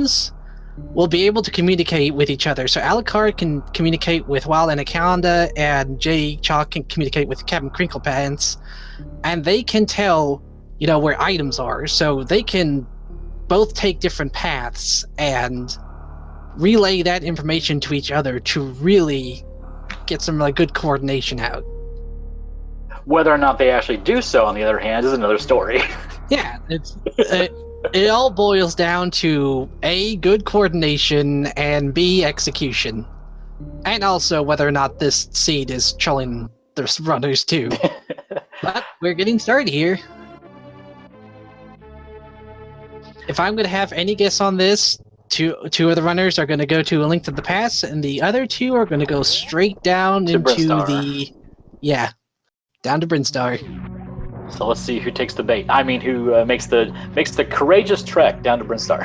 items will be able to communicate with each other. So Alucard can communicate with WildAnaconda, and JayChalke can communicate with CapnCrinklepants, and they can tell, where items are. So they can both take different paths and relay that information to each other to really get some good coordination out. Whether or not they actually do so, on the other hand, is another story. Yeah, it all boils down to A, good coordination, and B, execution. And also whether or not this seed is trolling the runners too. But we're getting started here. If I'm going to have any guess on this, two of the runners are going to go to A Link to the Past, and the other two are going to go straight down to into Brinstar. Down to Brinstar. So let's see who takes the bait. I mean, who makes the courageous trek down to Brinstar.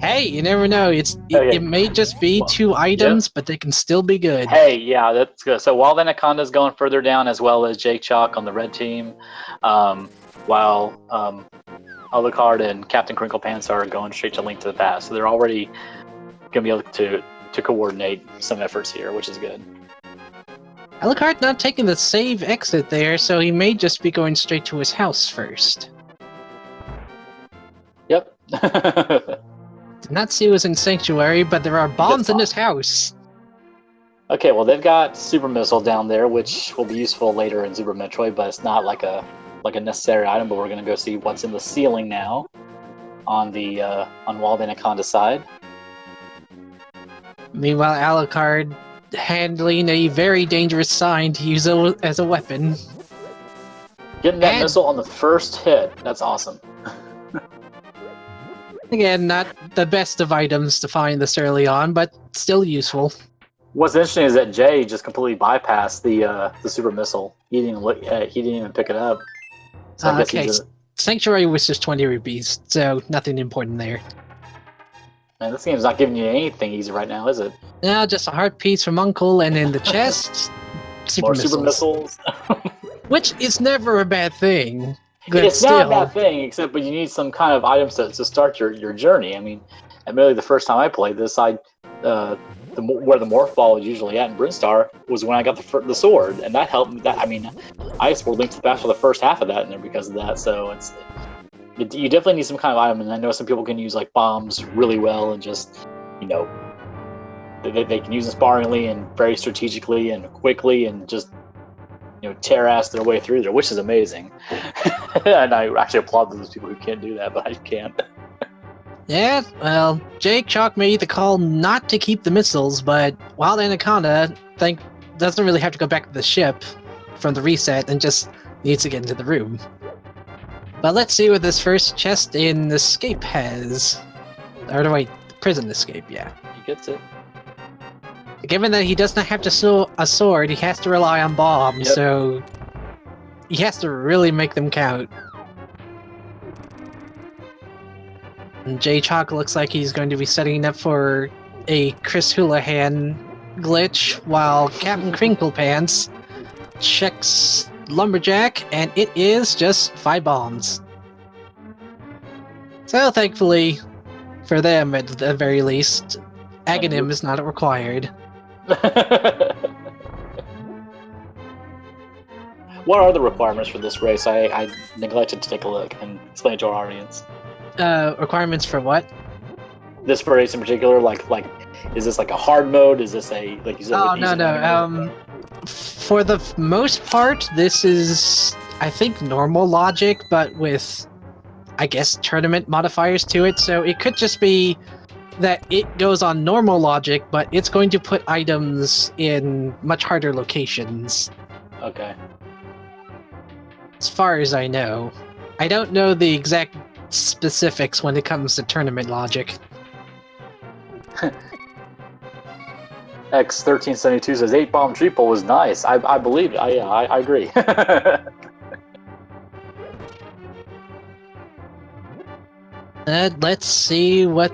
Hey, you never know. It may just be two items, but they can still be good. Hey, yeah, that's good. So WildAnaconda's going further down, as well as JayChalke on the red team, while Alucard and CapnCrinklepants are going straight to Link to the Past. So they're already going to be able to coordinate some efforts here, which is good. Alucard not taking the save exit there, so he may just be going straight to his house first. Yep. Did not see it was in Sanctuary, but there are bombs in his house. Okay, well, they've got Super Missile down there, which will be useful later in Super Metroid, but it's not like a necessary item. But we're going to go see what's in the ceiling now on the on WildAnaconda's side. Meanwhile, Alucard handling a very dangerous sign to use as a weapon. Getting that missile on the first hit, that's awesome. Again, not the best of items to find this early on, but still useful. What's interesting is that Jay just completely bypassed the super missile. He didn't even pick it up. So I guess Sanctuary was just 20 rupees, so nothing important there. Man, this game's not giving you anything easy right now, is it? No, just a heart piece from Uncle, and in the chest, More super missiles. Which is never a bad thing. It's not a bad thing, except but you need some kind of items to start your journey. I mean, admittedly, the first time I played this, where the morph ball was usually at in Brinstar was when I got the sword, and that helped me. I explored Link to the Past for the first half of that in there because of that. So you definitely need some kind of item, and I know some people can use like bombs really well, and just they can use them sparingly and very strategically and quickly, and just tear ass their way through there, which is amazing. And I actually applaud those people who can't do that, but I can't. Yeah, well, JayChalke made the call not to keep the missiles, but WildAnaconda doesn't really have to go back to the ship from the reset and just needs to get into the room. But let's see what this first chest in Escape has. Or wait, Prison Escape, yeah. He gets it. Given that he does not have to sew a sword, he has to rely on bombs, so he has to really make them count. And JayChalke looks like he's going to be setting up for a Chris Houlihan glitch, while CapnCrinklepants checks Lumberjack, and it is just 5 bombs. So thankfully, for them at the very least, Aghanim is not required. What are the requirements for this race? I neglected to take a look and explain it to our audience. Requirements for what? This race in particular, like, is this like a hard mode? Is this a, like you said? Oh, no. For the most part, this is, I think, normal logic, but with, I guess, tournament modifiers to it. So it could just be that it goes on normal logic, but it's going to put items in much harder locations. Okay. As far as I know. I don't know the exact specifics when it comes to tournament logic. X1372 says 8-bomb triple was nice. I believe it. I agree. Let's see what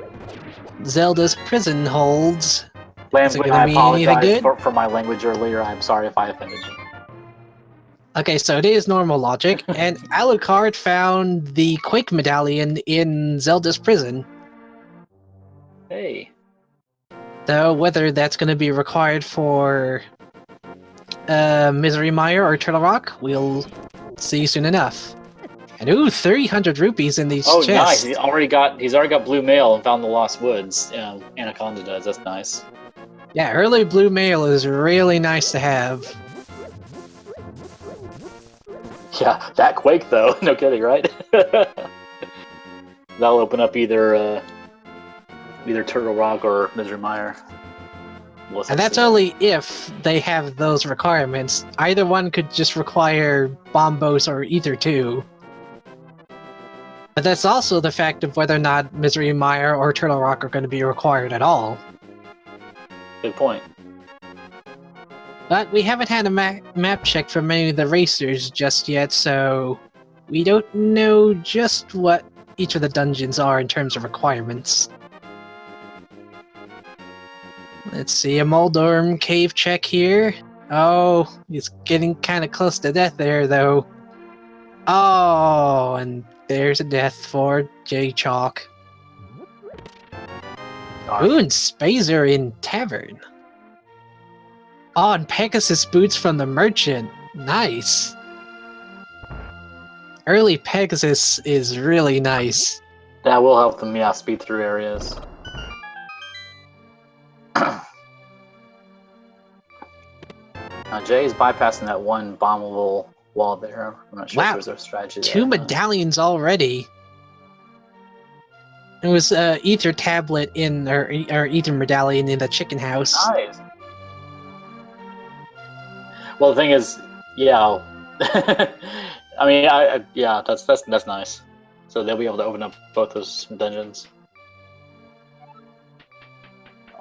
Zelda's prison holds. Lansley, I apologize for my language earlier. I'm sorry if I offended you. Okay, so it is normal logic, and Alucard found the Quake Medallion in Zelda's prison. Hey. Though whether that's going to be required for Misery Mire or Turtle Rock, we'll see soon enough. And ooh, 300 rupees in these Oh, chests. nice. He's already got blue mail and found the lost woods. Anaconda does. That's nice. Yeah, early blue mail is really nice to have. Yeah, that Quake though. No kidding, right? That'll open up either Turtle Rock or Misery Mire. And that's only if they have those requirements. Either one could just require Bombos or Ether 2. But that's also the fact of whether or not Misery Mire or Turtle Rock are going to be required at all. Good point. But we haven't had a map check for many of the racers just yet, so we don't know just what each of the dungeons are in terms of requirements. Let's see, a Moldorm cave check here. Oh, he's getting kind of close to death there, though. Oh, and there's a death for JayChalke. Ooh, and Spazer in Tavern. Oh, and Pegasus boots from the Merchant. Nice. Early Pegasus is really nice. That will help them, yeah, speed through areas. Jay is bypassing that one bombable wall there. I'm not sure if there's a strategy there. 2 medallions already. It was Ether Tablet in, or Ether Medallion in the chicken house. Nice. Well, the thing is, yeah. I mean, yeah, that's nice. So they'll be able to open up both those dungeons.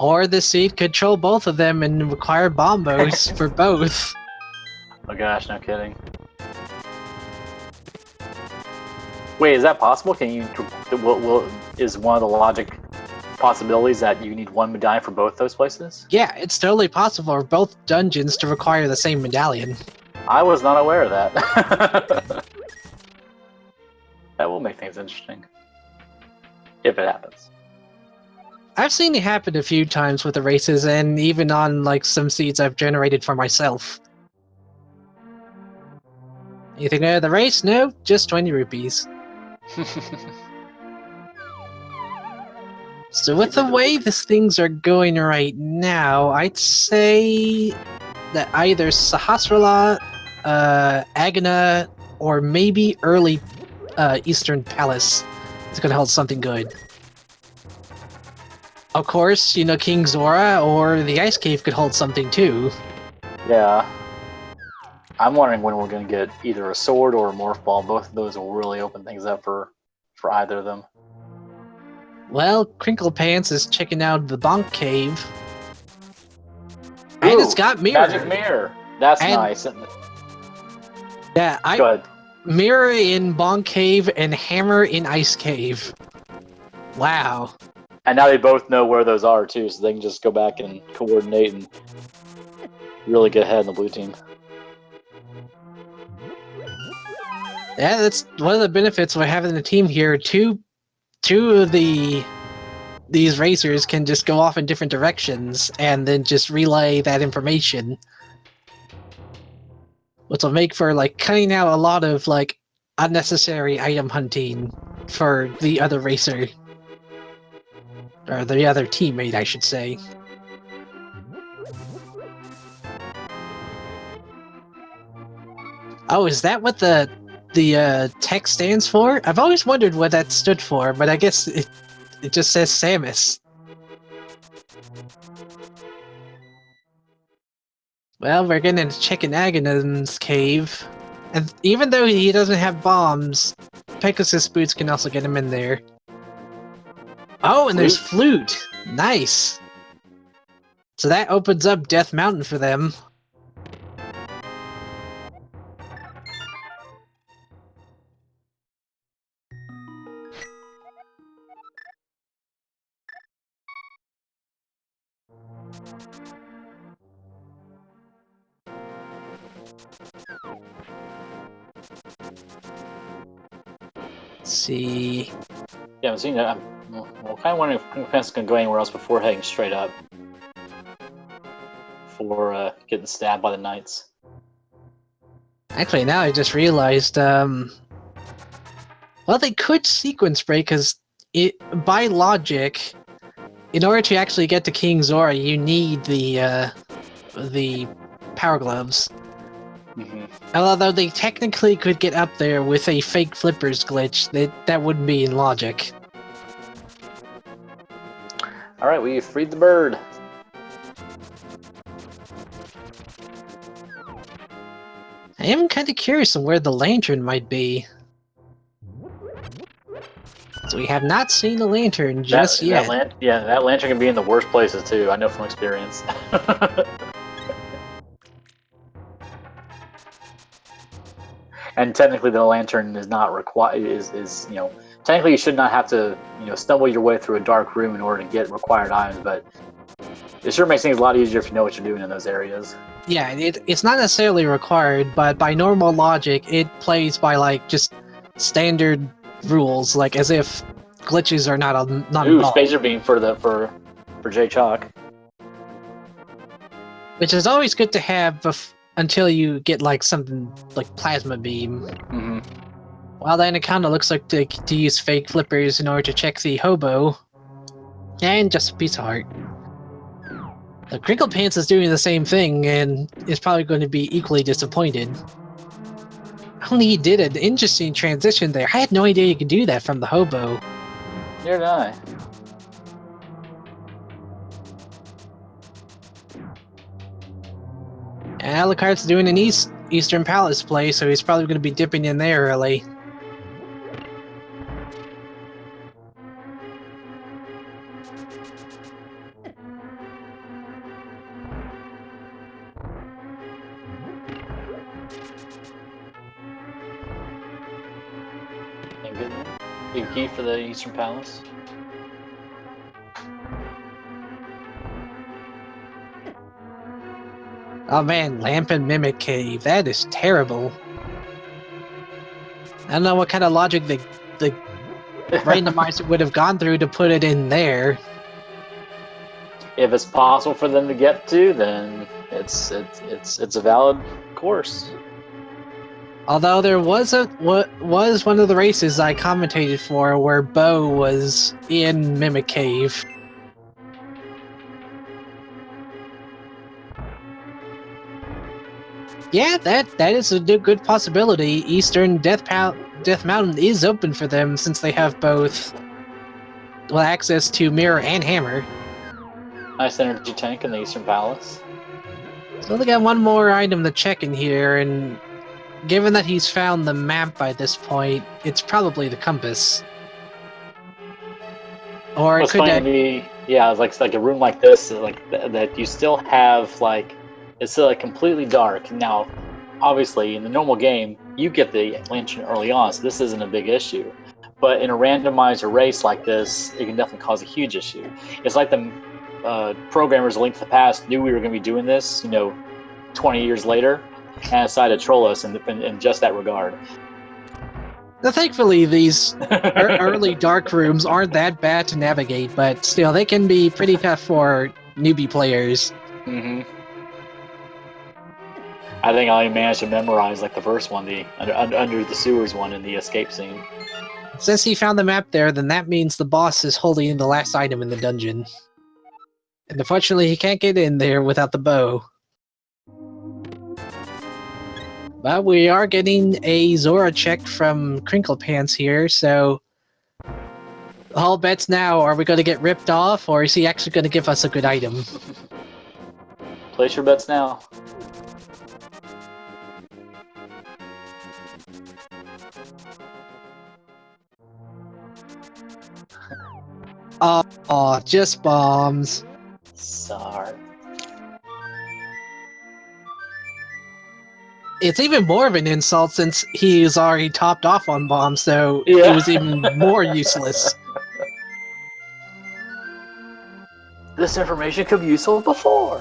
Or the seed control both of them and require bombos for both. Oh gosh, no kidding. Wait, is that possible? Can you? Is one of the logic possibilities that you need one medallion for both those places? Yeah, it's totally possible for both dungeons to require the same medallion. I was not aware of that. That will make things interesting. If it happens. I've seen it happen a few times with the races, and even on like some seeds I've generated for myself. You think the race? No, just 20 rupees. So with the way these things are going right now, I'd say that either Sahasrara, Agana, or maybe early Eastern Palace is going to hold something good. Of course, you know, King Zora or the Ice Cave could hold something too. Yeah. I'm wondering when we're going to get either a sword or a morph ball. Both of those will really open things up for either of them. Well, Crinklepants is checking out the Bonk Cave. And it's got mirror. Magic mirror. That's nice. Yeah, Go ahead. Mirror in Bonk Cave and Hammer in Ice Cave. Wow. And now they both know where those are too, so they can just go back and coordinate and really get ahead in the blue team. Yeah, that's one of the benefits of having a team here. Two of these racers can just go off in different directions and then just relay that information. Which will make for like cutting out a lot of like unnecessary item hunting for the other racer. Or the other teammate, I should say. Oh, is that what the text stands for? I've always wondered what that stood for, but I guess it just says Samus. Well, we're getting to check in Agonon's cave. And even though he doesn't have bombs, Pegasus boots can also get him in there. Oh, and there's Flute! Nice! So that opens up Death Mountain for them. Let's see... Yeah, I'm seeing that. I'm kind of wondering if CapnCrinklepants can go anywhere else before heading straight up. For getting stabbed by the knights. Actually, now I just realized, well, they could sequence break, because by logic, in order to actually get to King Zora, you need the power gloves. Mm-hmm. Although they technically could get up there with a fake flippers glitch, that wouldn't be in logic. Alright, we freed the bird. I am kind of curious on where the lantern might be. So we have not seen the lantern just yet. That lantern can be in the worst places too. I know from experience. And technically, the lantern is not required. Is technically you should not have to stumble your way through a dark room in order to get required items, but it sure makes things a lot easier if you know what you're doing in those areas. Yeah, it's not necessarily required, but by normal logic, it plays by like just standard rules, like as if glitches are not Ooh, involved. Spacer Beam for JayChalke. Which is always good to have until you get like something like Plasma Beam. Mm-hmm. WildAnaconda looks like to use fake flippers in order to check the hobo. And just a piece of heart. The CapnCrinklepants is doing the same thing and is probably going to be equally disappointed. Only he did an interesting transition there. I had no idea you could do that from the hobo. Neither did I. And Alucard's doing an Eastern Palace play, so he's probably going to be dipping in there early. Big key for the Eastern Palace. Oh man, Lamp and Mimic Cave. That is terrible. I don't know what kind of logic the randomizer would have gone through to put it in there. If it's possible for them to get to, then it's a valid course. Although there was one of the races I commentated for where Bo was in Mimic Cave. Yeah, that is a good possibility. Eastern Death Mountain is open for them since they have both access to Mirror and Hammer. Nice energy tank in the Eastern Palace. So they got one more item to check in here, and given that he's found the map by this point, it's probably the compass. Or What's could funny to me, yeah, it's like a room like this, like that you still have like it's still like completely dark. Now, obviously, in the normal game, you get the lantern early on, so this isn't a big issue. But in a randomizer race like this, it can definitely cause a huge issue. It's like the programmers of Link to the Past knew we were going to be doing this, 20 years later, and decided to troll us in just that regard. Now, thankfully, these early dark rooms aren't that bad to navigate, but still, they can be pretty tough for newbie players. Mm-hmm. I think I only managed to memorize like the first one, the under the sewers one in the escape scene. Since he found the map there, then that means the boss is holding the last item in the dungeon. And unfortunately, he can't get in there without the bow. But we are getting a Zora check from CapnCrinklepants here, so all bets now, are we going to get ripped off, or is he actually going to give us a good item? Place your bets now. Oh, just bombs. Sorry. It's even more of an insult since he's already topped off on bombs, so Yeah. it was even more useless. This information could be useful before.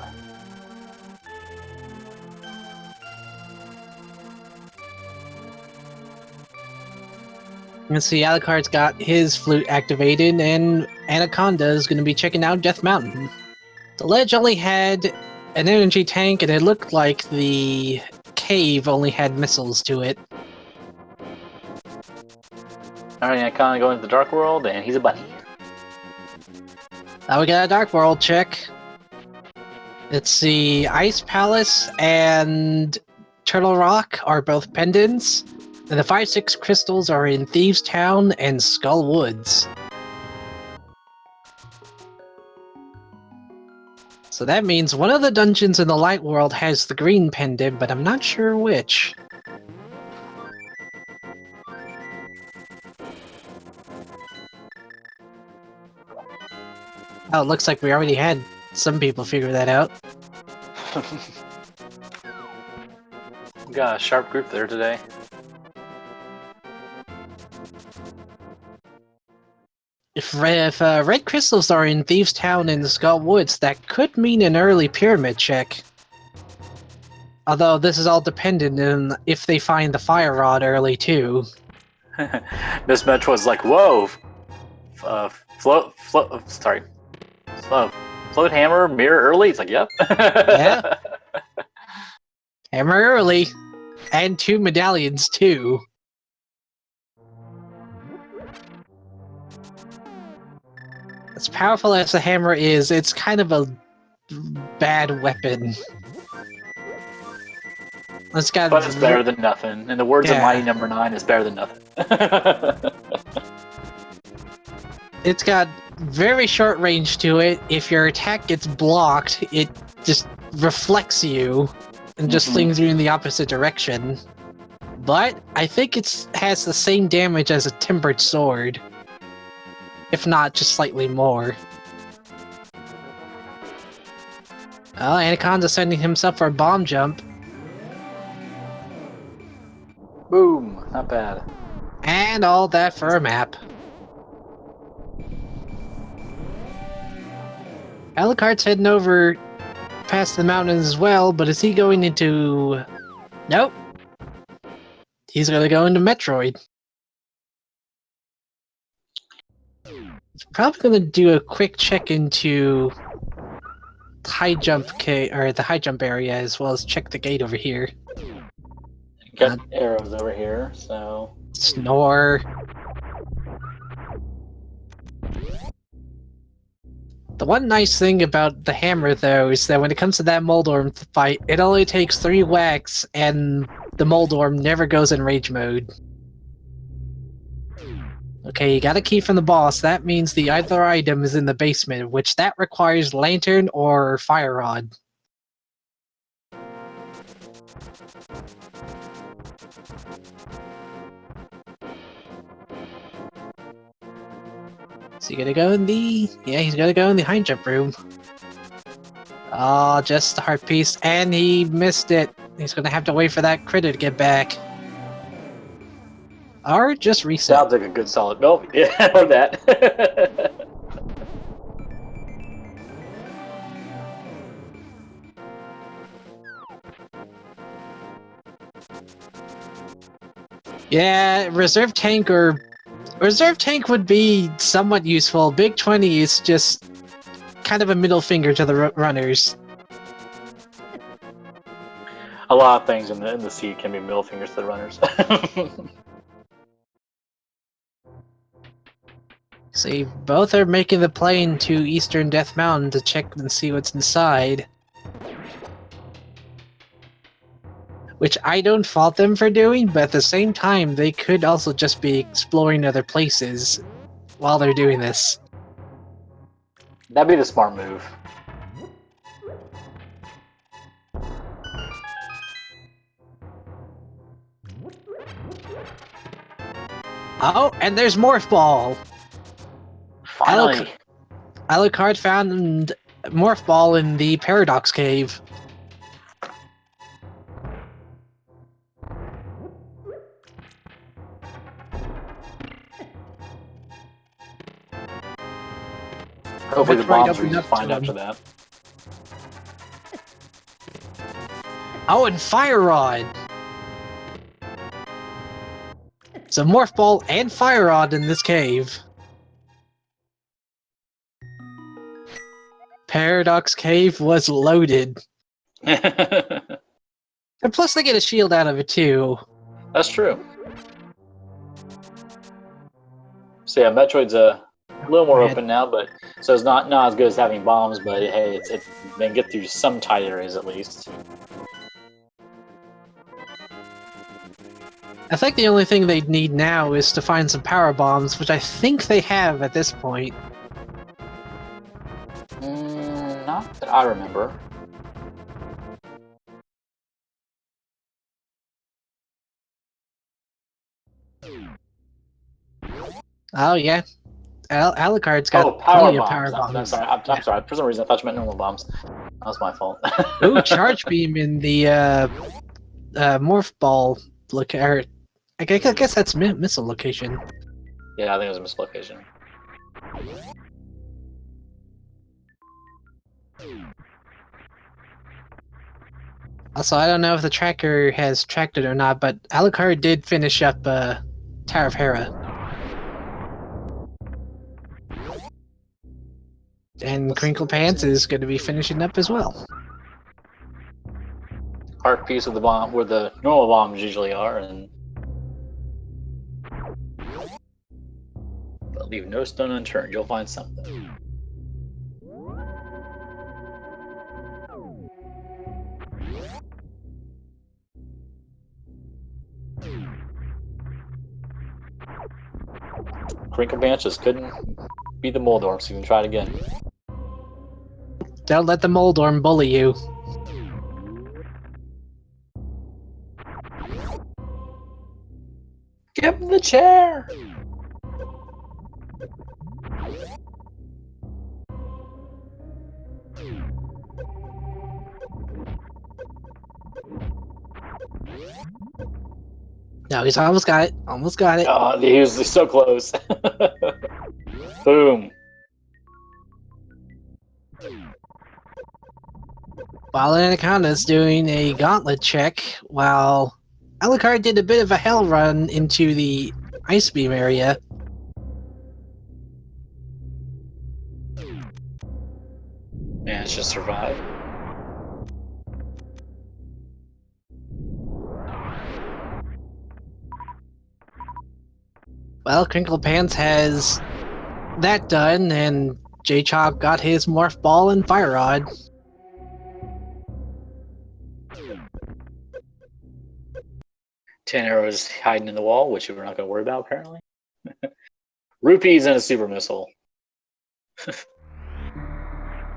Let's see, Alucard's got his flute activated, and Anaconda is going to be checking out Death Mountain. The ledge only had an energy tank, and it looked like the cave only had missiles to it. Alright, Anaconda going to the Dark World, and he's a bunny. Now we got a Dark World check. Let's see, Ice Palace and Turtle Rock are both pendants, and the 5-6 crystals are in Thieves Town and Skull Woods. So that means one of the dungeons in the Light World has the green pendant, but I'm not sure which. Oh, it looks like we already had some people figure that out. We got a sharp group there today. If red crystals are in Thieves Town and the Skull Woods, that could mean an early pyramid check. Although this is all dependent on if they find the fire rod early too. Miss Metroid's like, whoa! Float hammer, mirror early? It's like, yep. Yeah. Hammer early. And 2 medallions too. As powerful as the hammer is, it's kind of a bad weapon. But it's better than nothing. In the words of Mighty Number 9, it's better than nothing. It's got very short range to it. If your attack gets blocked, it just reflects you and just flings you in the opposite direction. But I think it has the same damage as a tempered sword. If not, just slightly more. Oh, Anaconda's sending himself for a bomb jump. Boom! Not bad. And all that for a map. Alucard's heading over past the mountains as well, but is he going into... Nope. He's gonna go into Metroid. He's probably gonna do a quick check into the high jump area, as well as check the gate over here. Got arrows over here, so... Snore. The one nice thing about the hammer, though, is that when it comes to that Moldorm fight, it only takes 3 whacks, and the Moldorm never goes in rage mode. Okay, you got a key from the boss. That means the other item is in the basement, which that requires lantern or fire rod. So you gonna go in the... Yeah, he's gonna go in the high jump room. Oh, just the heart piece, and he missed it. He's gonna have to wait for that critter to get back. Or just reset. Sounds like a good solid... Nope, yeah, or that. Yeah, reserve tank would be somewhat useful. Big 20 is just kind of a middle finger to the runners. A lot of things in the sea can be middle fingers to the runners. See, both are making the plane to Eastern Death Mountain to check and see what's inside. Which I don't fault them for doing, but at the same time, they could also just be exploring other places while they're doing this. That'd be the smart move. Oh, and there's Morph Ball! Finally! Alucard found Morph Ball in the Paradox Cave. Hopefully the bombs are fine after that. Oh, and Fire Rod! So Morph Ball and Fire Rod in this cave. Paradox Cave was loaded. That's And plus they get a shield out of it too. true. So yeah, Metroid's a little more open now, but so it's not as good as having bombs, but hey, it's they can get through some tight areas at least. I think the only thing they need now is to find some power bombs, which I think they have at this point. Not that I remember. Oh yeah, Alucard's got Power plenty of bombs. power I'm bombs. sorry. I'm sorry. For some reason, I thought you meant normal bombs. That was my fault. Ooh, Charge Beam in the Morph Ball or I guess that's missile location. Yeah, I think it was a mislocation. Also, I don't know if the tracker has tracked it or not, but Alucard did finish up Tower of Hera. And CapnCrinklepants is going to be finishing up as well. Heart piece of the bomb, where the normal bombs usually are, and but leave no stone unturned. You'll find something. Crinklepants just couldn't beat the Moldorm, so you can try it again. Don't let the Moldorm bully you. Give him the chair! No, he's almost got it. Almost got it. Oh, he was so close. Boom. WildAnaconda's doing a gauntlet check, while Alucard did a bit of a hell run into the ice beam area. Managed to survive. Well, CapnCrinklepants has that done, and JayChalke got his Morph Ball and Fire Rod. Ten arrows hiding in the wall, which we're not going to worry about, apparently. Rupees and a super missile.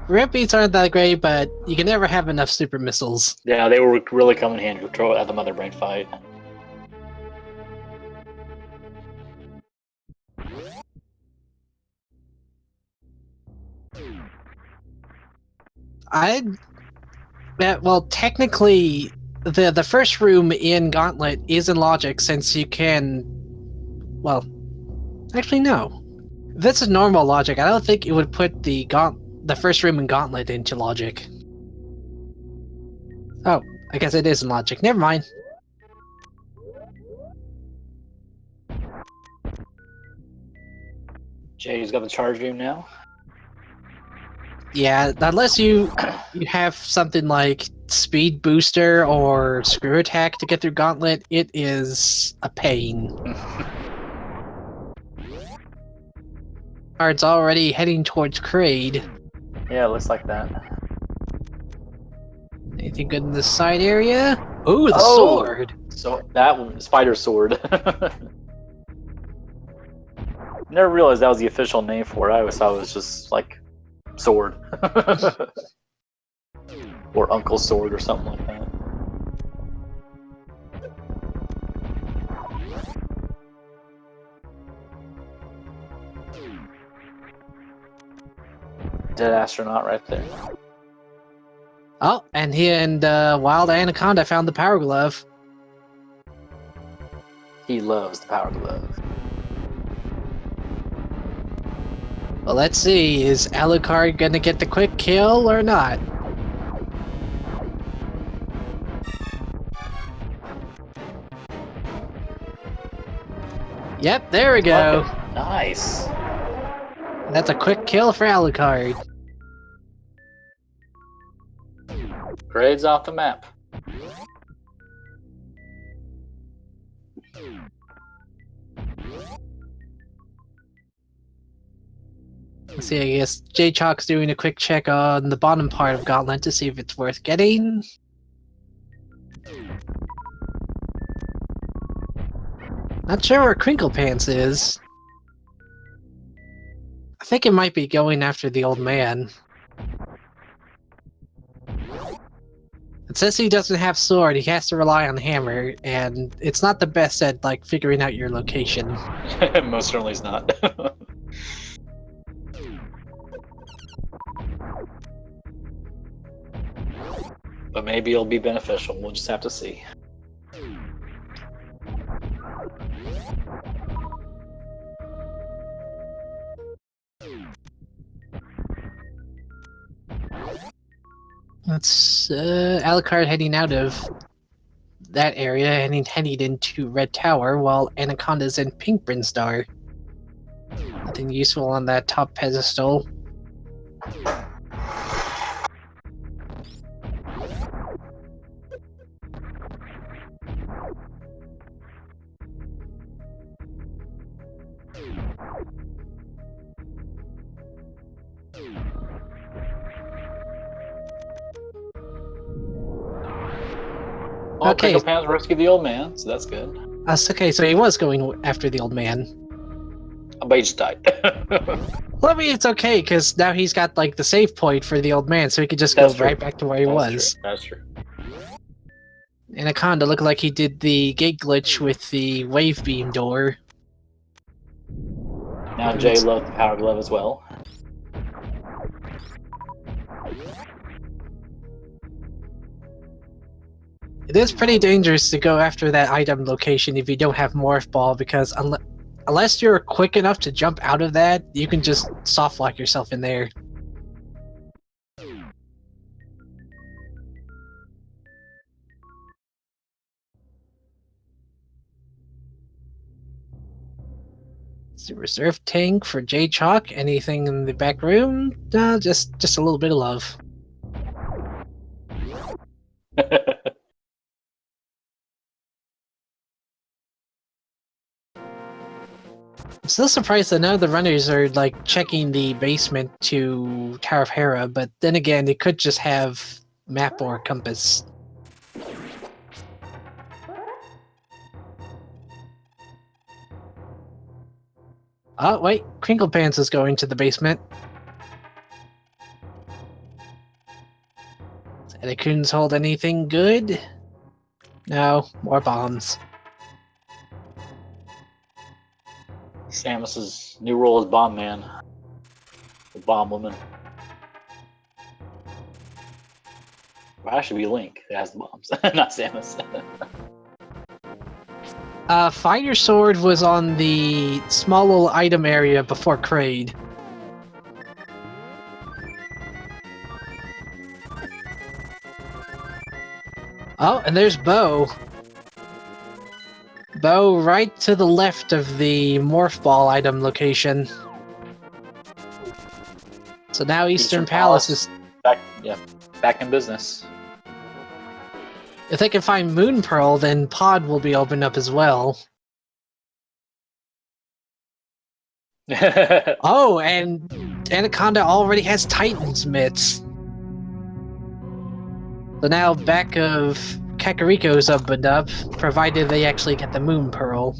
Rupees aren't that great, but you can never have enough super missiles. Yeah, they were really coming in handy at the Mother Brain fight. Well, technically, the first room in Gauntlet is in Logic, since you can... Well, actually, no. This is normal Logic. I don't think it would put the first room in Gauntlet into Logic. Oh, I guess it is in Logic. Never mind. Jay's got the charge beam now. Yeah, unless you have something like Speed Booster or Screw Attack to get through Gauntlet, it is a pain. It's already heading towards Kraid. Yeah, it looks like that. Anything good in the side area? Ooh, the sword! So that one, Spider Sword. Never realized that was the official name for it. I always thought it was just like sword. Or Uncle Sword or something like that. Dead astronaut right there. Oh, and WildAnaconda found the Power Glove. He loves the Power Glove. Well, let's see. Is Alucard gonna get the quick kill or not? Yep, there we go. Nice. That's a quick kill for Alucard. Grades off the map. Let's see, I guess JayChalke's doing a quick check on the bottom part of Gauntlet to see if it's worth getting. Not sure where CapnCrinklepants is. I think it might be going after the old man. It says he doesn't have sword, he has to rely on hammer, and it's not the best at, like, figuring out your location. Most certainly is not. But maybe it'll be beneficial, we'll just have to see. That's Alucard heading out of that area and heading into Red Tower, while Anaconda's in Pink Brinstar. Nothing useful on that top pedestal. Well, Okay. CapnCrinklepants rescued the old man, so that's good. Okay, so he was going after the old man. But he just died. Well, I mean, it's okay, because now he's got, like, the save point for the old man, so he could just go right back to where he was. That's true. Anaconda looked like he did the gate glitch with the wave beam door. Now Jay loved the power glove as well. It is pretty dangerous to go after that item location if you don't have Morph Ball, because unless you're quick enough to jump out of that, you can just soft lock yourself in there. It's the reserve tank for JayChalke. Anything in the back room? Just a little bit of love. I'm still surprised that none of the runners are, like, checking the basement to Tower of Hera, but then again, it could just have map or compass. Oh, wait, CapnCrinklepants is going to the basement. And it couldn't hold anything good? No, more bombs. Samus's new role as bomb man. The bomb woman. Well, that should be Link that has the bombs, not Samus. Fire Sword was on the small little item area before Kraid. Oh, and there's Bo. Bo right to the left of the Morph Ball item location. So now Eastern Palace is... back in business. If they can find Moon Pearl, then Pod will be opened up as well. Oh, and Anaconda already has Titan's mitts. So now back of Kakariko's opened up, provided they actually get the Moon Pearl.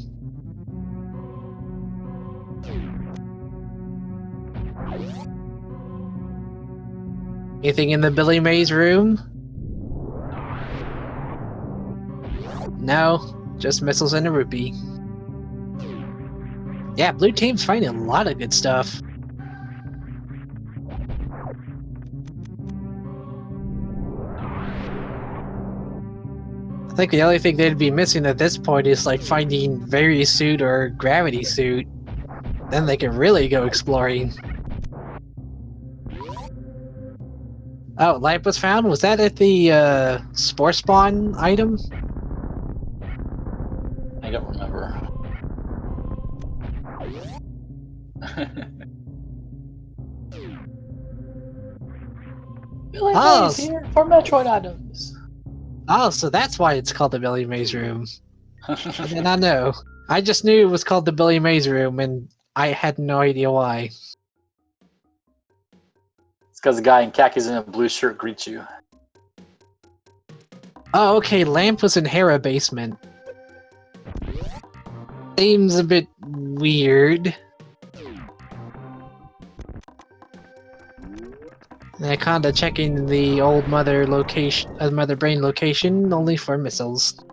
Anything in the Billy Mays room? No, just missiles and a rupee. Yeah, blue team's finding a lot of good stuff. I think the only thing they'd be missing at this point is, like, finding Very Suit or Gravity Suit. Then they can really go exploring. Oh, light was found? Was that at the Spore Spawn item? I don't remember. Billy Oh, Mays here for Metroid items. oh, so that's why it's called the Billy Mays Room. I did not know. I just knew it was called the Billy Mays Room, and I had no idea why. It's because the guy in khakis in a blue shirt greets you. Oh, okay, Lamp was in Hera basement. Seems a bit weird. Anaconda checking the old mother location, mother brain location, only for missiles.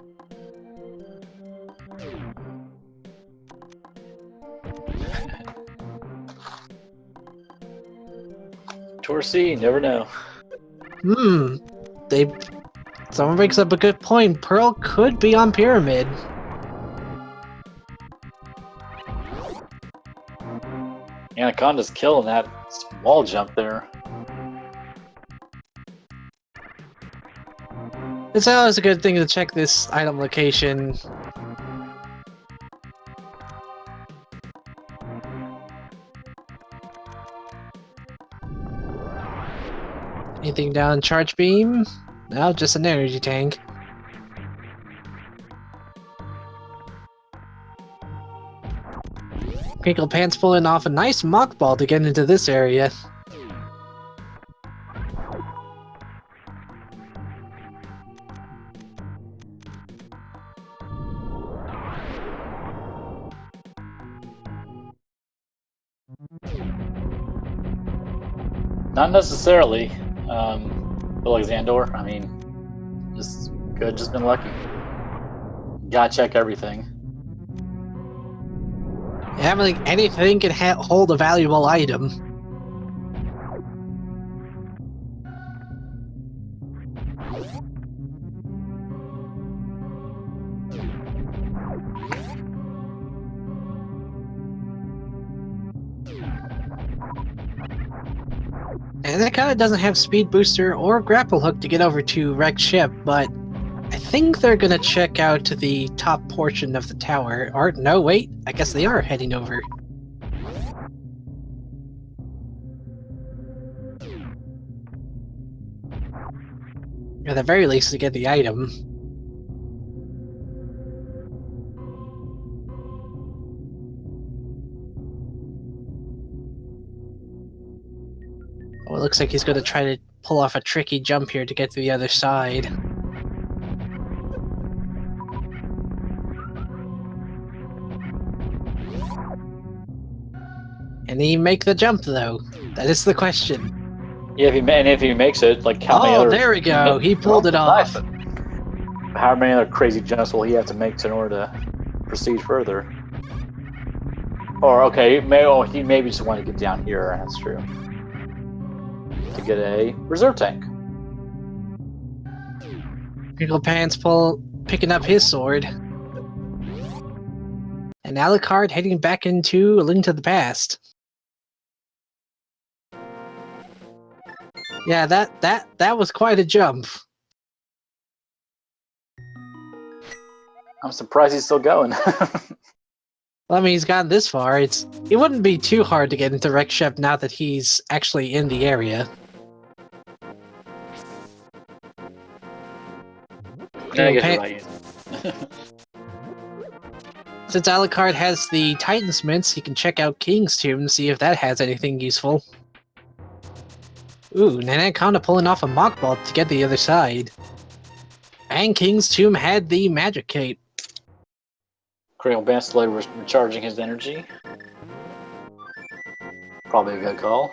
Torsi, never know. Someone brings up a good point. Pearl could be on Pyramid. Anaconda's killing that wall jump there. It's always a good thing to check this item location. Anything down charge beam? No, just an energy tank. CapnCrinklepants pulling off a nice mock ball to get into this area. Not necessarily. Alexander. I mean, just good. Just been lucky. Gotta check everything. Yeah, like anything can hold a valuable item. And it kind of doesn't have speed booster or grapple hook to get over to wrecked ship, but I think they're gonna check out to the top portion of the tower. Or no, wait, I guess they are heading over. At the very least, to get the item. Oh, it looks like he's gonna try to pull off a tricky jump here to get to the other side. And he make the jump though? That is the question. Yeah, if he makes it, like how many other... there we go. He pulled it off. Nice. How many other crazy jumps will he have to make in order to proceed further? Or okay, he maybe just wanted to get down here. That's true. To get a reserve tank. CapnCrinklepants picking up his sword. And Alucard heading back into A Link to the Past. Yeah, that was quite a jump. I'm surprised he's still going. Well, I mean, he's gotten this far. It wouldn't be too hard to get into wrecked ship now that he's actually in the area. I guess you're right. Since Alucard has the Titan's Mints, he can check out King's Tomb to see if that has anything useful. Ooh, Anaconda pulling off a mock ball to get the other side. And King's Tomb had the magic cape. CapnCrinklepants slowly recharging his energy. Probably a good call.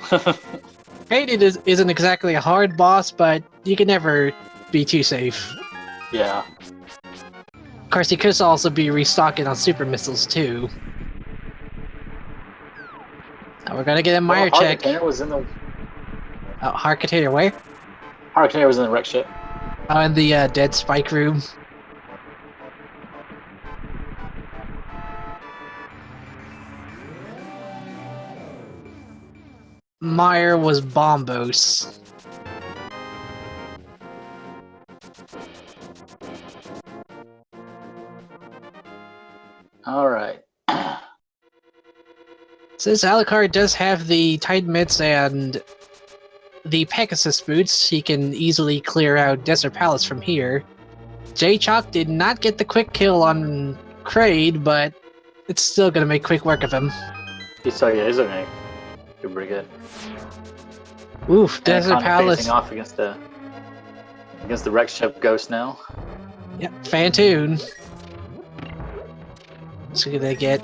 Hated isn't exactly a hard boss, but you can never be too safe. Yeah. Of course, he could also be restocking on super missiles too. Now we're gonna get a Meyer check. Was in the... Oh, Heart Container where? Heart Container was in the wreck ship. Oh, in the dead spike room. Meyer was Bombos. Alright. Since Alucard does have the Titan Mitts and the Pegasus boots, he can easily clear out Desert Palace from here. JayChalke did not get the quick kill on Kraid, but it's still gonna make quick work of him. He's okay. Doing pretty good. Oof, Desert Palace. Facing off against the wreck ship ghost now. Yep, Fantoon. So gonna get.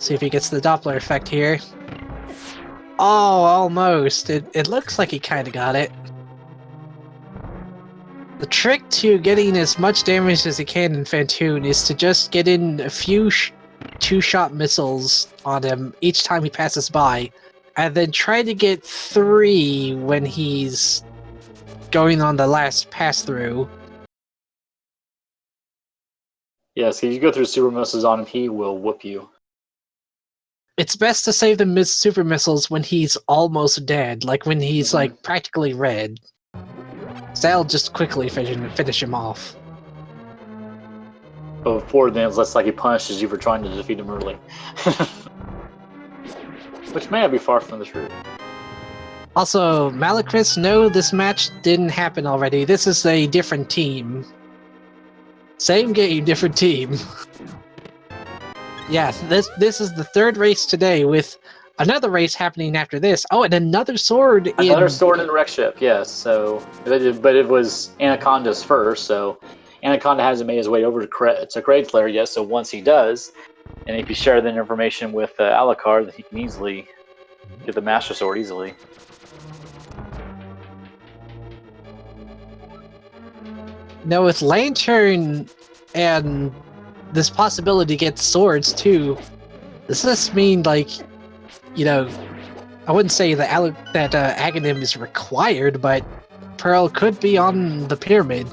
See if he gets the Doppler effect here. Oh, almost. It looks like he kind of got it. The trick to getting as much damage as he can in Fantoon is to just get in a few two-shot missiles on him each time he passes by, and then try to get 3 when he's going on the last pass-through. Yes, if you go through super missiles on him, he will whoop you. It's best to save the super missiles when he's almost dead, like when he's like practically red. So that'll just quickly finish him off. But before then, it's less like he punishes you for trying to defeat him early. Which may not be far from the truth. Also, Malachris, no, this match didn't happen already. This is a different team. Same game, different team. Yeah, this is the 3rd race today, with another race happening after this. Oh, and another sword in... Another sword in the wreck ship, yes. So, but it was Anaconda's first, so Anaconda hasn't made his way over to Kraid's lair yet, so once he does, and if you share that information with Alucard, then he can easily get the Master Sword easily. Now, with Lantern and this possibility to get swords too, does this mean, like, you know, I wouldn't say that Aghanim is required, but Pearl could be on the pyramid.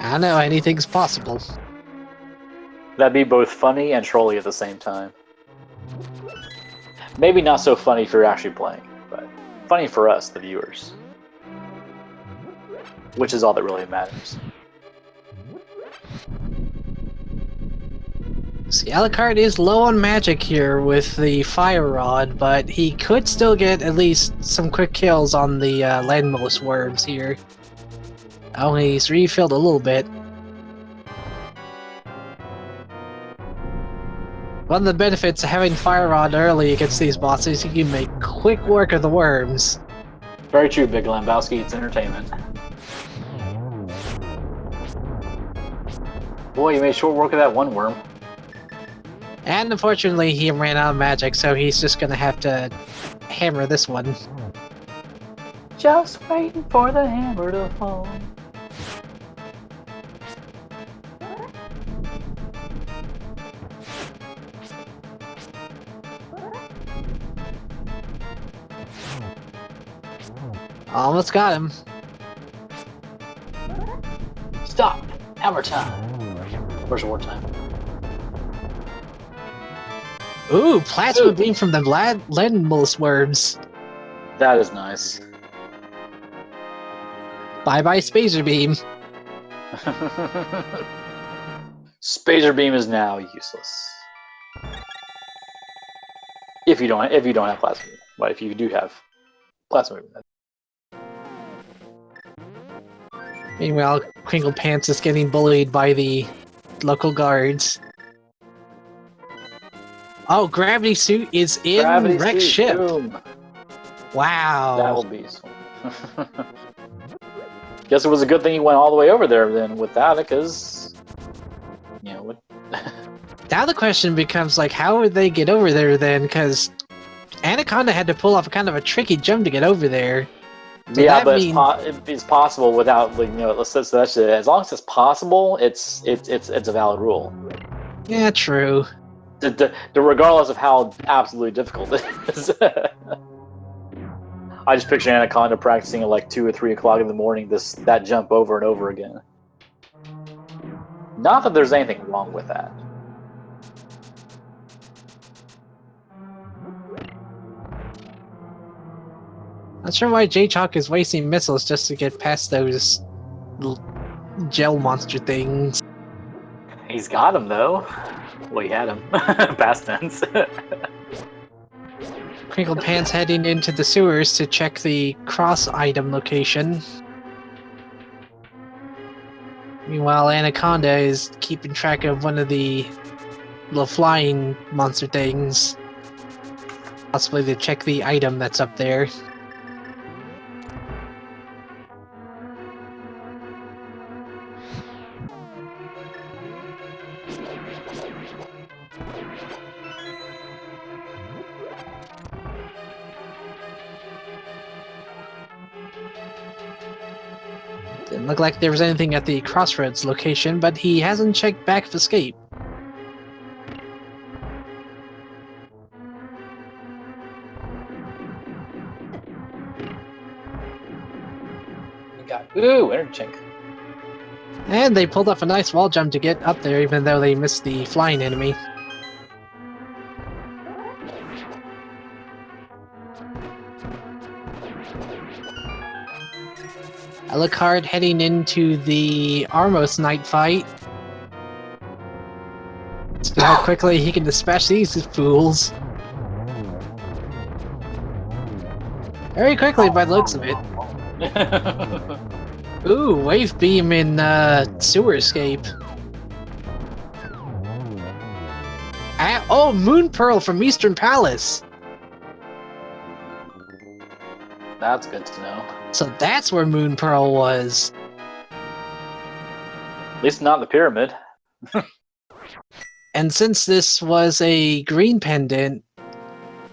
I don't know, anything's possible. That'd be both funny and trolly at the same time. Maybe not so funny if you're actually playing, but funny for us, the viewers. Which is all that really matters. See, Alucard is low on magic here with the Fire Rod, but he could still get at least some quick kills on the landmost worms here. Oh, he's refilled a little bit. One of the benefits of having Fire Rod early against these bosses, you can make quick work of the worms. Very true, Big Lambowski. It's entertainment. Boy, you made short work of that one worm. And unfortunately, he ran out of magic, so he's just gonna have to hammer this one. Just waiting for the hammer to fall. Almost got him. Stop! Hammer time! Where's war time? Ooh, plasma beam from the landmost worms. That is nice. Bye-bye Spacer Beam. Spacer Beam is now useless. If you don't have plasma beam. But if you do have plasma beam. Meanwhile, Crinklepants is getting bullied by the local guards. Oh, Gravity Suit is in Wreck Ship. Boom. Wow. That will be so. Guess it was a good thing he went all the way over there then without it, because you know what. Now the question becomes, like, how would they get over there then? Because Anaconda had to pull off kind of a tricky jump to get over there. So yeah, but it's possible without, like, you know, that's it. As long as it's possible, it's a valid rule. Yeah, true. Regardless of how absolutely difficult it is. I just picture Anaconda practicing at like 2 or 3 o'clock in the morning that jump over and over again. Not that there's anything wrong with that. Not sure why JayChalke is wasting missiles just to get past those gel monster things. He's got him though. Well, he had him. Past tense. Crinklepants heading into the sewers to check the cross item location. Meanwhile, Anaconda is keeping track of one of the little flying monster things. Possibly to check the item that's up there. Didn't look like there was anything at the crossroads location, but he hasn't checked back of escape. Ooh, interchink. And they pulled off a nice wall jump to get up there, even though they missed the flying enemy. Alucard heading into the Armos night fight. See how quickly he can dispatch these fools. Very quickly by the looks of it. Ooh, wave beam in sewer escape. Oh, Moon Pearl from Eastern Palace. That's good to know. So that's where Moon Pearl was. At least not in the pyramid. And since this was a green pendant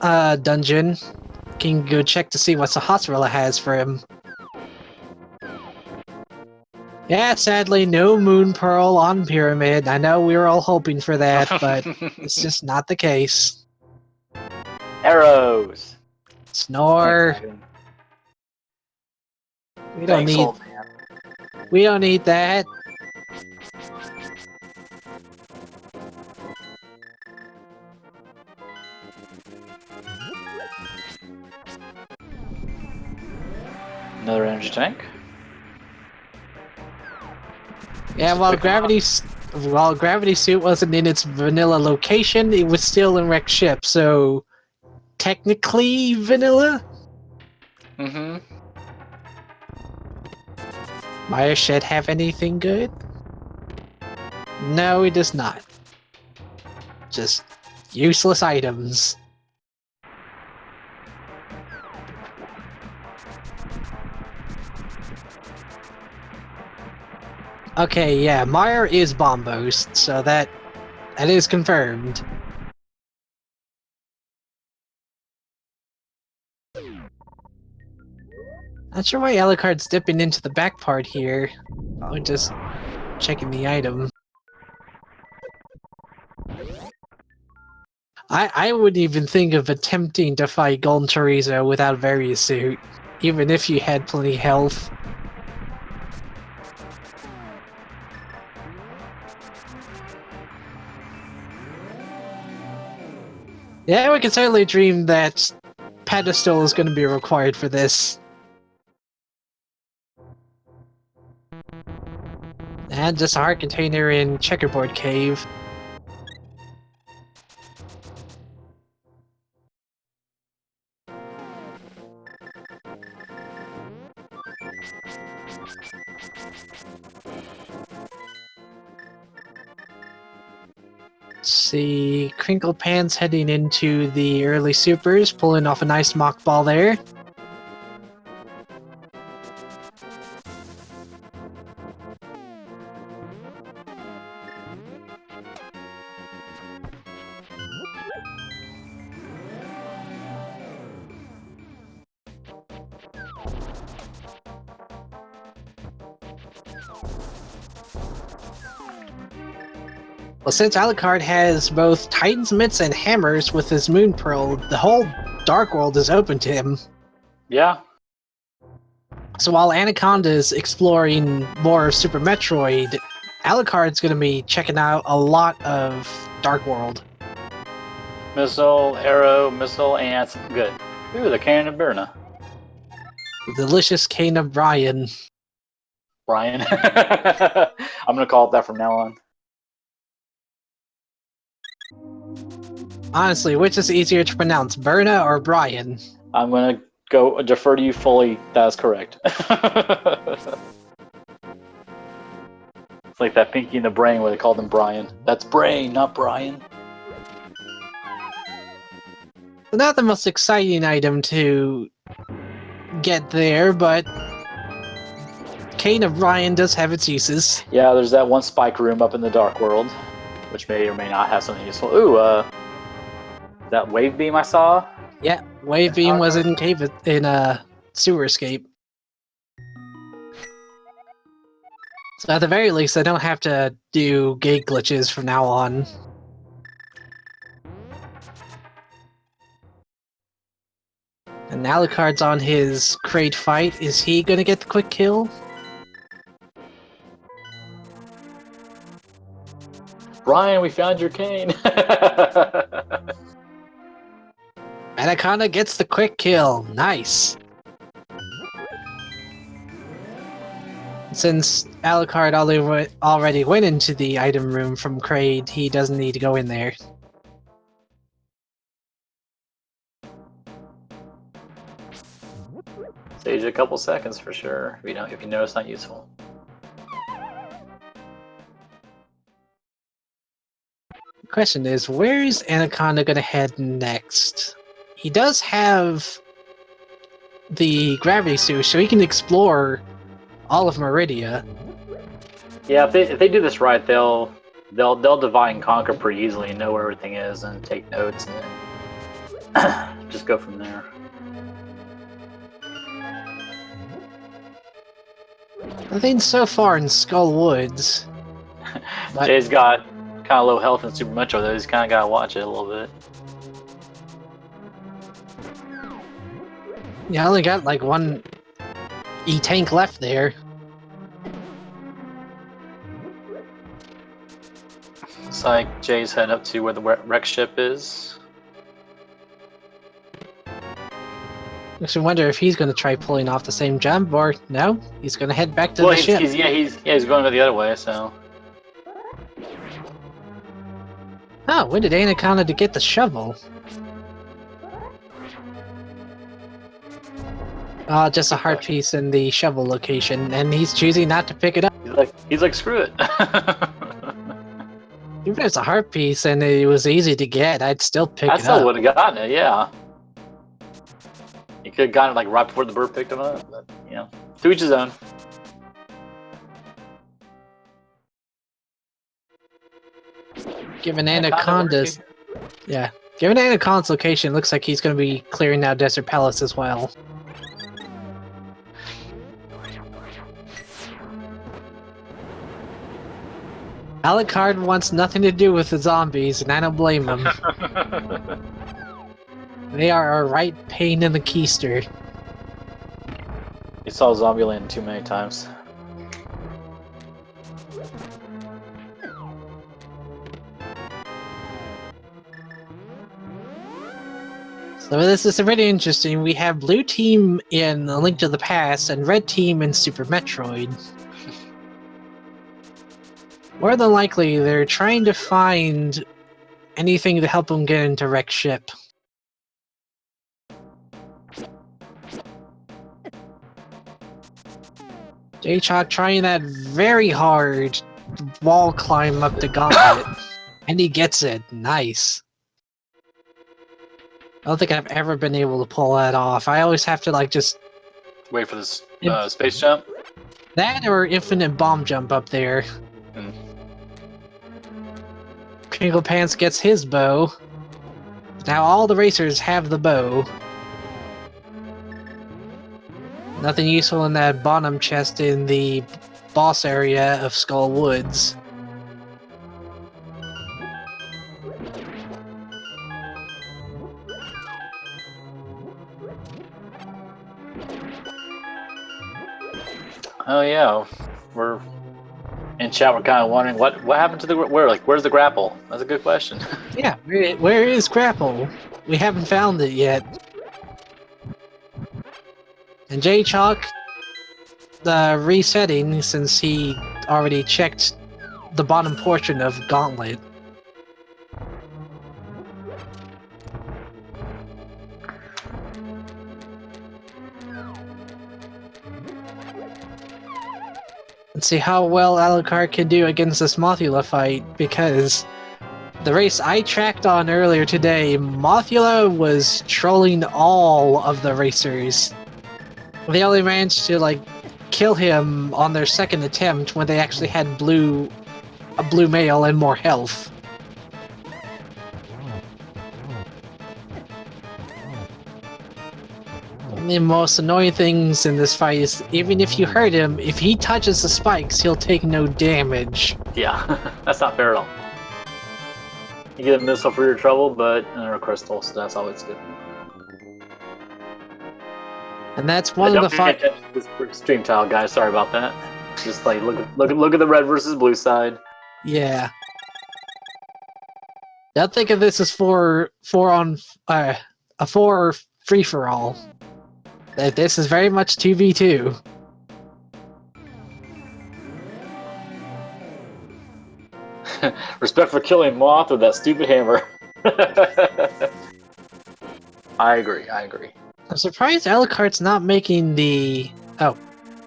dungeon, can go check to see what Sahasrara has for him. Yeah, sadly, no Moon Pearl on Pyramid. I know we were all hoping for that, but it's just not the case. Arrows. Snore. We don't need. We don't need that. Another energy tank. Yeah, while Gravity Suit wasn't in its vanilla location, it was still in Wrecked Ship, so technically vanilla? Mm-hmm. Maya Shed have anything good? No, it does not. Just useless items. Okay, yeah, Meyer is Bombos, so that is confirmed. Not sure why Alucard's dipping into the back part here. Probably just checking the item. I wouldn't even think of attempting to fight Golden Chorizo without Various Suit, even if you had plenty health. Yeah, we can certainly dream that pedestal is going to be required for this. And just a heart container in Checkerboard Cave. See, Crinklepants heading into the early supers, pulling off a nice mock ball there. Well, since Alucard has both Titan's Mitts and Hammers with his Moon Pearl, the whole Dark World is open to him. Yeah. So while Anaconda is exploring more of Super Metroid, Alucard's going to be checking out a lot of Dark World. Missile, arrow, missile, and good. Ooh, the cannon of Birna. The delicious cane of Brian. Brian. I'm gonna call it that from now on. Honestly, which is easier to pronounce, Berna or Brian? I'm gonna go defer to you fully. That's correct. It's like that Pinky and the Brain where they called him Brian. That's Brain, not Brian. Not the most exciting item to get there, but Cane of Brian does have its uses. Yeah, there's that one spike room up in the Dark World, which may or may not have something useful. Ooh, that wave beam I saw? Yeah, Wave Beam was in Sewer Escape. So at the very least, I don't have to do gate glitches from now on. And Alucard's on his crate fight. Is he gonna get the quick kill? Brian, we found your cane! Anaconda gets the quick kill. Nice. Since Alucard already went into the item room from Kraid, he doesn't need to go in there. Saves you a couple seconds for sure, if you know it's not useful. The question is, where is Anaconda gonna head next? He does have the gravity suit, so he can explore all of Meridia. Yeah, if they do this right, they'll divide and conquer pretty easily and know where everything is and take notes and then just go from there. Nothing so far in Skull Woods. But Jay's got kind of low health in Super Metroid, though. He's kind of got to watch it a little bit. you only got like one E-tank left there. Looks like Jay's heading up to where the wreck ship is. Makes me wonder if he's going to try pulling off the same jump, or no, he's going to head back to the ship. He's going the other way, so. Oh, when did Anaconda to get the shovel? Just a heart piece in the shovel location, and he's choosing not to pick it up. He's like, screw it. Even if it's a heart piece and it was easy to get, I'd still pick it up. I still would have gotten it, yeah. You could have gotten it like right before the bird picked him up, but you know, to each his own. Given Anaconda's location, looks like he's going to be clearing out Desert Palace as well. Alucard wants nothing to do with the zombies, and I don't blame him. They are a right pain in the keister. You saw Zombieland too many times. So this is pretty interesting. We have blue team in A Link to the Past and red team in Super Metroid. More than likely, they're trying to find anything to help them get into wreck ship. JayChalke trying that very hard wall climb up the gauntlet. And he gets it. Nice. I don't think I've ever been able to pull that off. I always have to like just... Wait for this space jump? That or infinite bomb jump up there. Crinklepants gets his bow. Now all the racers have the bow. Nothing useful in that bottom chest in the boss area of Skull Woods. Oh yeah, we're in chat. We're kind of wondering what happened to the where's the grapple? That's a good question. Yeah, where is grapple? We haven't found it yet. And JayChalke resetting since he already checked the bottom portion of Gauntlet. Let's see how well Alucard can do against this Mothula fight, because the race I tracked on earlier today, Mothula was trolling all of the racers. They only managed to, like, kill him on their second attempt when they actually had a blue mail and more health. The most annoying things in this fight is, even if you hurt him, if he touches the spikes, he'll take no damage. Yeah, that's not fair at all. You get a missile for your trouble, but a crystal, so that's always good. And that's one of the fights. Stream tile, guys. Sorry about that. Just like look at the red versus blue side. Yeah. Don't think of this as a 4 free for all. This is very much 2v2. Respect for killing Moth with that stupid hammer. I agree. I'm surprised Alucard's not making the... Oh,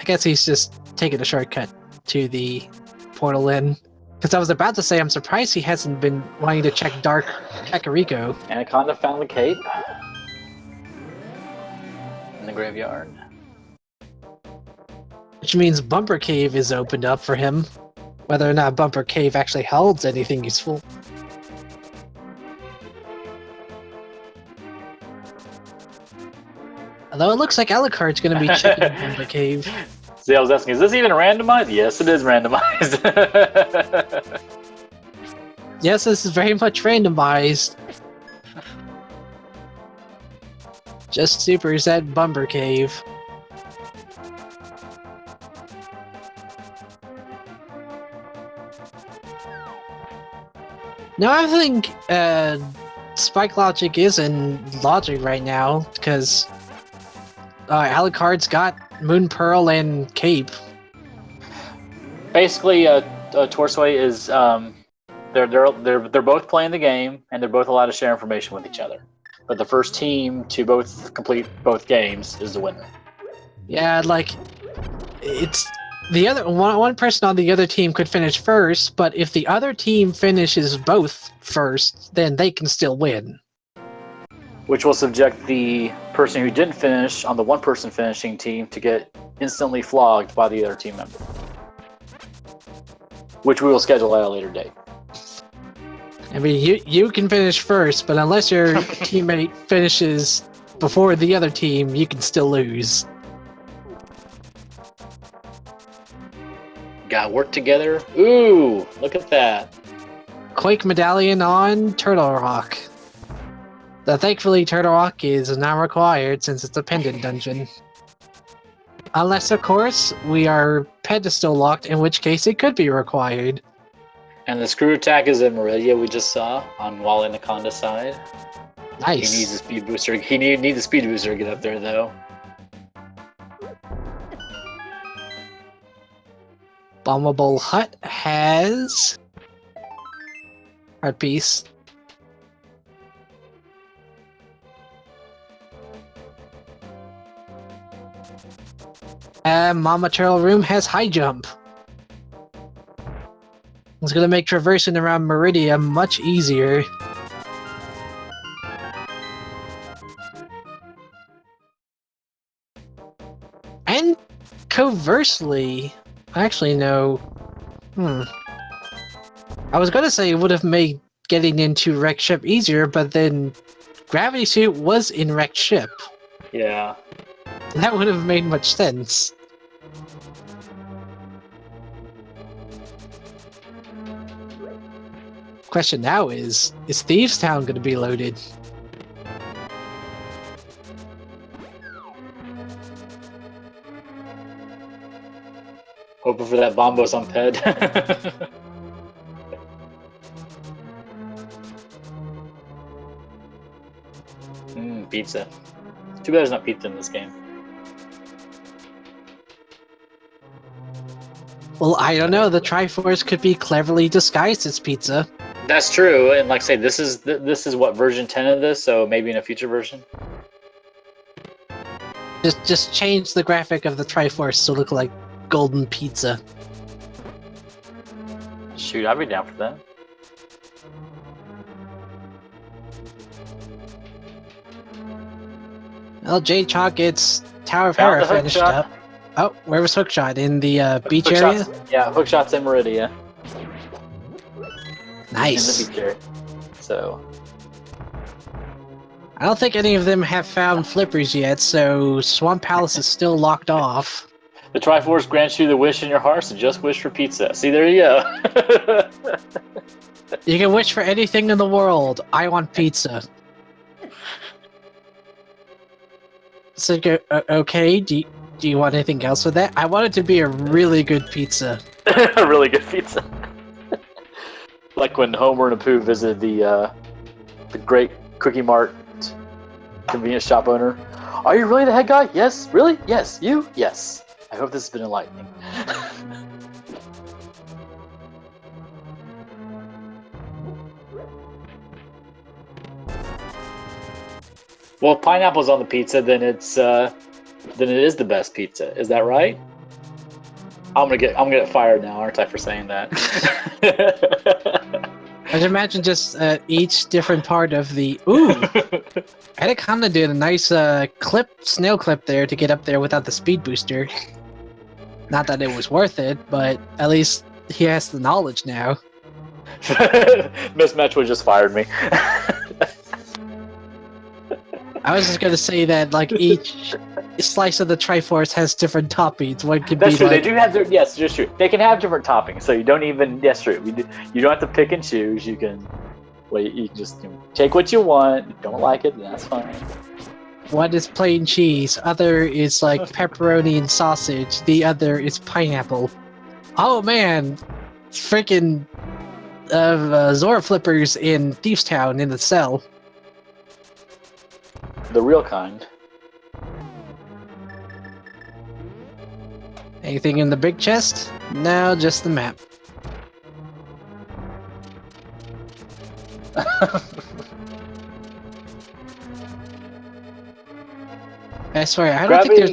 I guess he's just taking a shortcut to the portal in. Because I was about to say, I'm surprised he hasn't been wanting to check Dark Kakariko. Anaconda found the cape in the graveyard. Which means Bumper Cave is opened up for him. Whether or not Bumper Cave actually holds anything useful. Although it looks like Alucard's going to be checking Bumper Cave. See, I was asking, is this even randomized? Yes, it is randomized. Yes, this is very much randomized. Just supers at Bumper Cave. No, I think Spike Logic is in Logic right now, because Alucard's got Moon Pearl and Cape. Basically, Torsway is they're both playing the game, and they're both allowed to share information with each other. But the first team to both complete both games is the winner. Yeah, like it's the other one person on the other team could finish first, but if the other team finishes both first, then they can still win. Which will subject the person who didn't finish on the one-person finishing team to get instantly flogged by the other team member. Which we will schedule at a later date. I mean, you can finish first, but unless your teammate finishes before the other team, you can still lose. Gotta work together. Ooh, look at that. Quake Medallion on Turtle Rock. Thankfully, Turtle Rock is not required since it's a pendant dungeon. Unless, of course, we are pedestal locked, in which case it could be required. And the screw attack is in Meridia, we just saw on WildAnaconda's side. Nice. He needs a speed booster. He needs a speed booster to get up there, though. Bombable Hut has art piece. Mama Turtle Room has high jump. It's gonna make traversing around Meridia much easier. And conversely, actually no. I was gonna say it would have made getting into Wrecked Ship easier, but then Gravity Suit was in Wrecked Ship. Yeah. That would have made much sense. Question now is Thieves Town going to be loaded? Hoping for that Bombos on Ped. Pizza. Too bad there's not pizza in this game. Well, I don't know. The Triforce could be cleverly disguised as pizza. That's true, and like I say, this is what version 10 of this, so maybe in a future version. Just change the graphic of the Triforce to look like golden pizza. Shoot, I'd be down for that. Well, JayChalke gets Tower of Hera finished up. Oh, where was Hookshot? In the beach area? Yeah, Hookshot's in Meridia. Nice. In the beach area. So. I don't think any of them have found flippers yet, so Swamp Palace is still locked off. The Triforce grants you the wish in your heart, so just wish for pizza. See, there you go. You can wish for anything in the world. I want pizza. So, okay, do you want anything else with that? I want it to be a really good pizza. A really good pizza. Like when Homer and Apu visited the great Cookie Mart convenience shop owner. Are you really the head guy? Yes. Really? Yes. You? Yes. I hope this has been enlightening. Well, if pineapple's on the pizza, then it is the best pizza. Is that right? I'm gonna get fired now, aren't I, for saying that? I'd imagine just each different part of the... Ooh! Anaconda did a nice snail clip there to get up there without the speed booster. Not that it was worth it, but at least he has the knowledge now. Miss Metroid just fired me. I was just gonna say that, like, each slice of the Triforce has different toppings. One could That's be true. like... They do have their... Yes, just true. They can have different toppings, so you don't even... That's true. You don't have to pick and choose. You can... Wait, you can just take what you want. If you don't like it, then that's fine. One is plain cheese, other is like pepperoni and sausage, the other is pineapple. Oh man! It's freaking Zora Flippers in Thieves Town in the cell. The real kind. Anything in the big chest? No, just the map. I swear, I don't think there's...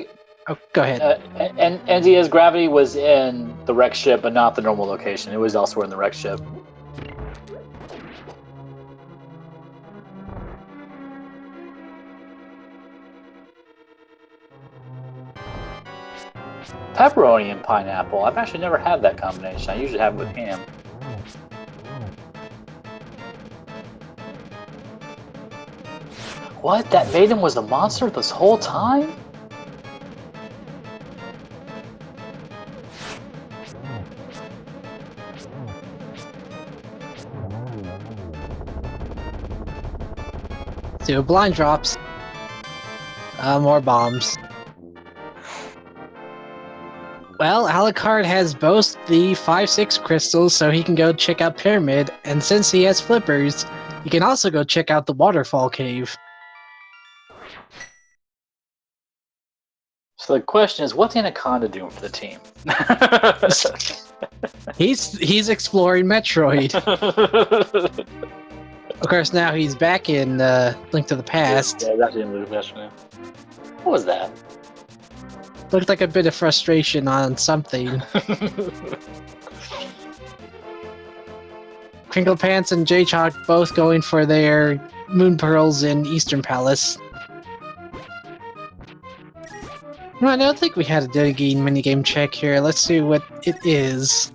Oh, go ahead. And NZ's gravity was in the wreck ship, but not the normal location. It was elsewhere in the wreck ship. Pepperoni and pineapple. I've actually never had that combination. I usually have it with ham. What? That Vaden was the monster this whole time? Two blind drops. More bombs. Well, Alucard has both the 5-6 crystals, so he can go check out Pyramid, and since he has flippers, he can also go check out the Waterfall Cave. So the question is, what's Anaconda doing for the team? He's exploring Metroid. Of course, now he's back in Link to the Past. Yeah, that's in Link to the Past now. What was that? Looked like a bit of frustration on something. Crinklepants and JayChalke both going for their Moon Pearls in Eastern Palace. No, I don't think we had a Denigine minigame check here. Let's see what it is.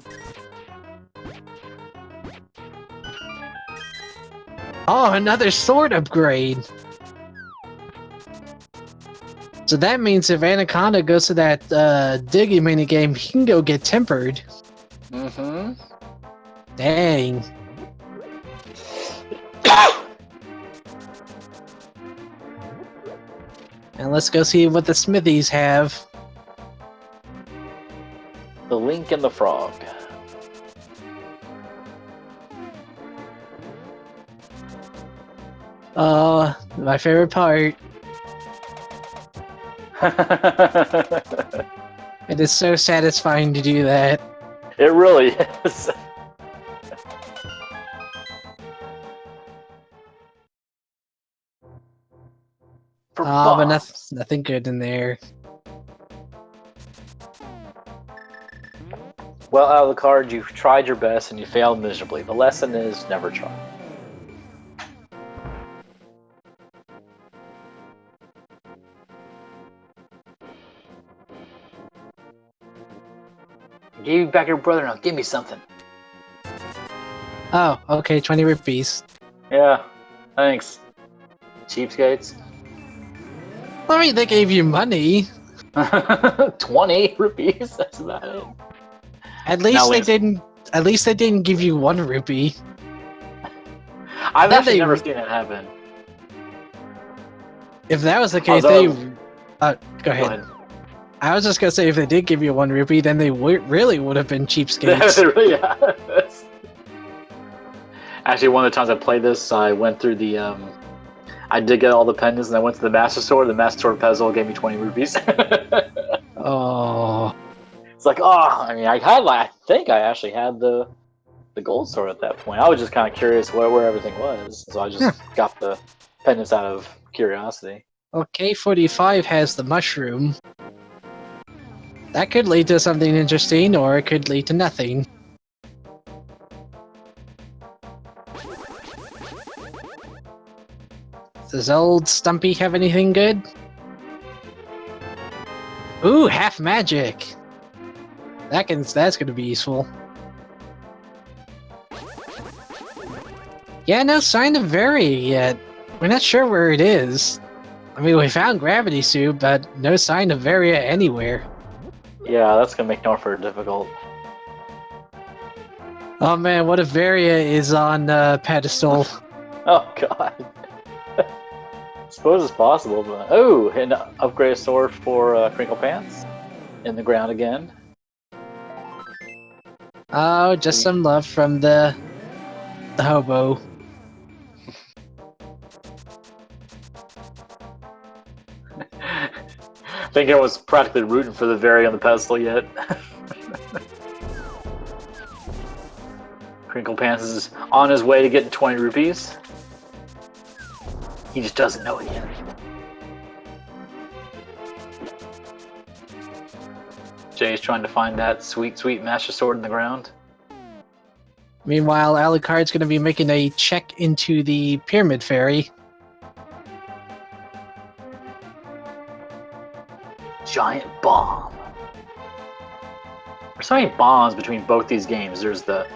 Oh, another sword upgrade! So that means if Anaconda goes to that Diggy minigame, he can go get tempered. Mm-hmm. Dang. And let's go see what the Smithies have. The Link and the Frog. Oh, my favorite part. It is so satisfying to do that. It really is. For But bombs. nothing good in there. Well, Alucard, you've tried your best and you failed miserably. The lesson is never try. I gave you back your brother now. Give me something. Oh, okay, 20 rupees. Yeah, thanks. Cheapskates. I mean, they gave you money. 20 rupees. That's about it. At least they didn't. At least they didn't give you 1 rupee. I've actually never seen that happen. If that was the case, go ahead. Go ahead. I was just gonna say, if they did give you 1 rupee, then they really would have been cheapskates. Yeah. Actually, one of the times I played this, I went through the. I did get all the pendants, and I went to the Master Sword. The Master Sword Puzzle gave me 20 rupees. Oh. It's like, oh, I mean, I think I actually had the gold sword at that point. I was just kind of curious where everything was, so I just got the pendants out of curiosity. Well, K45 has the mushroom. That could lead to something interesting, or it could lead to nothing. Does old Stumpy have anything good? Ooh, half magic! That's gonna be useful. Yeah, no sign of Varia yet. We're not sure where it is. I mean, we found Gravity Suit, but no sign of Varia anywhere. Yeah, that's gonna make Norfolk difficult. Oh man, what if Varia is on pedestal? Oh god. Suppose it's possible, but oh, an upgrade sword for Crinkle Pants in the ground again. Oh, just some love from the hobo. I think I was practically rooting for the Very on the pedestal yet. Crinkle Pants is on his way to getting 20 rupees. He just doesn't know it yet. Jay's trying to find that sweet, sweet Master Sword in the ground. Meanwhile, Alucard's going to be making a check into the Pyramid Fairy. Giant bomb. There's so many bombs between both these games. There's the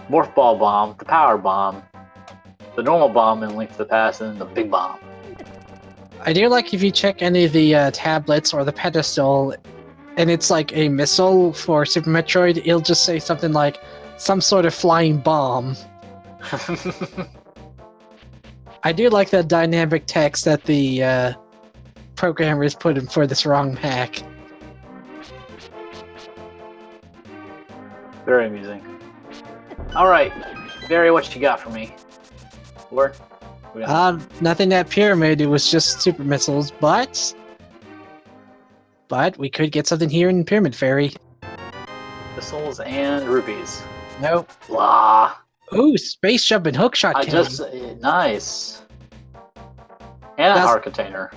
Morph Ball bomb, the Power bomb, the normal bomb in Link to the Past, and then the big bomb. I do like if you check any of the tablets or the pedestal, and it's like a missile for Super Metroid, it'll just say something like, some sort of flying bomb. I do like that dynamic text that the programmers put in for this ROM hack. Very amusing. Alright, Barry, what you got for me? Or? Nothing at Pyramid, it was just super missiles, but we could get something here in Pyramid Fairy. Missiles and rupees. Nope. Blah. Ooh, space jump and hookshot. Nice. And a heart container.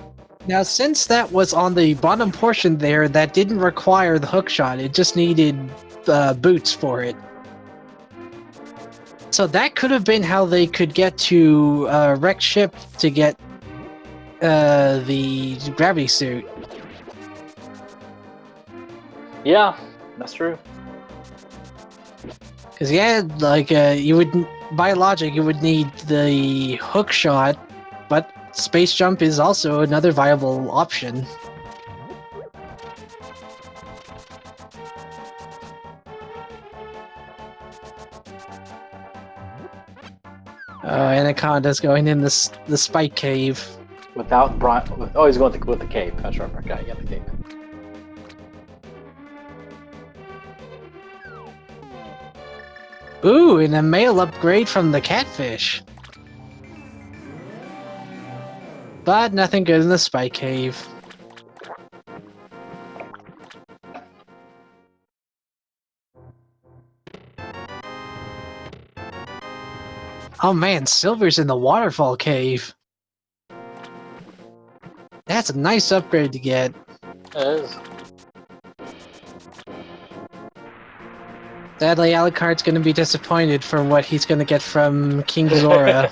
Now, since that was on the bottom portion there, that didn't require the hookshot. It just needed boots for it. So that could have been how they could get to wrecked ship to get the gravity suit. Yeah, that's true. Because yeah, like you would, by logic, you would need the hookshot, but space jump is also another viable option. Anaconda's going in the spike cave. Without Brian. Oh, he's going with the cape. That's right. Okay, yeah, the cape. Ooh, and a male upgrade from the catfish. But nothing good in the spike cave. Oh man, Silver's in the waterfall cave. That's a nice upgrade to get. It is. Sadly, Alucard's going to be disappointed for what he's going to get from King Zora.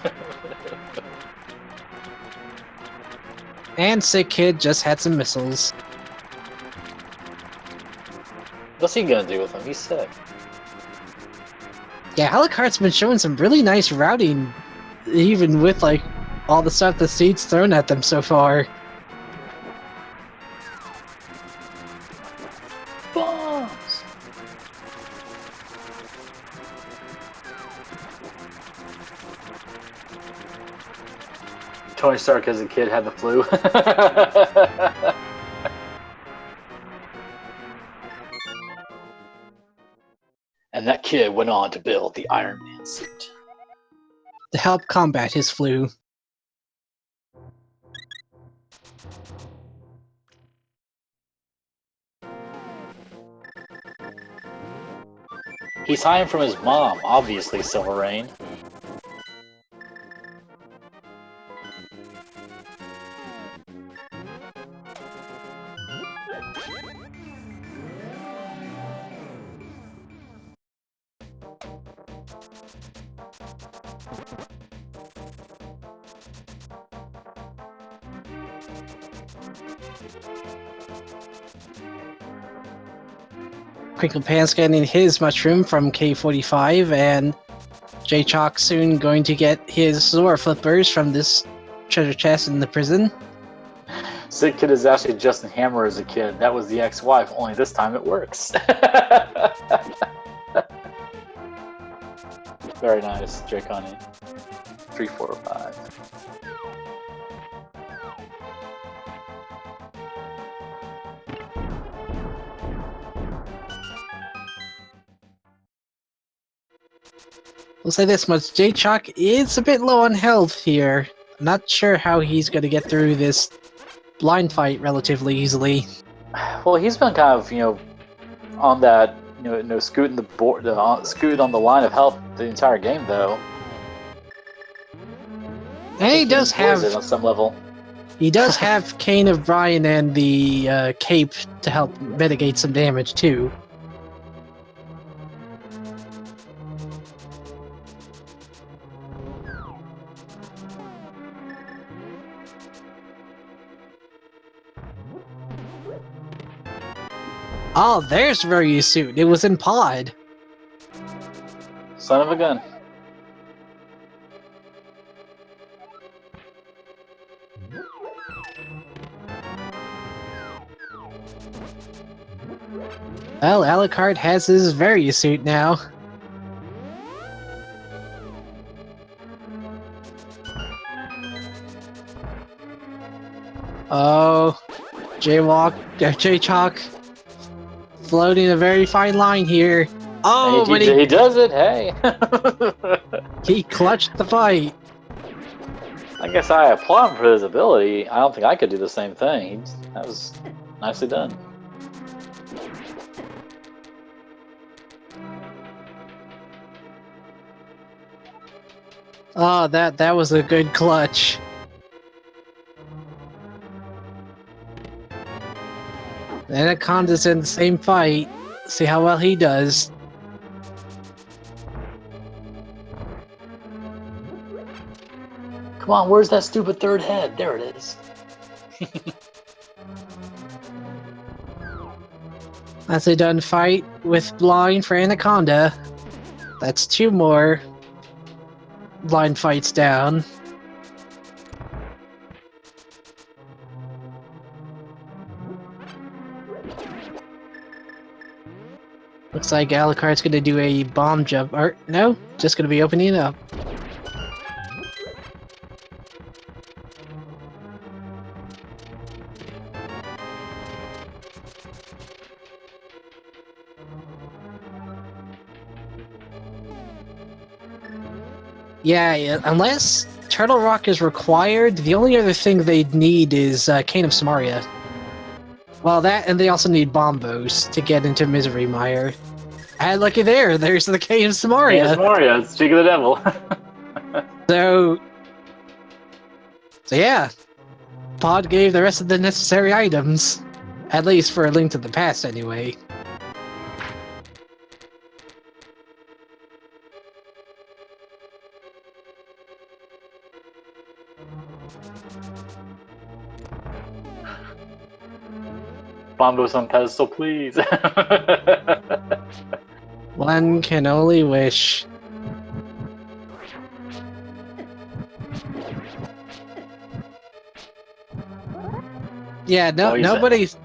And Sick Kid just had some missiles. What's he gonna do with him? He's sick. Yeah, Alucard's been showing some really nice routing, even with like all the stuff the Seed's thrown at them so far. Bombs! Tony Stark as a kid had the flu. And that kid went on to build the Iron Man suit. To help combat his flu. He's hiding from his mom, obviously, Silver Rain. CapnCrinklepants getting his mushroom from K45, and JayChalke soon going to get his Zora flippers from this treasure chest in the prison. Sick Kid is actually Justin Hammer as a kid. That was the ex-wife, only this time it works. Very nice, JayChalke. 3, 4, 5. We'll say this much, JayChalke is a bit low on health here. Not sure how he's going to get through this blind fight relatively easily. Well, he's been kind of, on that, scooting the board, scooting on the line of health the entire game, though. And he does have it on some level. He does have Cane of Brian and the cape to help mitigate some damage too. Oh, there's very suit. It was in pod. Son of a gun. Well, Alucard has his various suit now. Oh, JayChalke floating a very fine line here. Oh, but he does it, hey! He clutched the fight. I guess I applaud him for his ability. I don't think I could do the same thing. That was nicely done. Oh, that was a good clutch. Anaconda's in the same fight. See how well he does. Come on, where's that stupid third head? There it is. That's a done fight with blind for Anaconda. That's 2 more blind fights down. Looks like Alucard's gonna do a bomb jump. Or, no, just gonna be opening it up. Yeah, unless Turtle Rock is required, the only other thing they'd need is Cane of Samaria. Well, that, and they also need Bombos to get into Misery Mire. And looky there, there's the Cane of Samaria. Cane of Samaria, it's Cheek of the Devil. So yeah, Pod gave the rest of the necessary items. At least for A Link to the Past, anyway. Bombos on pedestal, please. One can only wish. Yeah, nobody's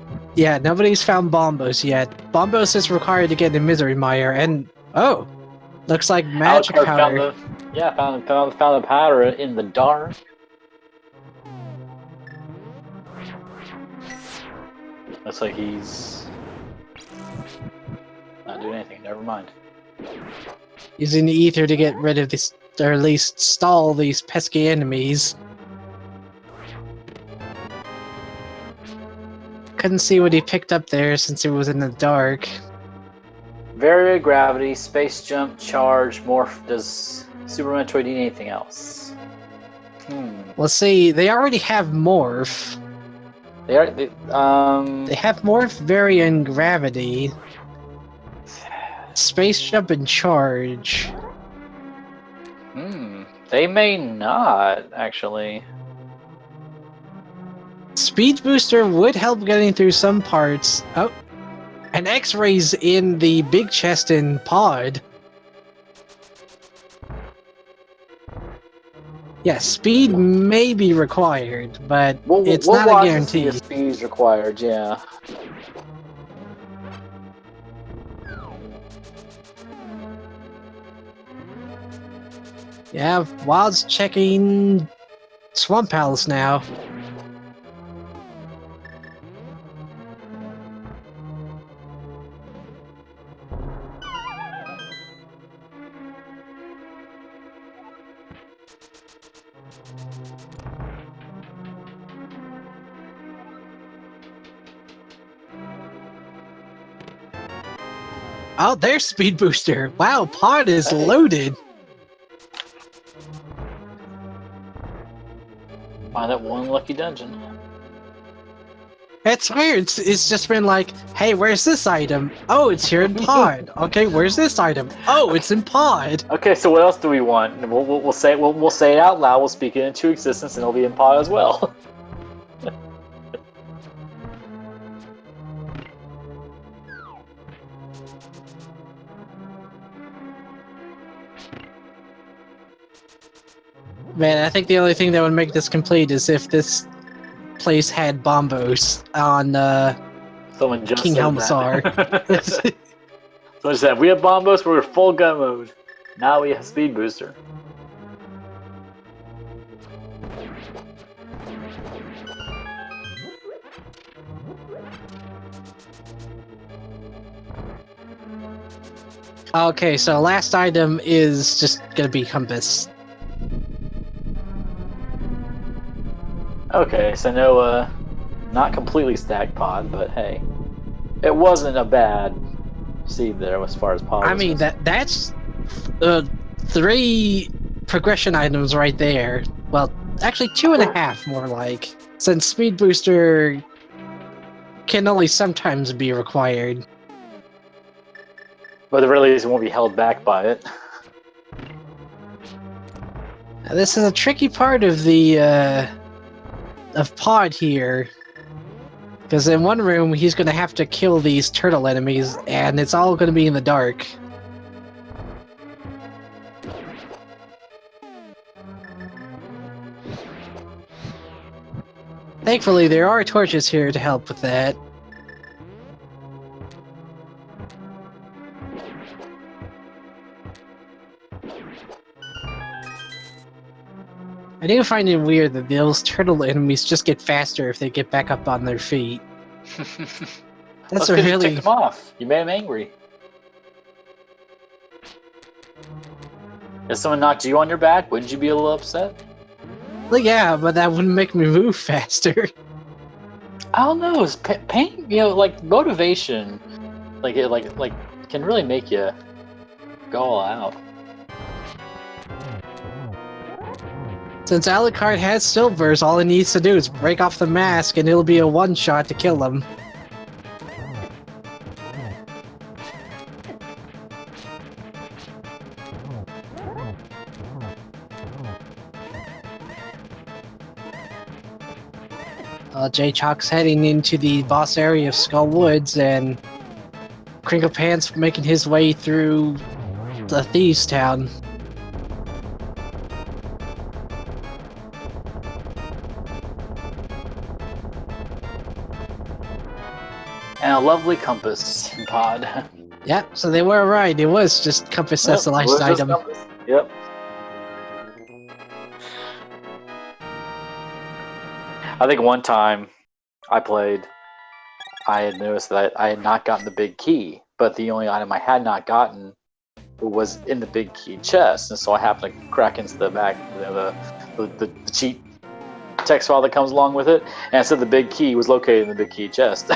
found Bombos yet. Bombos is required to get the Misery Mire, and oh, looks like magic Alucard powder. found the powder in the dark. Looks like he's not doing anything. Never mind. Using the ether to get rid of this, or at least stall these pesky enemies. Couldn't see what he picked up there since it was in the dark. Variable gravity, space jump, charge, morph. Does Super Metroid need anything else? Let's see. They already have morph. They have morph, vary, and gravity. Space jump and charge. They may not actually. Speed booster would help getting through some parts. Oh, and X-rays in the big chest in Pod. Yes, speed may be required, but it's not a guarantee. If speed is required, yeah. Yeah, Wild's checking Swamp Palace now. Oh, there's Speed Booster. Wow, Pod is loaded. Find that one lucky dungeon. It's weird. It's just been like, hey, where's this item? Oh, it's here in Pod. Okay, where's this item? Oh, it's in Pod. Okay, so what else do we want? We'll say it out loud. We'll speak it into existence, and it'll be in Pod as well. Man, I think the only thing that would make this complete is if this place had Bombos on Someone just King said Helmasaur. that. Someone said, we have Bombos, we're full gun mode. Now we have Speed Booster. Okay, so last item is just gonna be Compass. Okay, so no, not completely stacked Pod, but hey, it wasn't a bad seed there as far as Pod. I mean, that's 3 progression items right there. Well, actually 2.5 more like, since Speed Booster can only sometimes be required. But the release won't be held back by it. Now, this is a tricky part of the of Pod here, because in one room he's going to have to kill these turtle enemies, and it's all going to be in the dark. Thankfully, there are torches here to help with that. I do find it weird that those turtle enemies just get faster if they get back up on their feet. That's You really... ticked them off. You made them angry. If someone knocked you on your back, wouldn't you be a little upset? Well, yeah, but that wouldn't make me move faster. I don't know. It's pain, like motivation, like can really make you go all out. Since Alucard has silvers, all he needs to do is break off the mask and it'll be a one-shot to kill him. JayChalke's heading into the boss area of Skull Woods, and CapnCrinklepants making his way through the Thieves' Town. And a lovely compass pod. Yep, so they were right. It was just compass as the last item. Compass. Yep. I think one time I had noticed that I had not gotten the big key, but the only item I had not gotten was in the big key chest, and so I happened to crack into the back, the cheat text file that comes along with it, and it said the big key was located in the big key chest.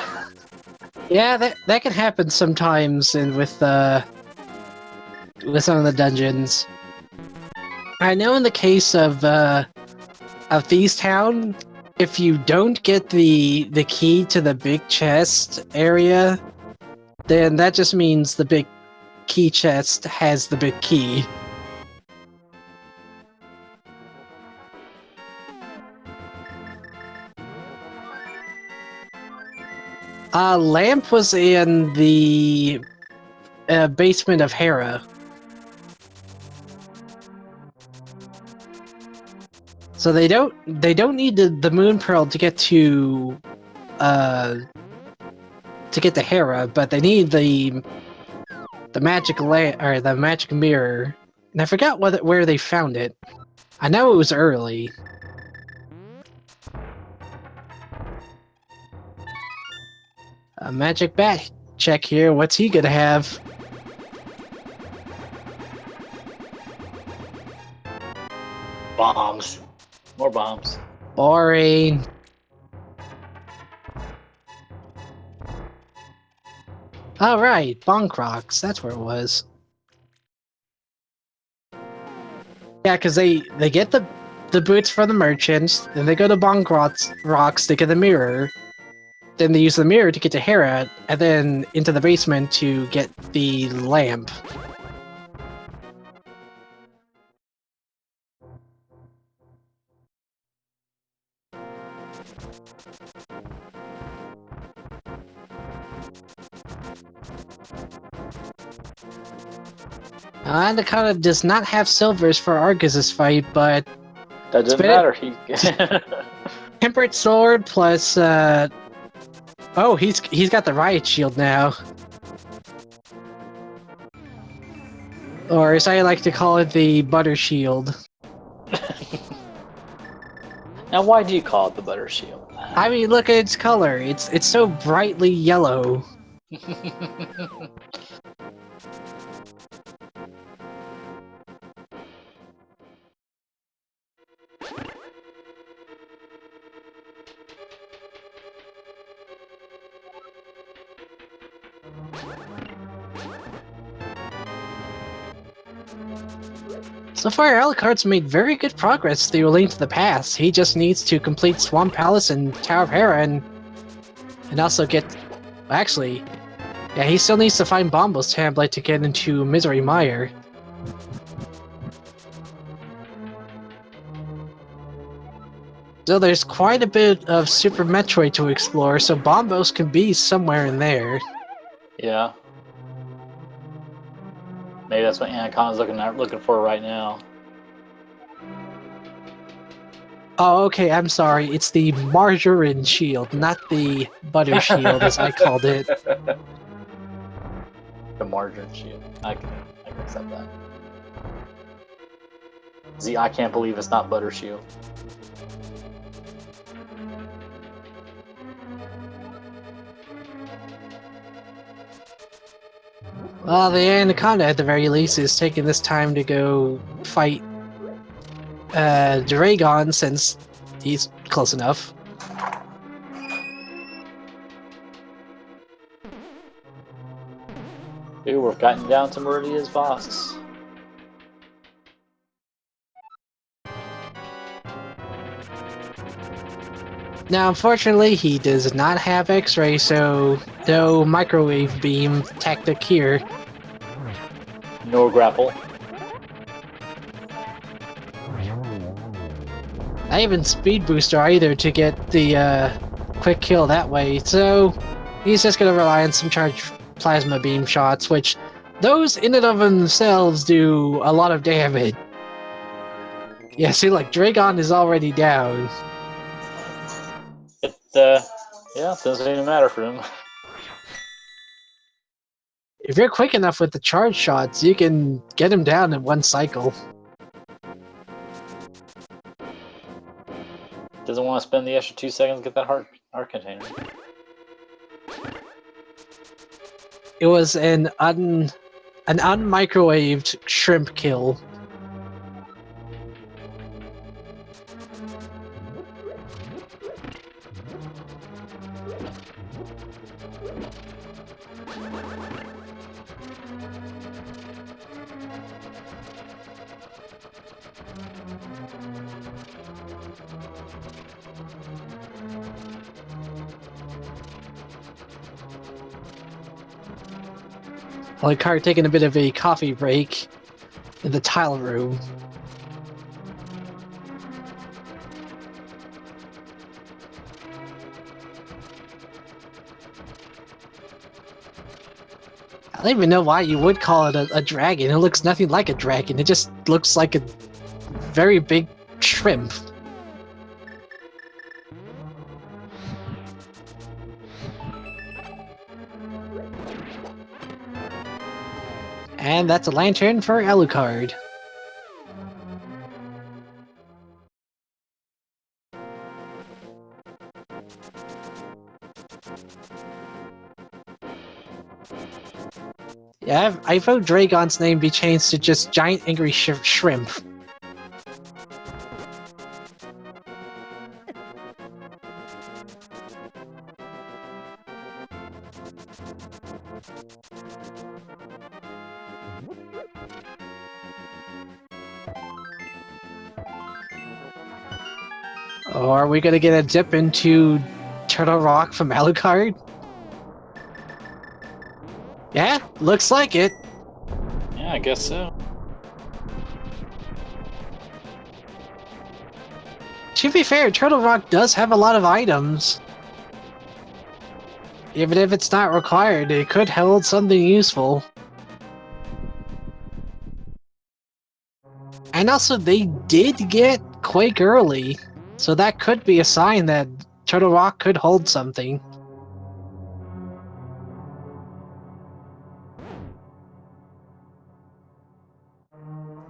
Yeah, that can happen sometimes, and with some of the dungeons. I know in the case of Thieves' Town, if you don't get the key to the big chest area, then that just means the big key chest has the big key. Lamp was in the basement of Hera. So they don't need the Moon Pearl to get to Hera, but they need the magic or the magic mirror. And I forgot where they found it. I know it was early. A magic bat check here. What's he gonna have? Bombs. More bombs. Boring. Alright, Bonk Rocks. That's where it was. Yeah, because they get the boots for the merchants, then they go to Bonk Rocks to get the mirror. Then they use the mirror to get to Hera, and then into the basement to get the lamp. Anaconda does not have silvers for Argus's fight, but that doesn't matter. Temperate Sword plus oh, he's got the Riot Shield now. Or as I like to call it, the Butter Shield. Now, why do you call it the Butter Shield? I mean, look at its color. It's so brightly yellow. So far, Alucard's made very good progress through A Link to the Past. He just needs to complete Swamp Palace and Tower of Hera and also get... Actually, yeah, he still needs to find Bombo's tablet to get into Misery Mire. So there's quite a bit of Super Metroid to explore, so Bombo's can be somewhere in there. Yeah. Maybe that's what Anaconda's looking for right now. Oh, okay, I'm sorry. It's the Margarine Shield, not the Butter Shield, as I called it. The Margarine Shield. I can accept that. Z, I can't believe it's not Butter Shield. Well, the Anaconda, at the very least, is taking this time to go fight Dragon, since he's close enough. Dude, we've gotten down to Meridia's boss. Now, unfortunately, he does not have X-ray, so no microwave beam tactic here. No grapple. Not even speed booster either to get the quick kill that way, so he's just gonna rely on some charged plasma beam shots, which those in and of themselves do a lot of damage. Yeah, see, like, Dragon is already down. It, yeah, doesn't even matter for him. If you're quick enough with the charge shots, you can get him down in one cycle. Doesn't want to spend the extra 2 seconds to get that heart container. It was an unmicrowaved shrimp kill. Alucard taking a bit of a coffee break in the tile room. I don't even know why you would call it a dragon. It looks nothing like a dragon. It just looks like a very big shrimp. And that's a lantern for Alucard. Yeah, I vote Dragon's name be changed to just Giant Angry Shrimp. Or are we gonna get a dip into Turtle Rock from Alucard? Yeah, looks like it. Yeah, I guess so. To be fair, Turtle Rock does have a lot of items. Even if it's not required, it could hold something useful. And also, they did get Quake early, so that could be a sign that Turtle Rock could hold something.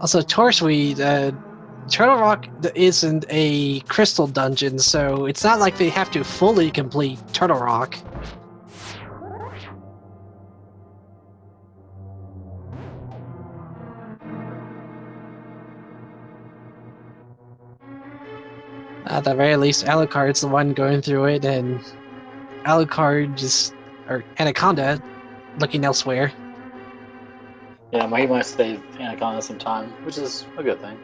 Also, Torchweed, Turtle Rock isn't a crystal dungeon, so it's not like they have to fully complete Turtle Rock. At the very least, Alucard's the one going through it, and or Anaconda, looking elsewhere. Yeah, he might save Anaconda some time, which is a good thing.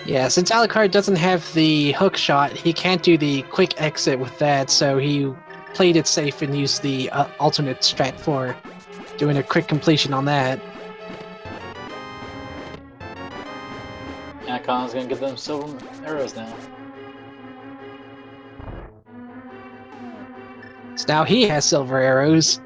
Yeah, since Alucard doesn't have the hook shot, he can't do the quick exit with that, so he played it safe and used the alternate strat for doing a quick completion on that. Anaconda's gonna get them silver arrows now. So now he has silver arrows.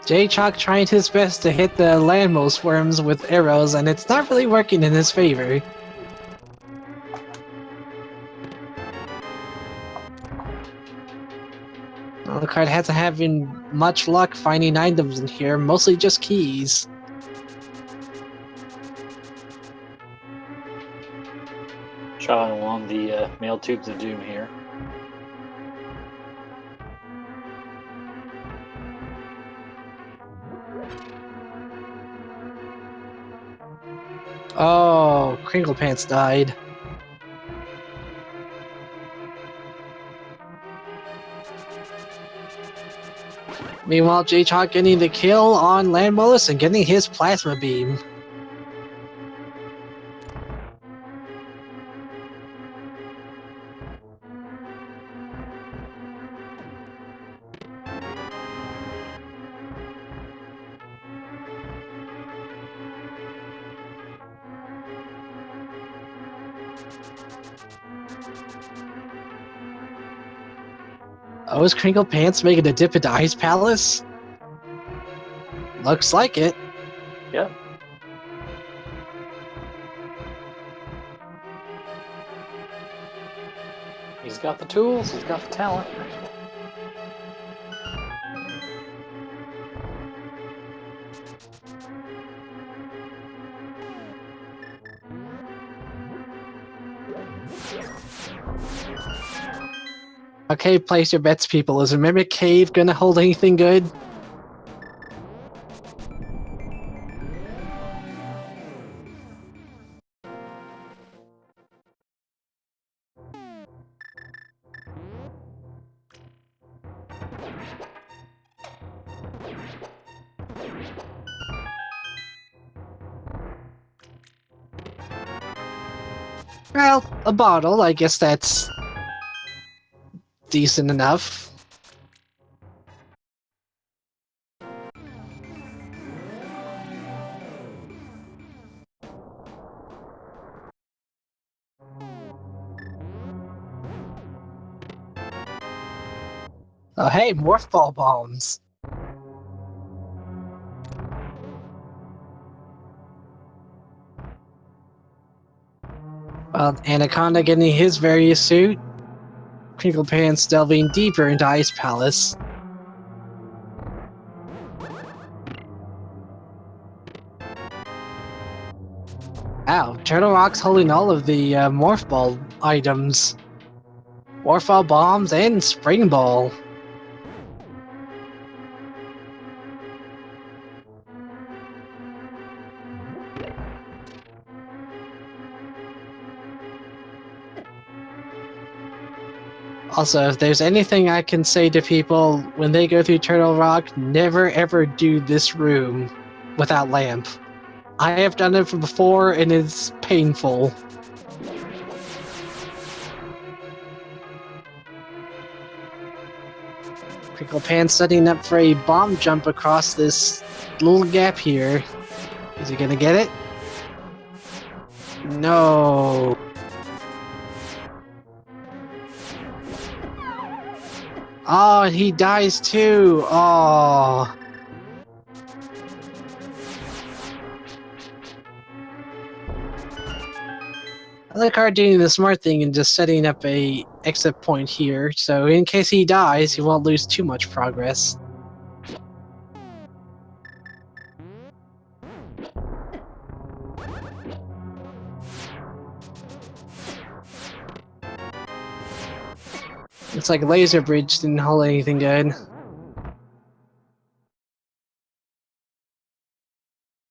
JayChalke trying his best to hit the landmost worms with arrows, and it's not really working in his favor. Alucard hasn't having much luck finding items in here, mostly just keys. Traveling along the mail tubes of doom here. Oh, Crinklepants died. Meanwhile, JayChalke getting the kill on Landmolus and getting his plasma beam. Oh, is Crinklepants making a dip into Ice Palace? Looks like it. Yep. He's got the tools, he's got the talent. Okay, place your bets, people. Is a Mimic Cave gonna hold anything good? Well, a bottle, I guess that's decent enough. Oh hey, Morph Ball bombs! Well, Anaconda getting his various suit. Crinklepants delving deeper into Ice Palace. Ow, Turtle Rock's holding all of the Morph Ball items. Morph Ball bombs and Spring Ball. Also, if there's anything I can say to people when they go through Turtle Rock, never ever do this room without lamp. I have done it before and it's painful. Crinklepants setting up for a bomb jump across this little gap here. Is he gonna get it? No. Oh, and he dies too. Oh. Alucard doing the smart thing and just setting up a exit point here, so in case he dies, he won't lose too much progress. Looks like Laser Bridge didn't hold anything good.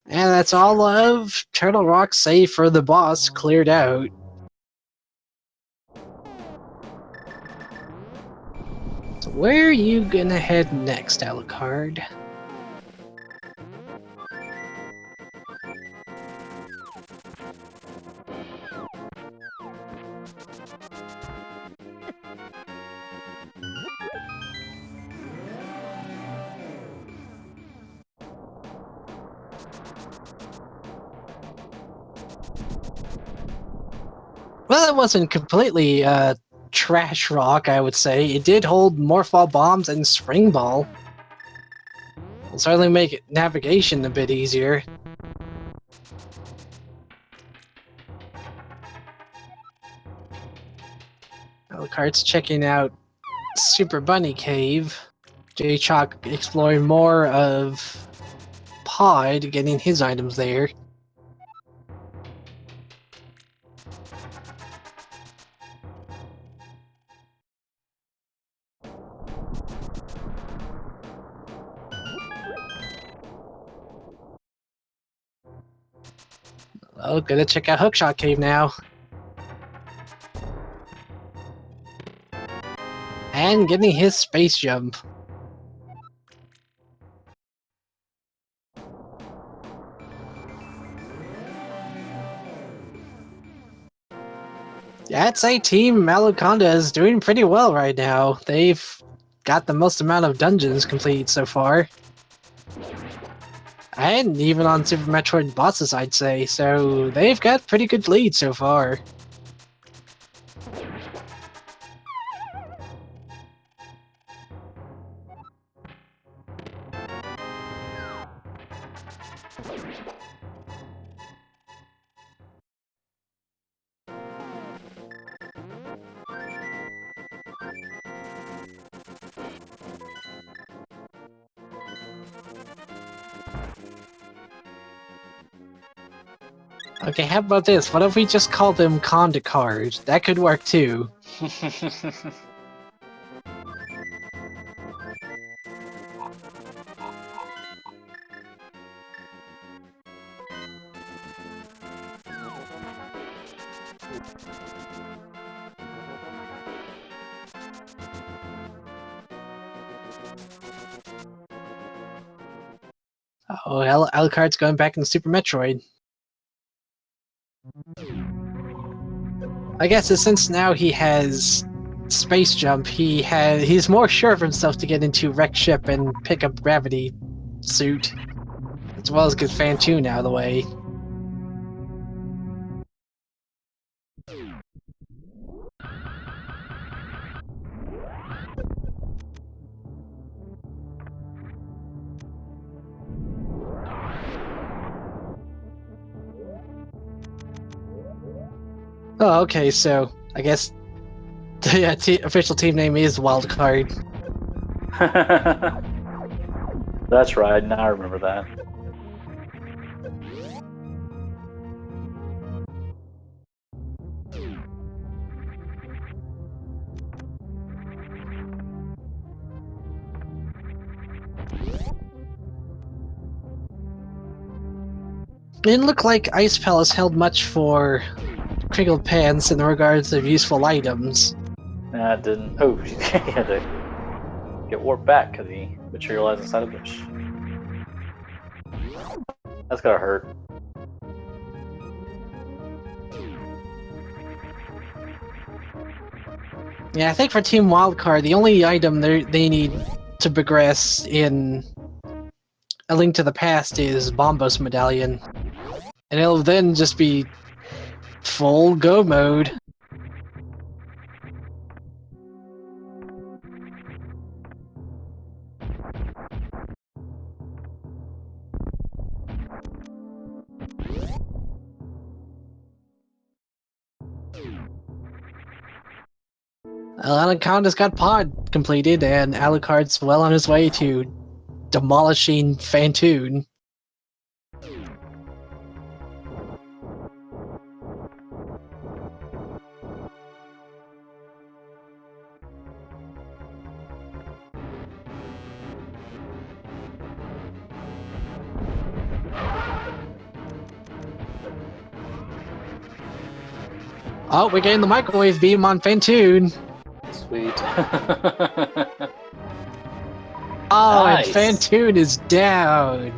And that's all of Turtle Rock save for the boss cleared out. So where are you gonna head next, Alucard? Well, it wasn't completely trash rock, I would say. It did hold Morphball bombs and Spring Ball. It'll certainly make navigation a bit easier. Alucard's checking out Super Bunny Cave. JayChalke exploring more of Pod, getting his items there. Oh, gonna check out Hookshot Cave now. And getting his space jump. Yeah, I'd say Team Alucard is doing pretty well right now. They've got the most amount of dungeons complete so far. And even on Super Metroid bosses, I'd say. So they've got pretty good lead so far. Okay, how about this? What if we just call them Conda Card? That could work too. Oh, Alucard's going back in Super Metroid. I guess since now he has space jump, he's more sure of himself to get into wreck ship and pick up gravity suit, as well as get Fantoon out of the way. Oh, okay, so I guess the official team name is Wildcard. That's right, now I remember that. It didn't look like Ice Palace held much for Crinklepants in regards of useful items. Nah, it didn't. Oh, he had to get warped back because he materialized inside a bush. That's gotta hurt. Yeah, I think for Team Wildcard, the only item they need to progress in A Link to the Past is Bombos Medallion. And it'll then just be full go mode. Anaconda's got Pod completed, and Alucard's well on his way to demolishing Fantoon. Oh, we're getting the microwave beam on Fantoon. Sweet. Oh, Nice. and Fantoon is down.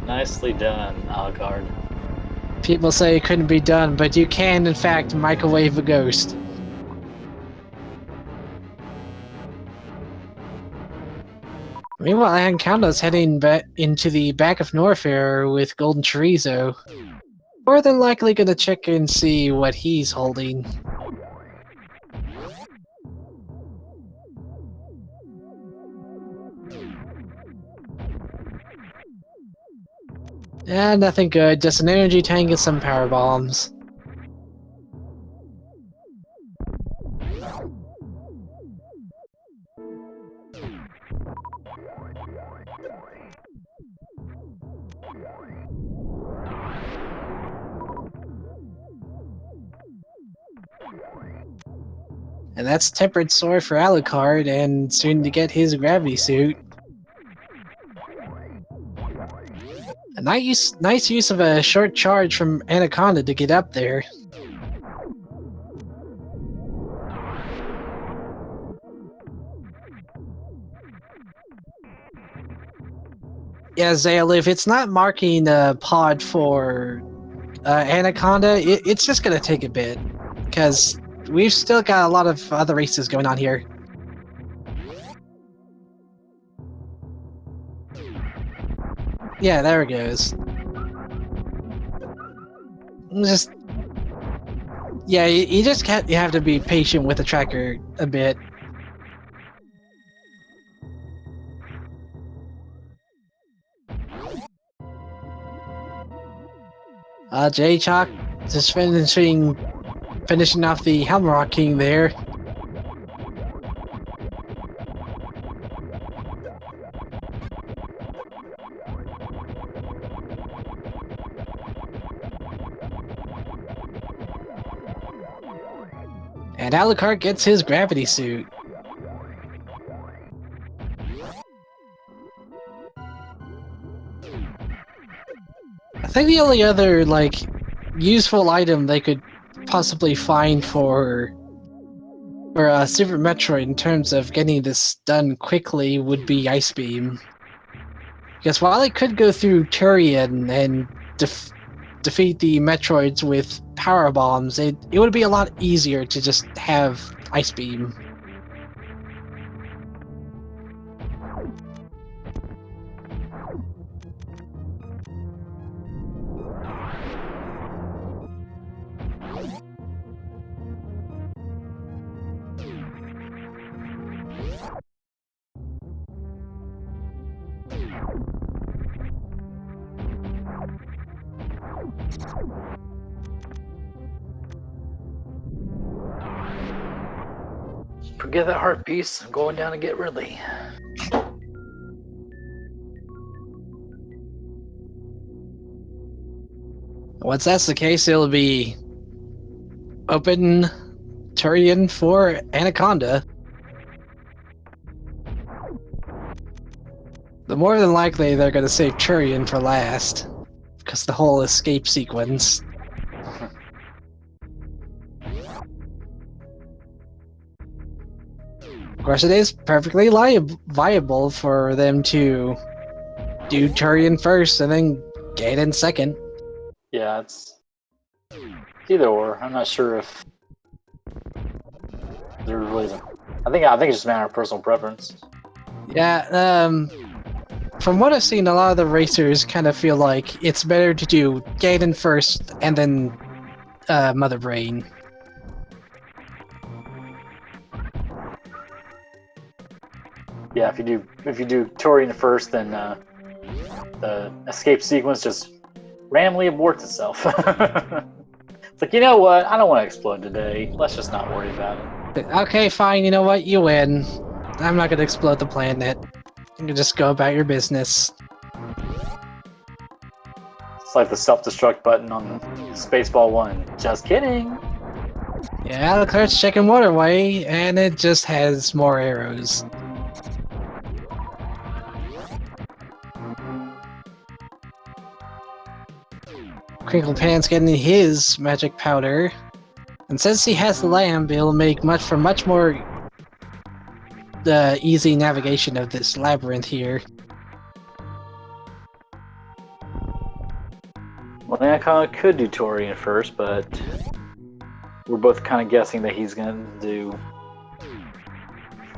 Nicely done, Alucard. People say it couldn't be done, but you can, in fact, microwave a ghost. Meanwhile, Anaconda's heading back into the back of Norfair with Golden Chorizo. More than likely gonna check and see what he's holding. Yeah, nothing good, just an energy tank and some power bombs. And that's Tempered Sword for Alucard, and soon to get his gravity suit. A nice use of a short charge from Anaconda to get up there. Yeah, Zale, if it's not marking a pod for Anaconda, it's just gonna take a bit, because we've still got a lot of other races going on here. Yeah, there it goes. Just yeah, you just you have to be patient with the tracker a bit. JayChalke just finishing off the Helmrock King there. And Alucard gets his gravity suit. I think the only other, like, useful item they could possibly find for Super Metroid in terms of getting this done quickly would be Ice Beam. Because while it could go through Turian and defeat the Metroids with power bombs, it would be a lot easier to just have Ice Beam. Forget that heart piece. I'm going down to get Ridley. Once that's the case, it'll be open Turian for Anaconda. The more than likely they're going to save Turian for last, because the whole escape sequence. Of course, it is perfectly viable for them to do Turian first and then Ganon second. Yeah, it's either or. I'm not sure if there really isn't. I think it's just a matter of personal preference. Yeah, from what I've seen, a lot of the racers kind of feel like it's better to do Ganon first and then Mother Brain. Yeah, if you do Turian first, then the escape sequence just randomly aborts itself. It's like, you know what? I don't want to explode today. Let's just not worry about it. Okay, fine. You know what? You win. I'm not gonna explode the planet. You can just go about your business. It's like the self-destruct button on Spaceball 1. Just kidding. Yeah, Alucard's checking Waterway, and it just has more arrows. CapnCrinklepants getting his magic powder, and since he has the lamp, it'll make much more easy navigation of this labyrinth here. Well, Anaconda could do Turian first, but we're both kind of guessing that he's going to do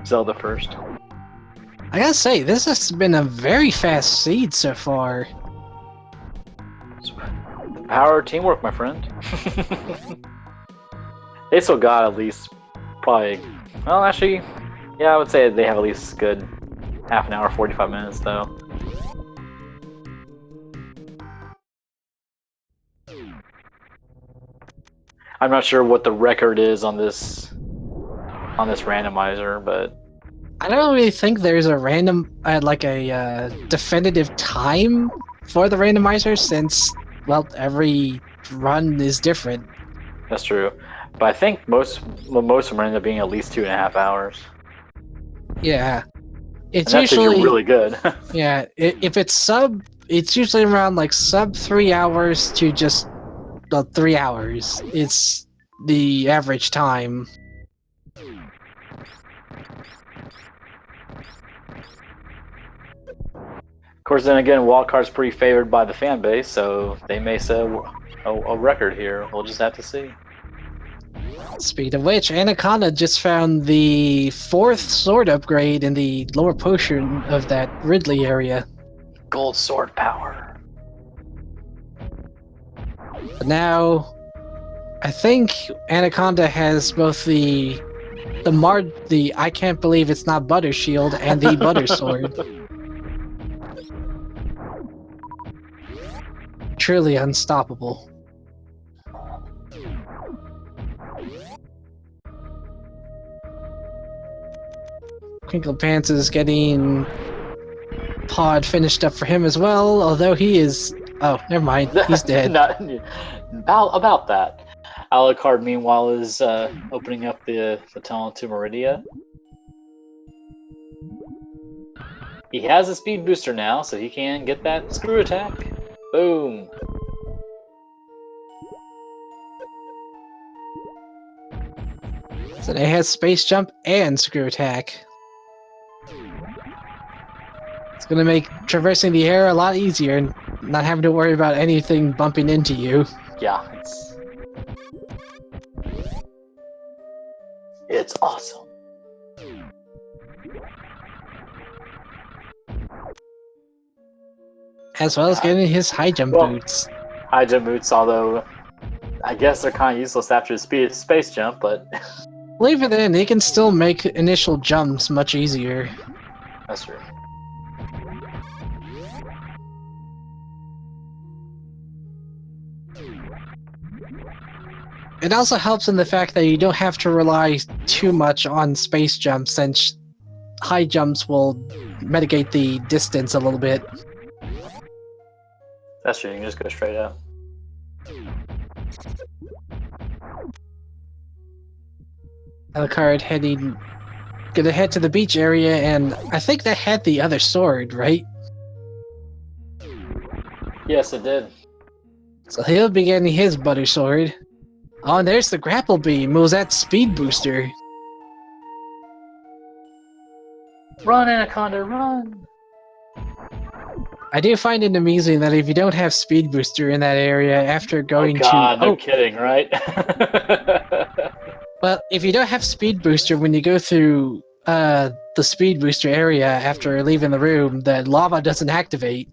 Zelda first. I gotta say, this has been a very fast seed so far. Power of teamwork, my friend. They still got at least probably, well, actually, yeah, I would say they have at least a good half an hour, 45 minutes, though. I'm not sure what the record is on this randomizer, but I don't really think there's a definitive time for the randomizer, since, well, every run is different. that's true. But I think most of them end up being at least 2.5 hours. Yeah. It's And that's if usually you're really good. yeah. If it's sub, it's usually around like sub 3 hours to just 3 hours. It's the average time. Of course, then again, Wildcard's pretty favored by the fan base, so they may set a record here. We'll just have to see. Speaking of which, Anaconda just found the 4th sword upgrade in the lower portion of that Ridley area. Gold sword power. But now, I think Anaconda has both the I can't believe it's not butter shield and the butter sword. Truly unstoppable. CapnCrinklepants is getting pod finished up for him as well, although he is... Oh, never mind. He's dead. About that. Alucard, meanwhile, is opening up the tunnel to Meridia. He has a speed booster now, so he can get that screw attack. Boom. So they has space jump and screw attack. It's gonna make traversing the air a lot easier and not having to worry about anything bumping into you. Yeah, it's awesome. As well as getting his high jump boots. High jump boots, although I guess they're kind of useless after the space jump, but... Leave it in, he can still make initial jumps much easier. That's true. It also helps in the fact that you don't have to rely too much on space jumps, since high jumps will mitigate the distance a little bit. That's true, you can just go straight up. Alucard gonna head to the beach area, and I think that had the other sword, right? Yes, it did. So he'll be getting his butter sword. Oh, and there's the grapple beam. It was that speed booster. Run, Anaconda, run! I do find it amusing that if you don't have speed booster in that area after going no kidding, right? Well, if you don't have speed booster when you go through the speed booster area after leaving the room, the lava doesn't activate.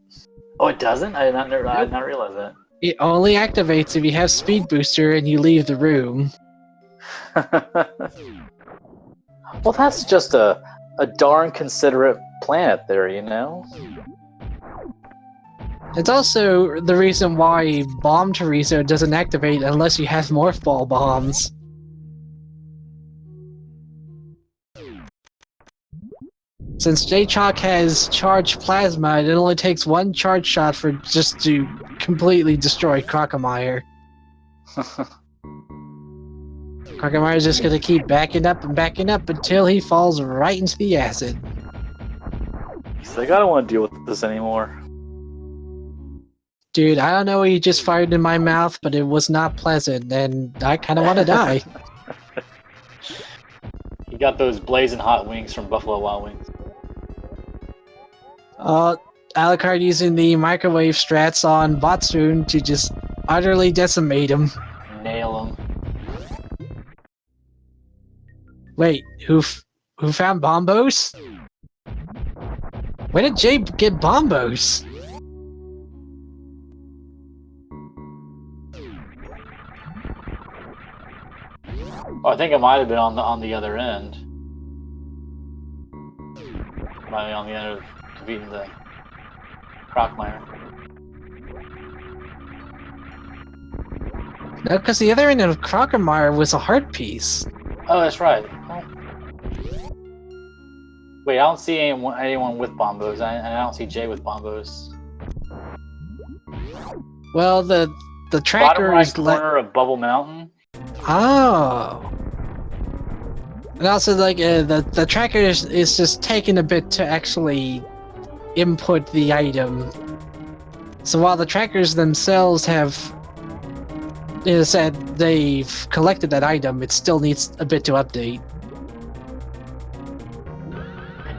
Oh, it doesn't? I did not realize that. It only activates if you have speed booster and you leave the room. Well, that's just a darn considerate planet there, you know? It's also the reason why Bomb Teresa doesn't activate unless you have Morph Ball bombs. Since JayChalke has charged plasma, it only takes one charge shot for just to completely destroy Crocomire. Crocomire's just gonna keep backing up until he falls right into the acid. He's like, I don't want to deal with this anymore. Dude, I don't know what you just fired in my mouth, but it was not pleasant, and I kind of want to die. He got those blazing hot wings from Buffalo Wild Wings. Alucard using the microwave strats on Botsoon to just utterly decimate him. Nail him. Wait, who found Bombos? Where did Jay get Bombos? Oh, I think it might have been on the other end. Might be on the end of defeating the Crocmire. No, because the other end of Crocomire was a heart piece. Oh, that's right. Wait, I don't see anyone with Bombos. I don't see Jay with Bombos. Well, the tracker Bottom right is corner of Bubble Mountain. Oh. And also, like, the tracker is just taking a bit to actually input the item. So while the trackers themselves have said they've collected that item, it still needs a bit to update.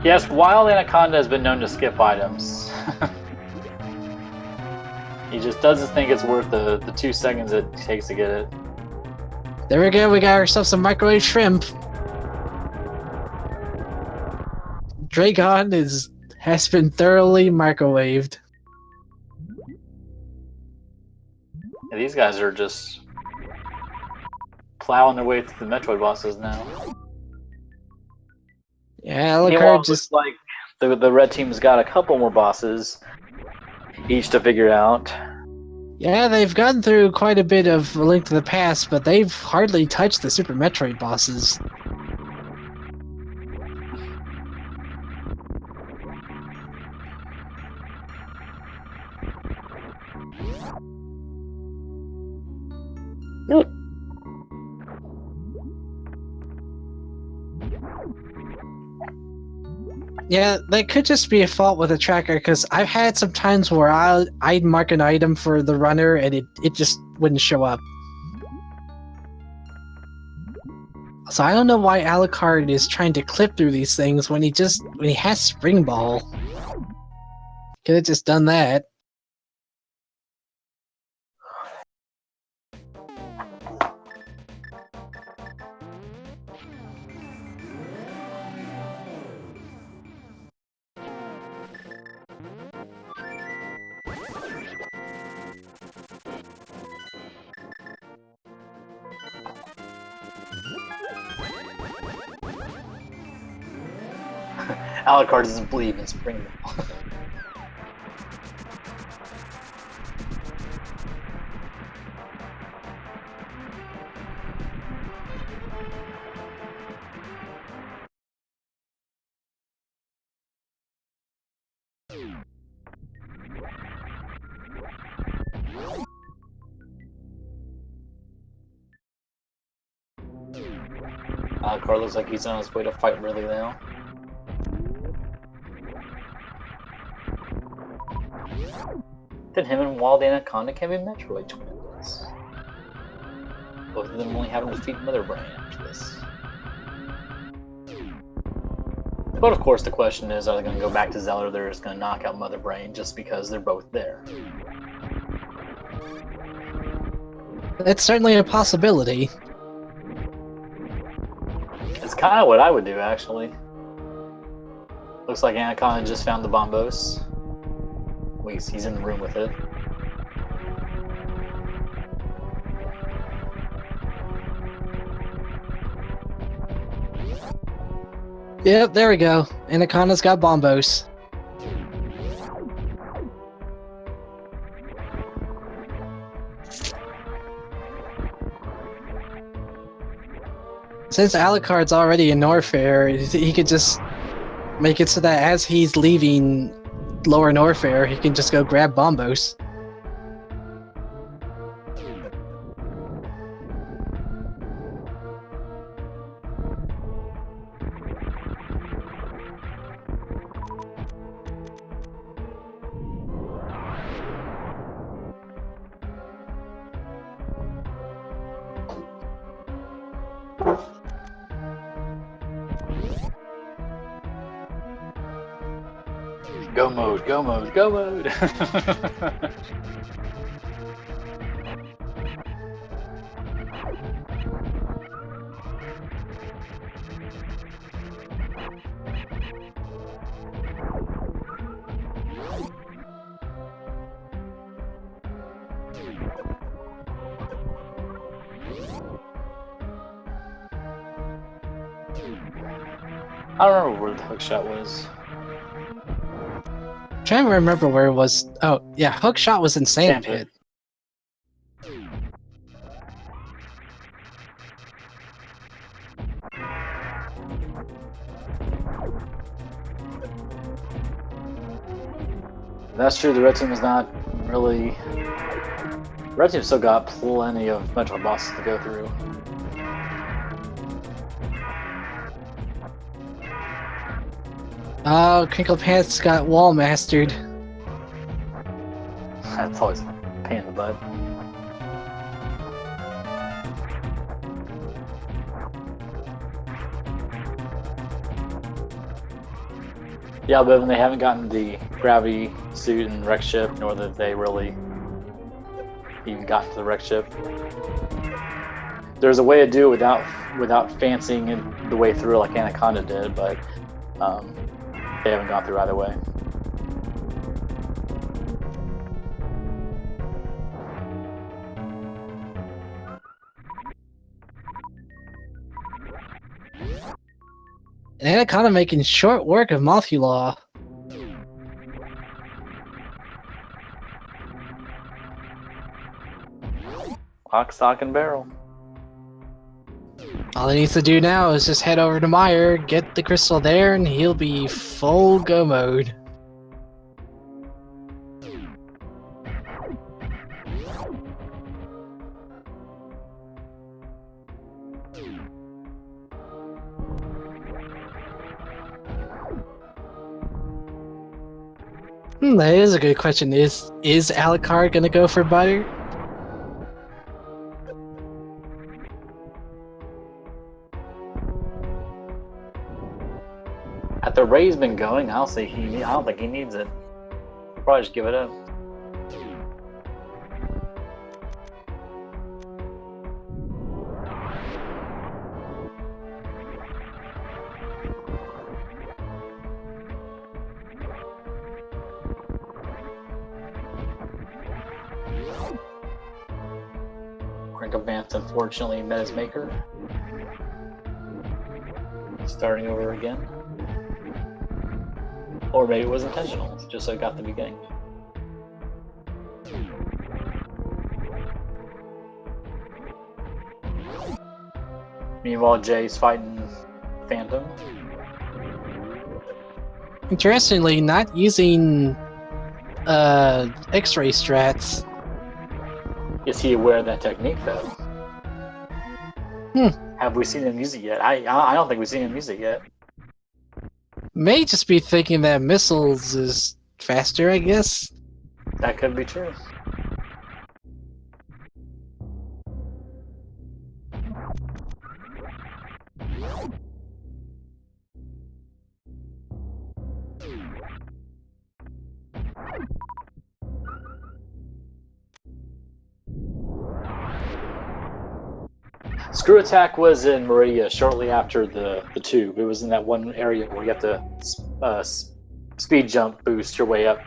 Yes, Wild Anaconda has been known to skip items. He just doesn't think it's worth the 2 seconds it takes to get it. There we go, we got ourselves some microwave shrimp. Dragon has been thoroughly microwaved. And these guys are just plowing their way through the Metroid bosses now. Yeah, Alucard just... like the red team's got a couple more bosses each to figure out. Yeah, they've gotten through quite a bit of A Link to the Past, but they've hardly touched the Super Metroid bosses. Yeah, that could just be a fault with the tracker, because I've had some times where I'd mark an item for the runner and it just wouldn't show up. So I don't know why Alucard is trying to clip through these things when he has Spring Ball. Could have just done that. Alucard doesn't believe in Spring Ball. Alucard looks like he's on his way to fight really now. Then him and Wild Anaconda can be Metroid twins. Both of them only having to defeat Mother Brain after this. But of course the question is, are they going to go back to Zelda or they're just going to knock out Mother Brain just because they're both there? It's certainly a possibility. It's kind of what I would do, actually. Looks like Anaconda just found the bombos. At least he's in the room with it. Yep, there we go. Anaconda's got bombos. Since Alucard's already in Norfair, he could just make it so that as he's leaving Lower Norfair, he can just go grab bombos. Go mode, go mode, go mode! I don't remember where the hookshot was. I'm trying to remember where it was. Oh, yeah, hookshot was in Sandpit. That's true, the red team is not really... Red team's still got plenty of Metroid bosses to go through. Oh, Crinklepants got wall mastered. That's always a pain in the butt. Yeah, but then they haven't gotten the gravity suit and wreck ship, nor that they really even got to the wreck ship. There's a way to do it without fancying it the way through like Anaconda did, but they haven't gone through either way. And Anaconda making short work of Mothulaw. Lock, stock, and barrel. All he needs to do now is just head over to Meyer, get the crystal there, and he'll be full go mode. That is a good question. Is Alucard gonna go for butter? At the rate he's been going, I don't think he needs it. He'll probably just give it up. Crinklepants unfortunately met his maker. Starting over again. Or maybe it was intentional, just so it got the beginning. Meanwhile, Jay's fighting Phantom. Interestingly, not using X-ray strats. Is he aware of that technique, though? Have we seen him use it yet? I don't think we've seen him use it yet. May just be thinking that missiles is faster, I guess. That could be true. Screw Attack was in Maria shortly after the tube. It was in that one area where you have to speed jump boost your way up.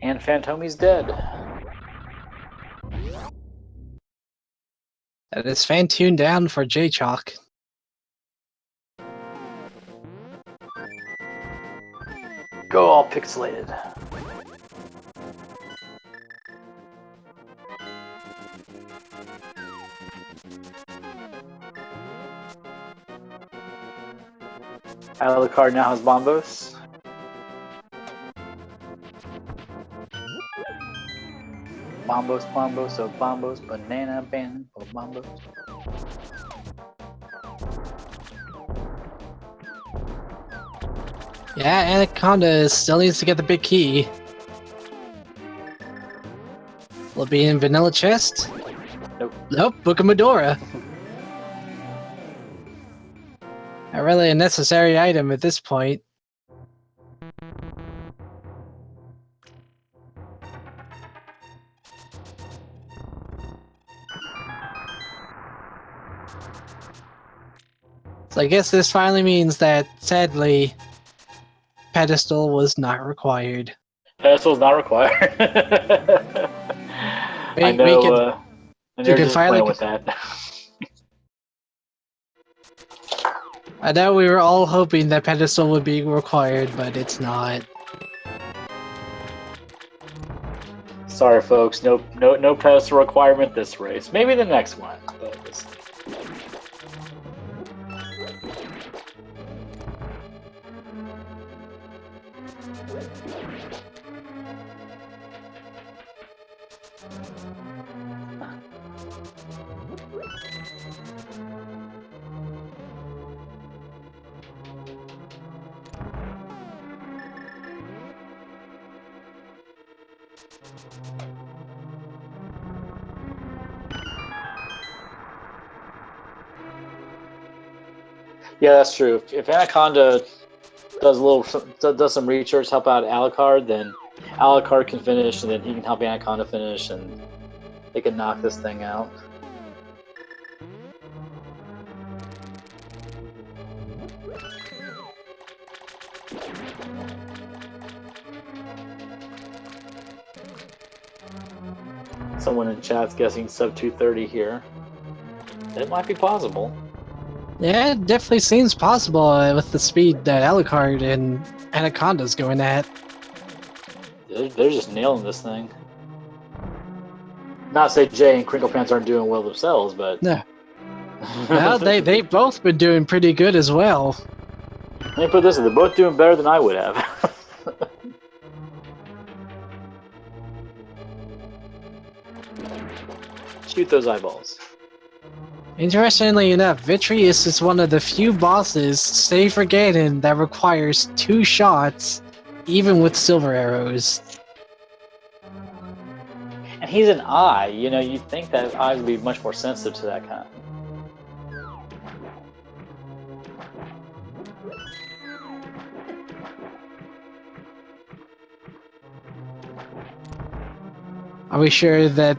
And Phantomy's dead. That is fan tuned down for JayChalke. Go all pixelated. Alucard now has Bombos. Bombos, Bombos, oh Bombos, banana, banana, oh Bombos. Yeah, Anaconda still needs to get the big key. Will it be in Vanilla Chest? Nope. Nope, Book of Medora. Not really a necessary item at this point. So I guess this finally means that, sadly, pedestal was not required. Pedestal's not required. I know. And they're just playing with that. I know we were all hoping that pedestal would be required, but it's not. Sorry, folks. No pedestal requirement this race. Maybe the next one. But yeah, that's true. If Anaconda does some research, help out Alucard, then Alucard can finish, and then he can help Anaconda finish, and they can knock this thing out. Someone in chat's guessing sub 230 here. It might be possible. Yeah, it definitely seems possible with the speed that Alucard and Anaconda's going at. They're just nailing this thing. Not to say Jay and CapnCrinklepants aren't doing well themselves, but Yeah. Well, they've both been doing pretty good as well. Let me put this: they're both doing better than I would have. Shoot those eyeballs. Interestingly enough, Vitreous is one of the few bosses, save for Ganon, that requires 2 shots, even with silver arrows. And he's an eye, you know, you'd think that eyes would be much more sensitive to that kind. Are we sure that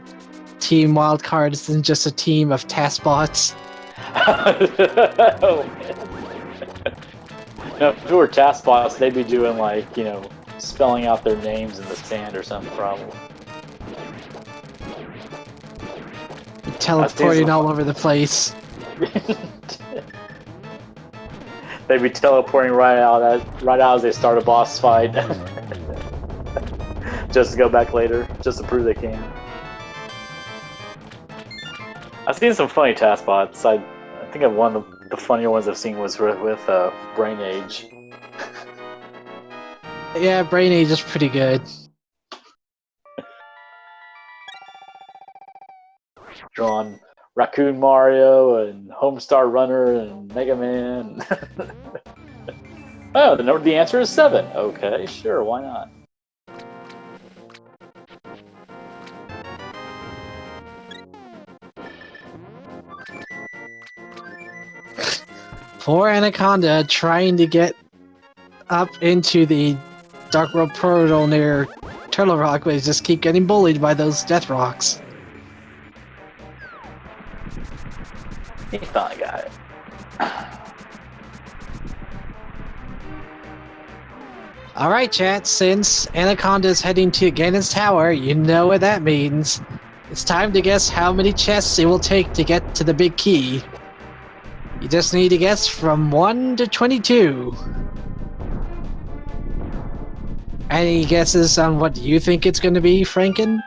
Team Wildcard isn't just a team of task bots? Oh, no, if it were task bots, they'd be doing, like, you know, spelling out their names in the sand or something, probably. Teleporting all over the place. They'd be teleporting right out as they start a boss fight. Just to go back later, just to prove they can. I've seen some funny task bots. I think one of the funnier ones I've seen was with Brain Age. Yeah, Brain Age is pretty good. Drawn Raccoon Mario and Homestar Runner and Mega Man. Oh, the answer is 7. Okay, sure, why not? Poor Anaconda trying to get up into the Dark World portal near Turtle Rock, but just keep getting bullied by those death rocks. He finally got it. Alright, chat, since Anaconda's heading to Ganon's Tower, you know what that means. It's time to guess how many chests it will take to get to the big key. You just need to guess from 1 to 22. Any guesses on what you think it's going to be, Franken?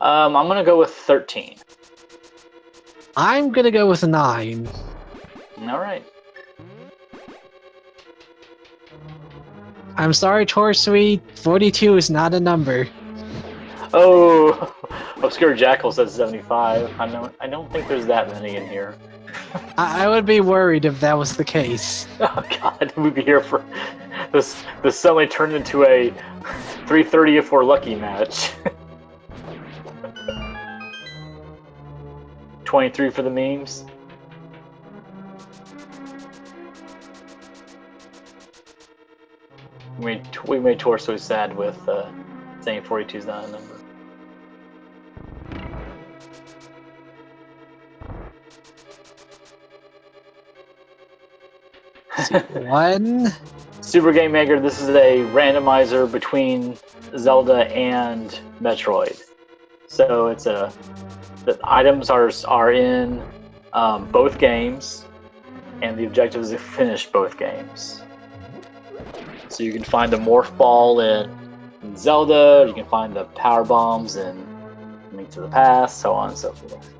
I'm gonna go with 13. I'm going to go with 9. Alright. I'm sorry, Torsui, 42 is not a number. Oh, Obscure Jackal says 75. I don't think there's that many in here. I would be worried if that was the case. Oh god, we'd be here for this suddenly turned into a 3:30 if we're lucky match. 23 for the memes. We made Torso sad with saying 42 is not a number. One. Super Game Maker, this is a randomizer between Zelda and Metroid. So it's the items are in both games, and the objective is to finish both games. So you can find a morph ball in in Zelda. You can find the power bombs in Link to the Past, so on and so forth.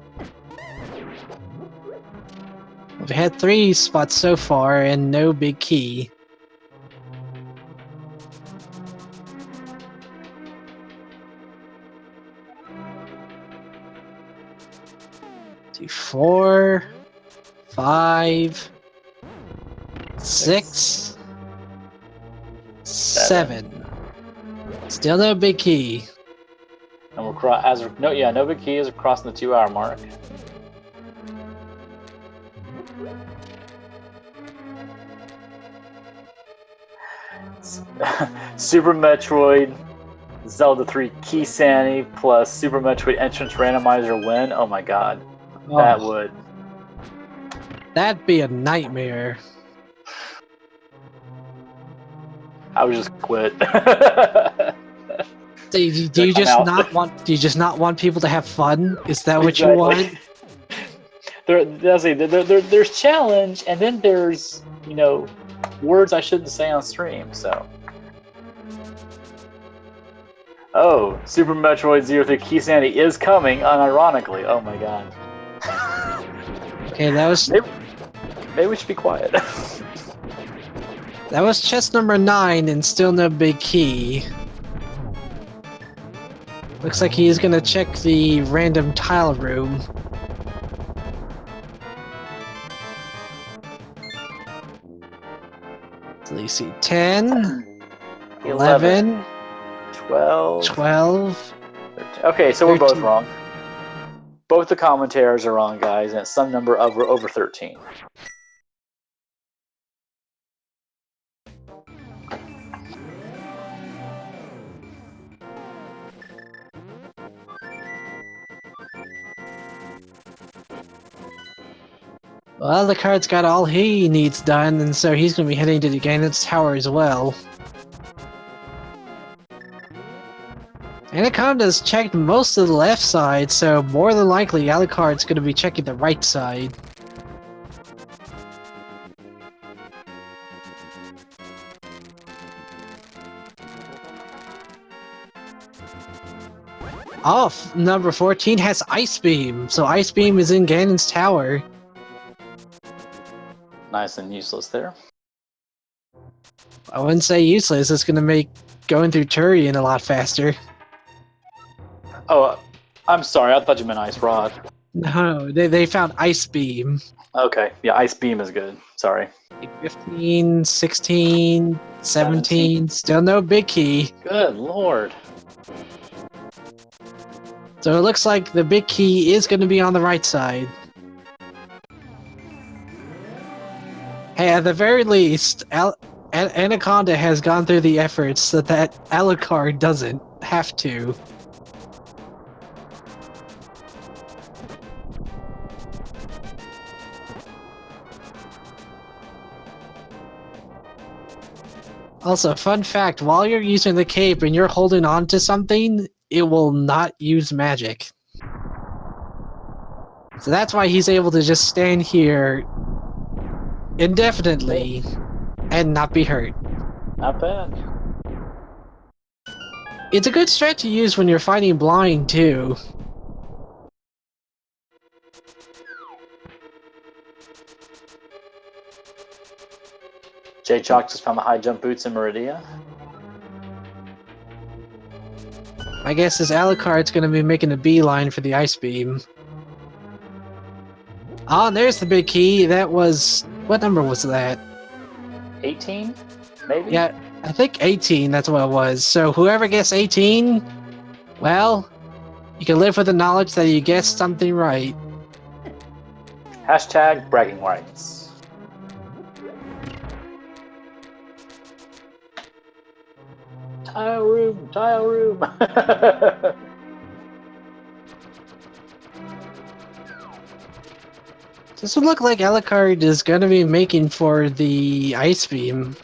We've had 3 spots so far and no big key. Do 4, 5, 6, 7. Still no big key. And no big key as we're crossing the 2-hour mark. Super Metroid, Zelda 3 Key Sanity plus Super Metroid Entrance Randomizer win. Oh my god. That would. That'd be a nightmare. I would just quit. Do you just not want people to have fun? Is that what you want? There's challenge, and then there's, you know, words I shouldn't say on stream, so. Oh, Super Metroid 03 Key Sanity is coming, unironically. Oh my god. Okay, that was... Maybe we should be quiet. That was chest number 9 and still no big key. Looks like he's gonna check the random tile room. So you see 10, 11, 12. 13. Okay, so 13. We're both wrong. Both the commentators are wrong, guys, and it's some number of over 13. Well, Alucard's got all he needs done, and so he's going to be heading to the Ganon's tower as well. Anaconda's checked most of the left side, so more than likely Alucard's going to be checking the right side. Off, number 14 has Ice Beam, so Ice Beam is in Ganon's tower. Nice and useless there. I wouldn't say useless, it's going to make going through Turian a lot faster. Oh, I'm sorry, I thought you meant Ice Rod. No, they found Ice Beam. Okay, yeah, Ice Beam is good. Sorry. 15, 16, 17, still no big key. Good lord. So it looks like the big key is going to be on the right side. Hey, at the very least, Anaconda has gone through the efforts so that Alucard doesn't have to. Also, fun fact, while you're using the cape and you're holding on to something, it will not use magic. So that's why he's able to just stand here indefinitely and not be hurt. Not bad. It's a good strat to use when you're fighting blind, too. JayChalke just found the high jump boots in Meridia. My guess is Alucard's going to be making a beeline for the Ice Beam. Oh, and there's the big key. That was... What number was that? 18? Maybe? Yeah, I think 18, that's what it was. So whoever gets 18, well, you can live with the knowledge that you guessed something right. Hashtag bragging rights. Tile room, tile room. This would look like Alucard is going to be making for the Ice Beam.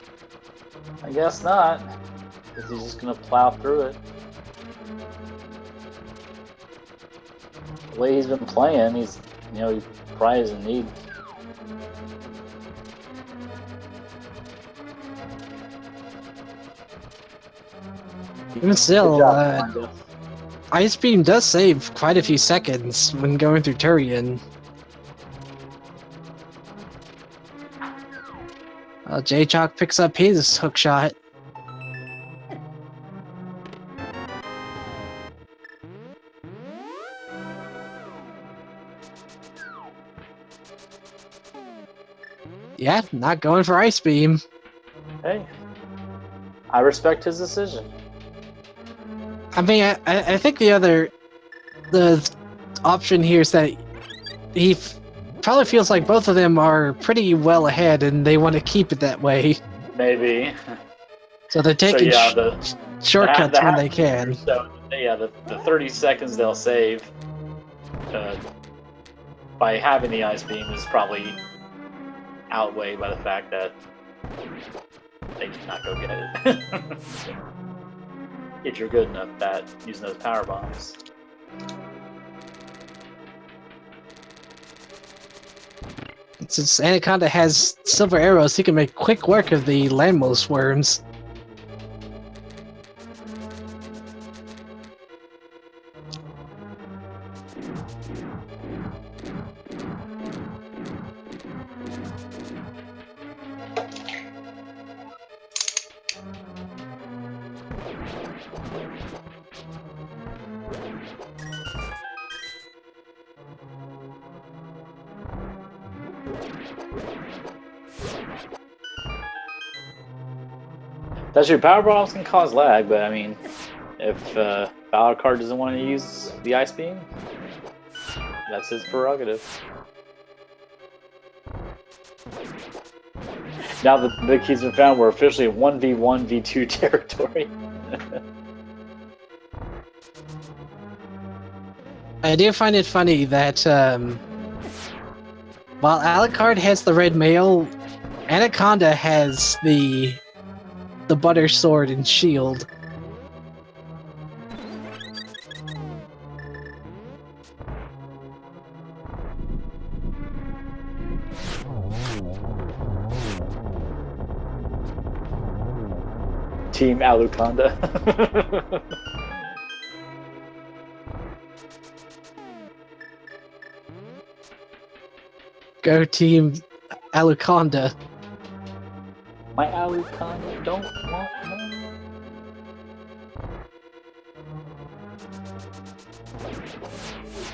I guess not. Because he's just going to plow through it. The way he's been playing, he probably doesn't need. Even still, Good job, Wanda. Ice Beam does save quite a few seconds when going through Turian. JayChalke picks up his hook shot. Yeah, not going for Ice Beam. Hey, I respect his decision. I mean, I think the option here is that he probably feels like both of them are pretty well ahead and they want to keep it that way. Maybe. So they're taking shortcuts when they can. So, yeah, the 30 seconds they'll save by having the Ice Beam is probably outweighed by the fact that they did not go get it. If you're good enough at using those power bombs. Since Anaconda has silver arrows, he can make quick work of the landmost worms. That's true. Power bombs can cause lag, but I mean, if Alucard doesn't want to use the Ice Beam, that's his prerogative. Now that the key's been found, we're officially in 1v1, v2 territory. I do find it funny that while Alucard has the red mail, Anaconda has the butter sword and shield. Team Aluconda. Go Team Aluconda. My Aluconda don't want more.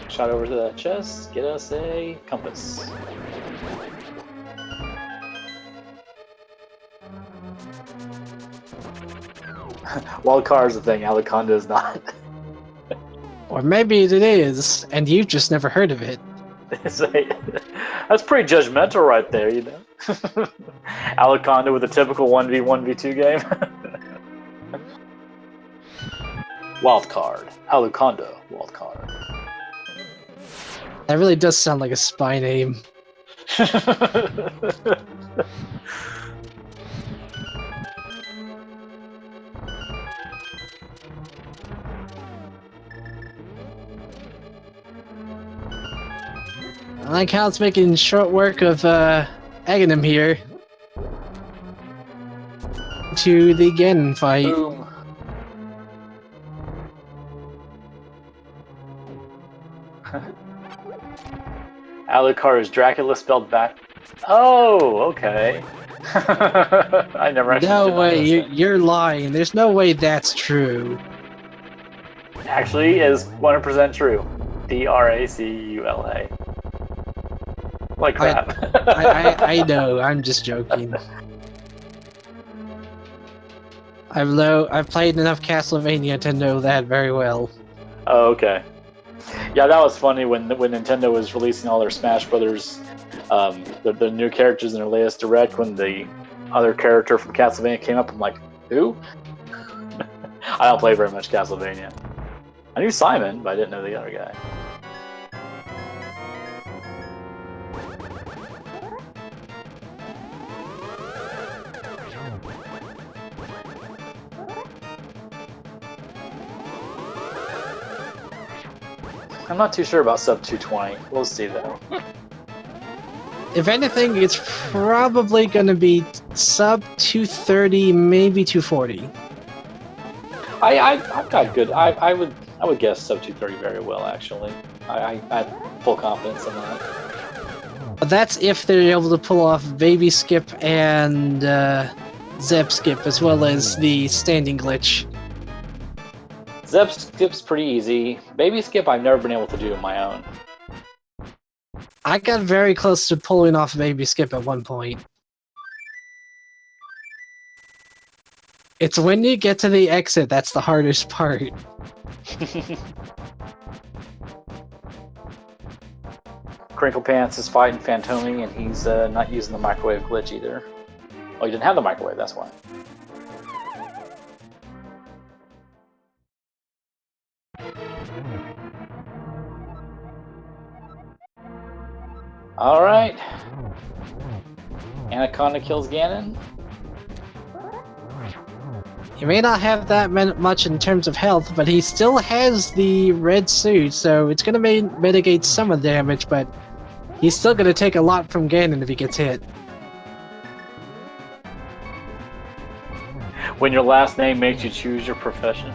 Shot over to that chest, get us a compass. Wildcard's the thing, Aluconda is not. Or maybe it is, and you've just never heard of it. That's pretty judgmental right there, you know? Aluconda with a typical 1v1, v2 game. Wildcard. Aluconda. Wildcard. That really does sound like a spy name. I like how it's making short work of Ganon here. To the Ganon fight. Boom. Alucard is Dracula spelled back. Oh, okay. I never actually. No way, you're lying. There's no way that's true. Actually, is 100% true. Dracula. Like crap. I know. I'm just joking. I've played enough Castlevania to know that very well. Oh, okay. Yeah, that was funny when Nintendo was releasing all their Smash Brothers, the new characters in their latest direct. When the other character from Castlevania came up, I'm like, who? I don't play very much Castlevania. I knew Simon, but I didn't know the other guy. I'm not too sure about sub 220. We'll see though. If anything, it's probably going to be sub 230, maybe 240. I've got good. I would guess sub 230 very well actually. I have full confidence in that. But that's if they're able to pull off Baby Skip and Zep Skip, as well as the standing glitch. Zep Skip's pretty easy. Baby Skip I've never been able to do on my own. I got very close to pulling off Baby Skip at one point. It's when you get to the exit that's the hardest part. Crinklepants is fighting Phantomy, and he's not using the microwave glitch either. Oh, he didn't have the microwave, that's why. Alright. Anaconda kills Ganon. He may not have that much in terms of health, but he still has the red suit, so it's going to mitigate some of the damage, but he's still going to take a lot from Ganon if he gets hit. When your last name makes you choose your profession.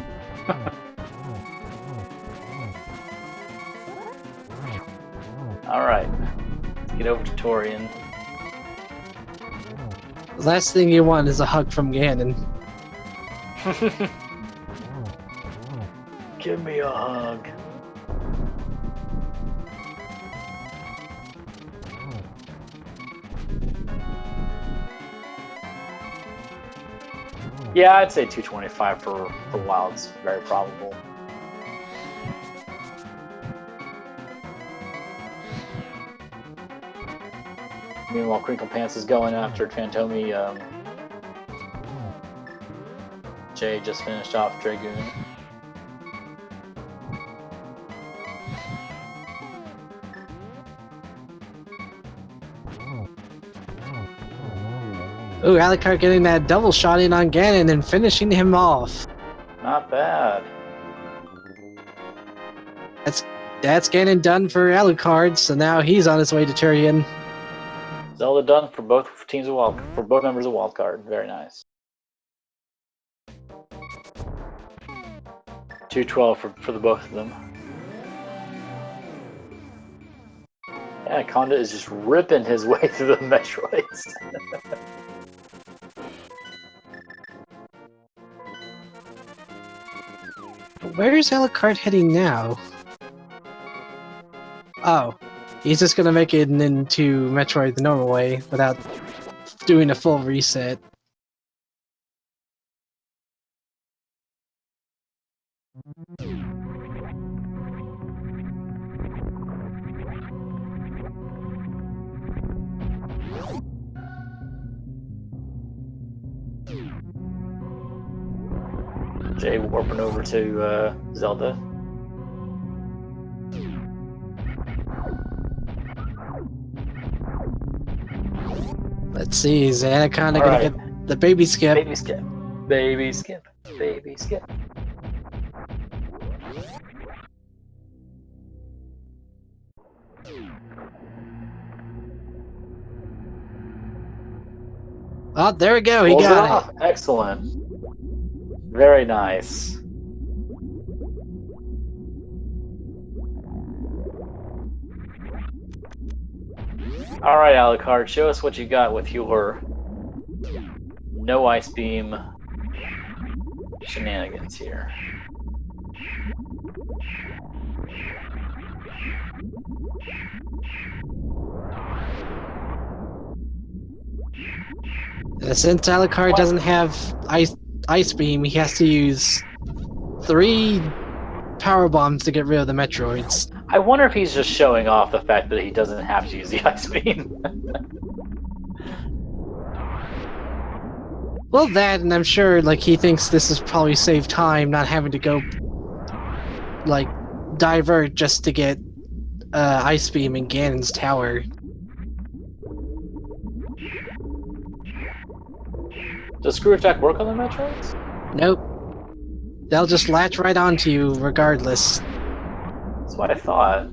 Alright. Let's get over to Torian. The last thing you want is a hug from Ganon. Give me a hug. Yeah, I'd say 225 for Wild's very probable. Meanwhile, Crinklepants is going after Phantomy. Jay just finished off Dragoon. Ooh, Alucard getting that double shot in on Ganon and finishing him off. Not bad. That's Ganon done for Alucard, so now he's on his way to Turian. Zelda done for both teams of both members of Wildcard. Very nice. 212 for the both of them. Anaconda is just ripping his way through the Metroids. Where's Alucard heading now? Oh, he's just gonna make it into Metroid the normal way without doing a full reset. Jay warping over to Zelda. Let's see, is Anaconda gonna get the baby skip? Baby skip. Baby skip. Baby skip. Oh, there we go, he got it. Excellent. Very nice. Alright, Alucard, show us what you got with your no ice beam shenanigans here. Since Alucard doesn't have ice beam, he has to use 3 power bombs to get rid of the Metroids. I wonder if he's just showing off the fact that he doesn't have to use the ice beam. Well, that, and I'm sure like he thinks this is probably save time, not having to go like divert just to get ice beam in Ganon's tower. Does screw attack work on the Metroids? Nope. They'll just latch right onto you regardless. That's what I thought.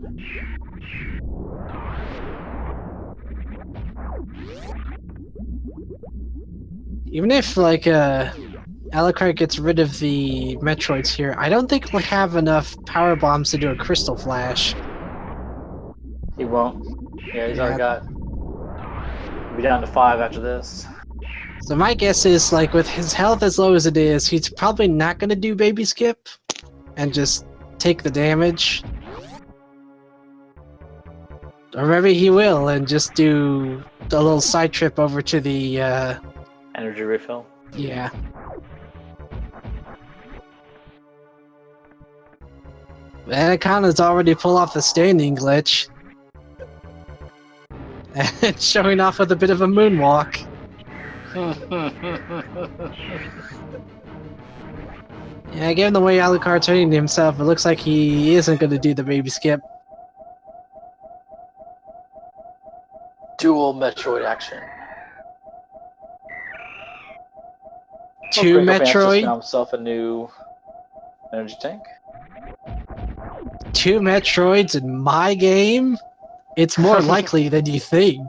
Even if like Alucard gets rid of the Metroids here. I don't think we'll have enough power bombs to do a Crystal Flash. He won't. Yeah, he's already got. We'll be down to 5 after this. So my guess is, like, with his health as low as it is, he's probably not going to do Baby Skip and just take the damage. Or maybe he will and just do a little side trip over to the energy refill. Yeah. Anaconda's already pulled off the standing glitch. And showing off with a bit of a moonwalk. Yeah, given the way Alucard's turning himself, it looks like he isn't going to do the Baby Skip. Dual Metroid action. Two Metroid. Just found himself a new energy tank. 2 Metroids in my game? It's more likely than you think.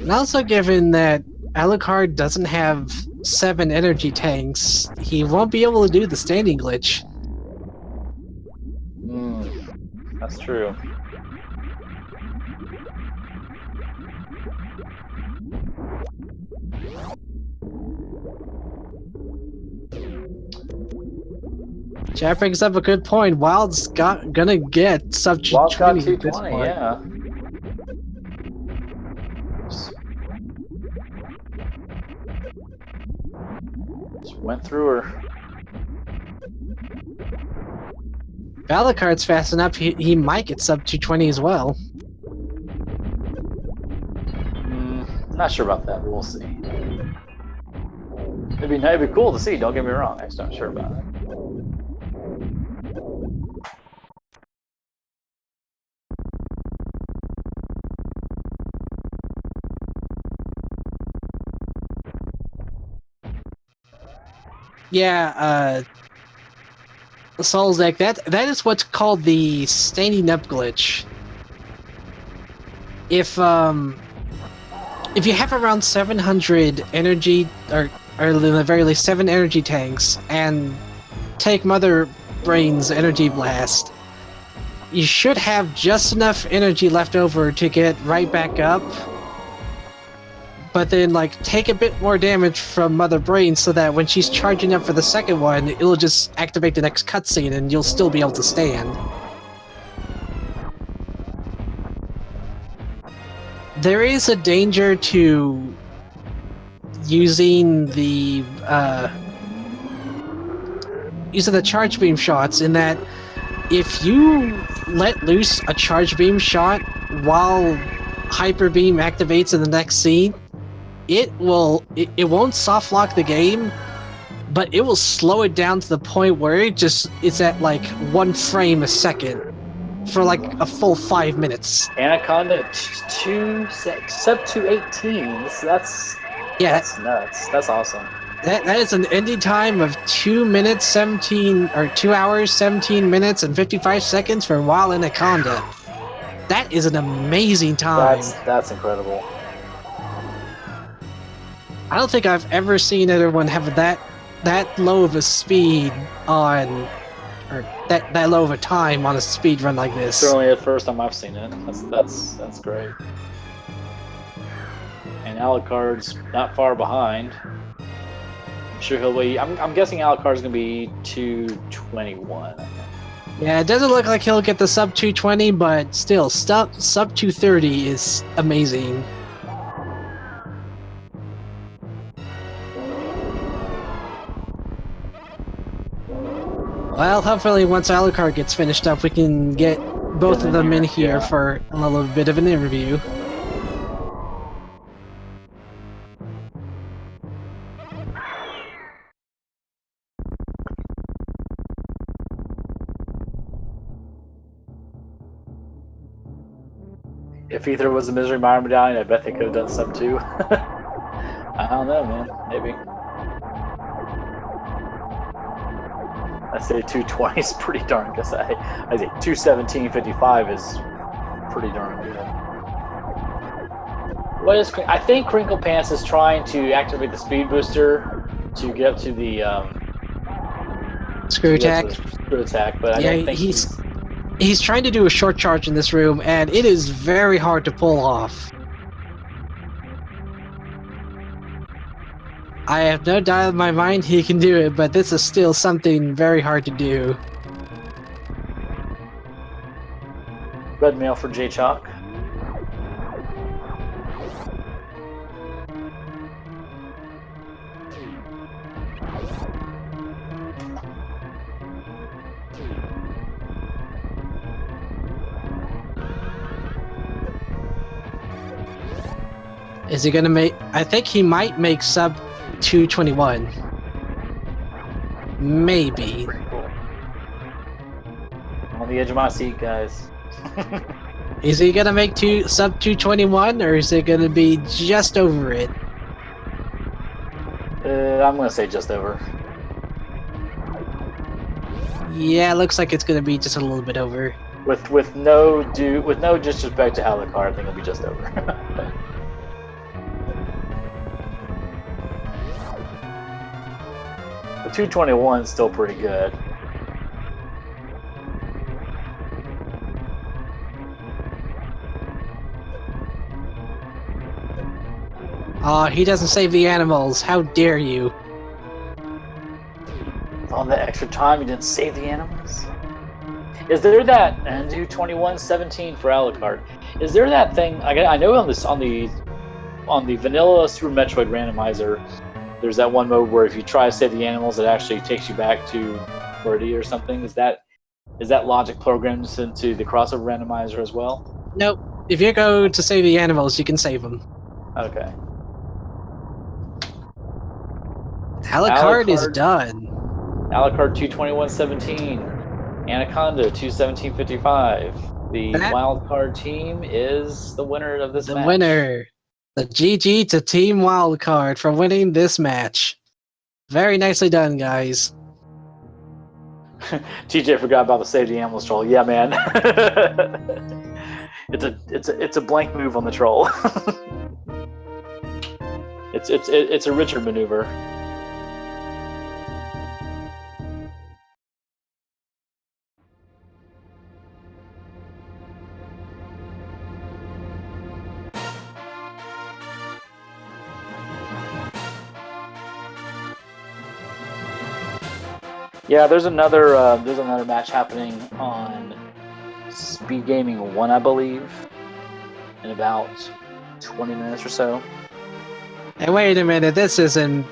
And also, given that Alucard doesn't have 7 energy tanks, he won't be able to do the standing glitch. That's true. Chat brings up a good point. Wild's gonna get sub 220. Wild's got 220, yeah. Just went through her. If Alucard's fast enough, he might get sub 220 as well. Not sure about that, but we'll see. It'd be cool to see, don't get me wrong. I'm just not sure about it. Yeah, Soul's Deck, that is what's called the standing up glitch. If you have around 700 energy, or in the very least 7 energy tanks, and take Mother Brain's energy blast, you should have just enough energy left over to get right back up. But then, like, take a bit more damage from Mother Brain so that when she's charging up for the second one, it'll just activate the next cutscene and you'll still be able to stand. There is a danger to using the charge beam shots, in that if you let loose a charge beam shot while Hyper Beam activates in the next scene, it won't soft lock the game, but it will slow it down to the point where it's at like 1 frame a second for like a full 5 minutes. Anaconda sub 218. That's nuts. That's awesome. That is an ending time of 2 hours 17 minutes and 55 seconds for WildAnaconda. That is an amazing time. That's incredible. I don't think I've ever seen anyone have that low of a speed on, or that low of a time on a speed run like this. Certainly the first time I've seen it. That's great. And Alucard's not far behind. I'm sure he'll be. I'm guessing Alucard's gonna be 221. Yeah, it doesn't look like he'll get the sub 220, but still, sub 230 is amazing. Well, hopefully once Alucard gets finished up, we can get both of them in here for a little bit of an interview. If Ether was a Misery Mire medallion, I bet they could have done sub 2. I don't know, man. Maybe. I say 220 is pretty darn good. I say 217.55 is pretty darn good. What is? I think CapnCrinklepants is trying to activate the speed booster to get up to the Screw attack. Screw attack, but I don't think he's trying to do a short charge in this room, and it is very hard to pull off. I have no doubt in my mind he can do it, but this is still something very hard to do. Red mail for JayChalke. Is he gonna make? I think he might make sub 221. Maybe. Cool. I'm on the edge of my seat, guys. Is he gonna make sub 221, or is it gonna be just over it? I'm gonna say just over. Yeah, looks like it's gonna be just a little bit over. With no disrespect to Alucard, I think it'll be just over. The 221 is still pretty good. Aw, he doesn't save the animals. How dare you? All that extra time, you didn't save the animals. Is there that and do 2117 for Alucard? Is there that thing? I know on the vanilla Super Metroid randomizer, there's that one mode where if you try to save the animals, it actually takes you back to Birdie or something. Is that logic programmed into the crossover randomizer as well? Nope. If you go to save the animals, you can save them. Okay. Alucard is done. Alucard 22117, Anaconda 21755. The wildcard team is the winner of this match. The winner. The GG to Team Wildcard for winning this match. Very nicely done, guys. TJ forgot about the save the animals troll. Yeah, man. it's a blank move on the troll. it's a Richard maneuver. Yeah, there's another match happening on Speed Gaming 1, I believe, in about 20 minutes or so. Hey, wait a minute! This isn't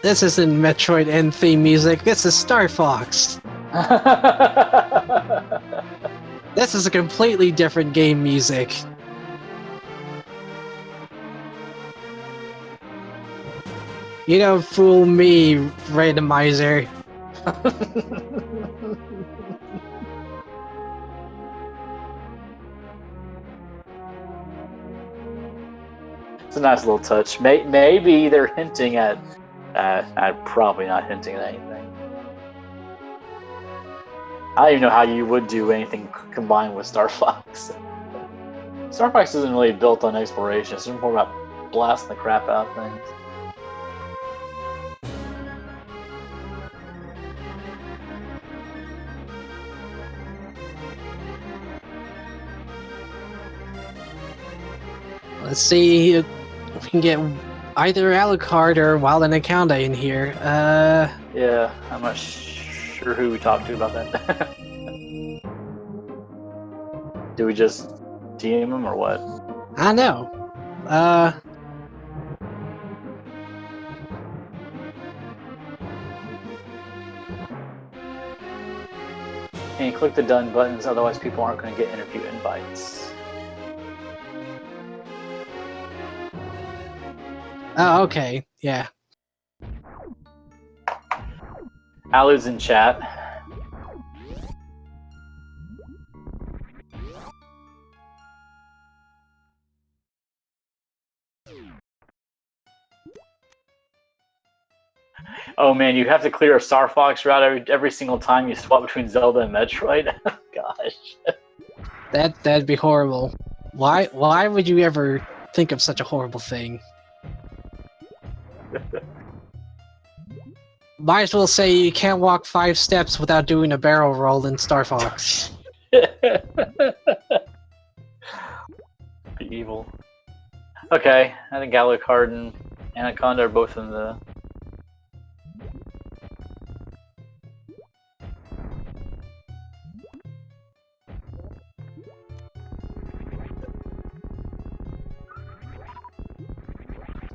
Metroid end theme music. This is Star Fox. This is a completely different game music. You don't fool me, Randomizer. It's a nice little touch. Maybe they're hinting at. I'm probably not hinting at anything. I don't even know how you would do anything combined with Star Fox. Star Fox isn't really built on exploration. It's more about blasting the crap out of things. Let's see if we can get either Alucard or WildAnaconda in here. Yeah, I'm not sure who we talked to about that. Do we just DM him or what? I know. And you click the done buttons, otherwise people aren't going to get interview invites. Oh, okay. Yeah. Alu's in chat. Oh man, you have to clear a Star Fox route every single time you swap between Zelda and Metroid. Gosh. That'd be horrible. Why would you ever think of such a horrible thing? Might as well say you can't walk 5 steps without doing a barrel roll in Star Fox. Evil. Okay, I think Alucard and Anaconda are both in the...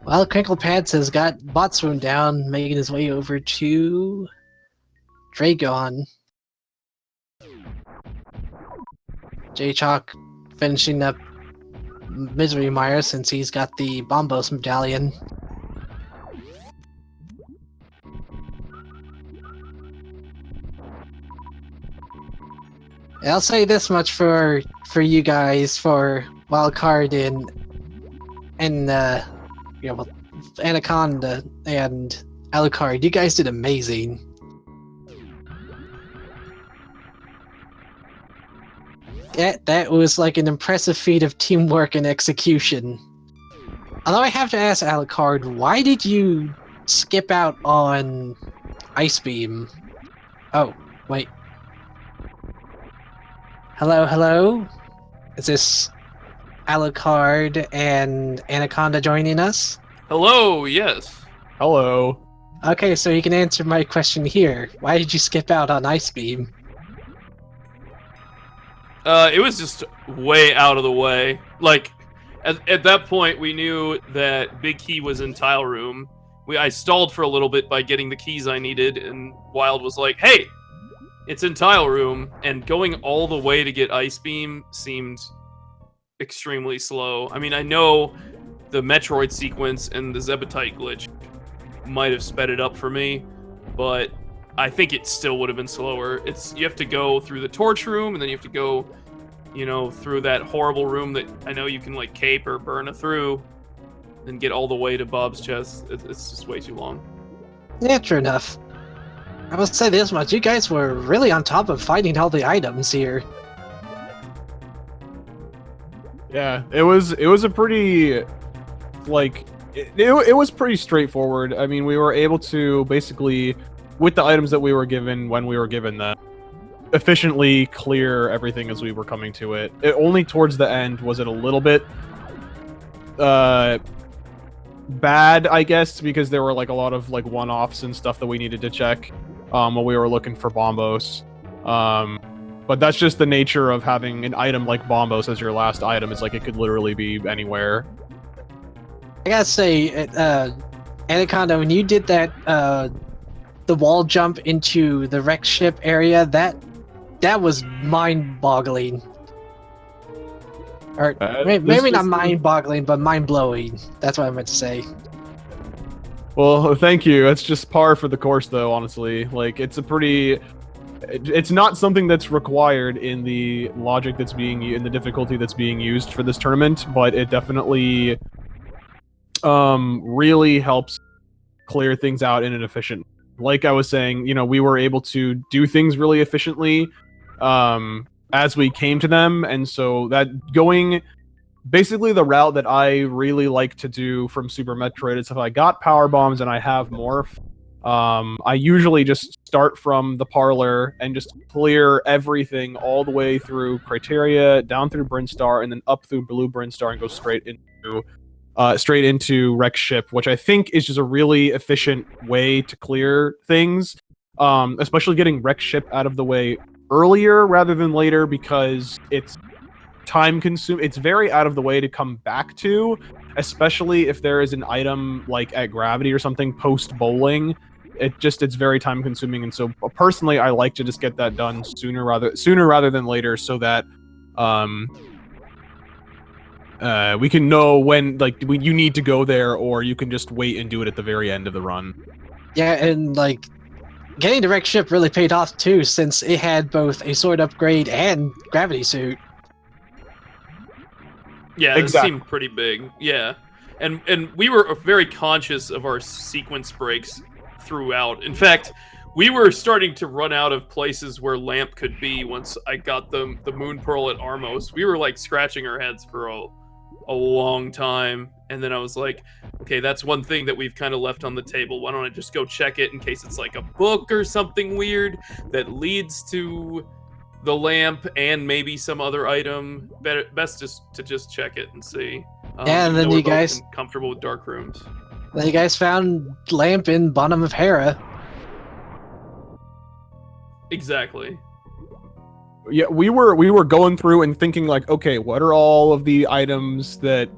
Well, CapnCrinklepants has got Botswoon down, making his way over to Dragon. JayChalke finishing up Misery Mire since he's got the Bombos medallion. I'll say this much for you guys, for Wildcard and you know, Anaconda and Alucard, you guys did amazing. That was like an impressive feat of teamwork and execution. Although I have to ask Alucard, why did you skip out on Ice Beam? Oh, wait. Hello? Is this Alucard and Anaconda joining us? Hello, yes. Hello. Okay, so you can answer my question here. Why did you skip out on Ice Beam? It was just way out of the way. Like, at that point, we knew that Big Key was in Tile Room. I stalled for a little bit by getting the keys I needed, and Wild was like, hey, it's in Tile Room, and going all the way to get Ice Beam seemed extremely slow. I mean, I know the Metroid sequence and the Zebetite glitch might have sped it up for me, but I think it still would have been slower. You have to go through the torch room, and then you have to go, you know, through that horrible room that I know you can like cape or burn through, and get all the way to Bob's chest. It's just way too long. Yeah, true enough. I must say this much, you guys were really on top of finding all the items here. Yeah, it was a pretty, like, it was pretty straightforward. I mean, we were able to basically, with the items that we were given when we were given them, efficiently clear everything as we were coming to it. Only towards the end was it a little bit bad, I guess, because there were like a lot of like one-offs and stuff that we needed to check while we were looking for Bombos. But that's just the nature of having an item like Bombos as your last item. It's like it could literally be anywhere. I gotta say, Anaconda, when you did that, the wall jump into the wreck ship area, that was mind-boggling. Or maybe not mind-boggling, but mind-blowing. That's what I meant to say. Well, thank you. That's just par for the course, though, honestly. Like, it's not something that's required in the logic that's in the difficulty that's being used for this tournament, but it definitely really helps clear things out in an efficient. Like I was saying, you know, we were able to do things really efficiently as we came to them, and so that going basically the route that I really like to do from Super Metroid is if I got power bombs and I have morph, I usually just start from the parlor and just clear everything all the way through Criteria, down through Brinstar, and then up through Blue Brinstar and go straight into Wreck Ship, which I think is just a really efficient way to clear things, especially getting Wreck Ship out of the way earlier rather than later, because it's time consuming. It's very out of the way to come back to, especially if there is an item like at Gravity or something post bowling. It's very time consuming, and so personally I like to just get that done sooner rather than later, so that we can know when you need to go there, or you can just wait and do it at the very end of the run. Yeah, and like getting the wreck ship really paid off too, since it had both a sword upgrade and gravity suit. Yeah, exactly. It seemed pretty big. Yeah, and we were very conscious of our sequence breaks throughout. In fact, we were starting to run out of places where Lamp could be once I got the Moon Pearl at Armos. We were like scratching our heads for a long time, and then I was like, okay, that's one thing that we've kind of left on the table. Why don't I just go check it in case it's like a book or something weird that leads to the lamp and maybe some other item. Best just to just check it and see. Yeah, and then you guys comfortable with dark rooms. Then you guys found lamp in bottom of Hera. Exactly. Yeah, we were going through and thinking like, okay, what are all of the items that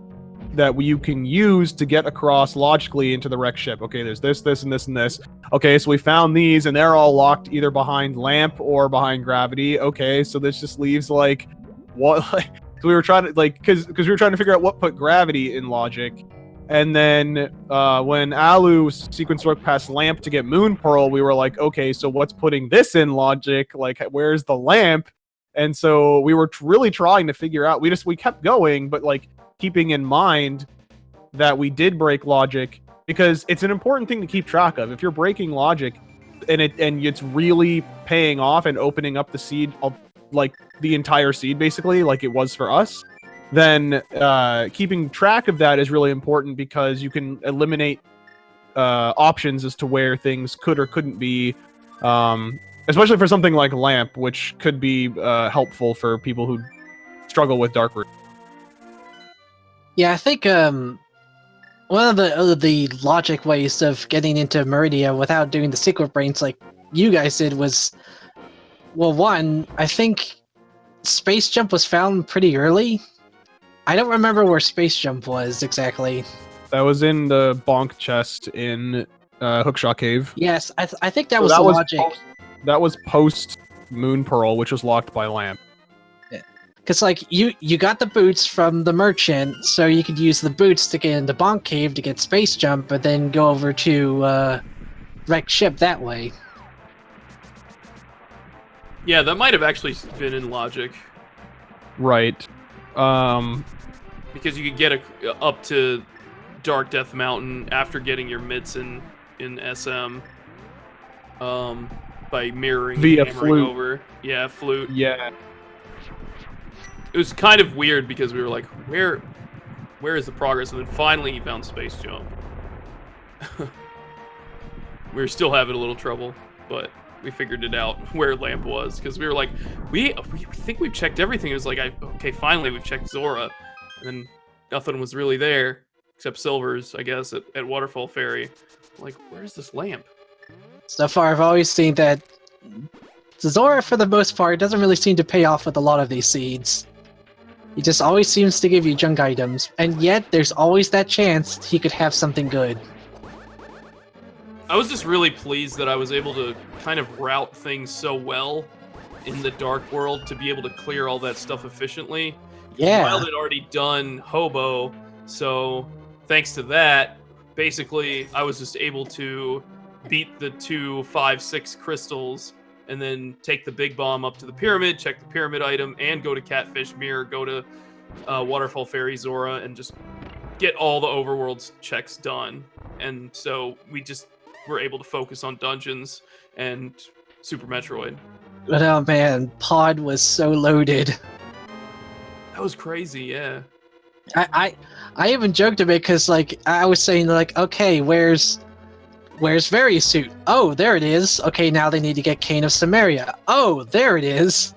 you can use to get across logically into the wreck ship? Okay, there's this, and this, and this. Okay, so we found these, and they're all locked either behind lamp or behind gravity. Okay, so this just leaves like what? Like, so we were trying to like because we were trying to figure out what put gravity in logic. And then when Alu sequence worked past lamp to get Moon Pearl, we were like, okay, so what's putting this in logic? Like, where's the lamp? And so we were really trying to figure out. We kept going, but like keeping in mind that we did break logic, because it's an important thing to keep track of. If you're breaking logic, and it's really paying off and opening up the seed, like the entire seed basically, like it was for us, then keeping track of that is really important, because you can eliminate options as to where things could or couldn't be, especially for something like lamp, which could be helpful for people who struggle with dark room. Yeah, I think one of the logic ways of getting into Meridia without doing the secret brains like you guys did was, well, one, I think Space Jump was found pretty early. I don't remember where Space Jump was exactly. That was in the bonk chest in Hookshaw Cave. Yes, I think that was the logic. That was post Moon Pearl, which was locked by lamp. Because like you got the boots from the merchant, so you could use the boots to get into Bonk Cave to get Space Jump, but then go over to Wrecked Ship that way. Yeah, that might have actually been in logic. Right. Because you could get up to Dark Death Mountain after getting your mitts in SM. By mirroring via hammering flute. Over. Yeah, flute. Yeah. It was kind of weird because we were like, where is the progress? And then finally he found Space Jump. We were still having a little trouble, but we figured it out where Lamp was, because we were like, we think we've checked everything. It was like, okay, finally we've checked Zora, and then nothing was really there except Silver's, I guess, at Waterfall Ferry. Like, where's this lamp? So far, I've always seen that Zora, for the most part, doesn't really seem to pay off with a lot of these seeds. He just always seems to give you junk items, and yet there's always that chance he could have something good. I was just really pleased that I was able to kind of route things so well in the Dark World to be able to clear all that stuff efficiently. Yeah. Wild had already done Hobo, so thanks to that, basically I was just able to beat the 2, 5, 6 crystals, and then take the big bomb up to the pyramid, check the pyramid item, and go to Catfish Mirror, go to Waterfall Ferry Zora, and just get all the overworld checks done. And so we just were able to focus on dungeons and Super Metroid. But oh man, Pod was so loaded. That was crazy, yeah. I even joked a bit because like I was saying like, okay, where's Various Suit? Oh, there it is. Okay, now they need to get Cane of Samaria. Oh, there it is.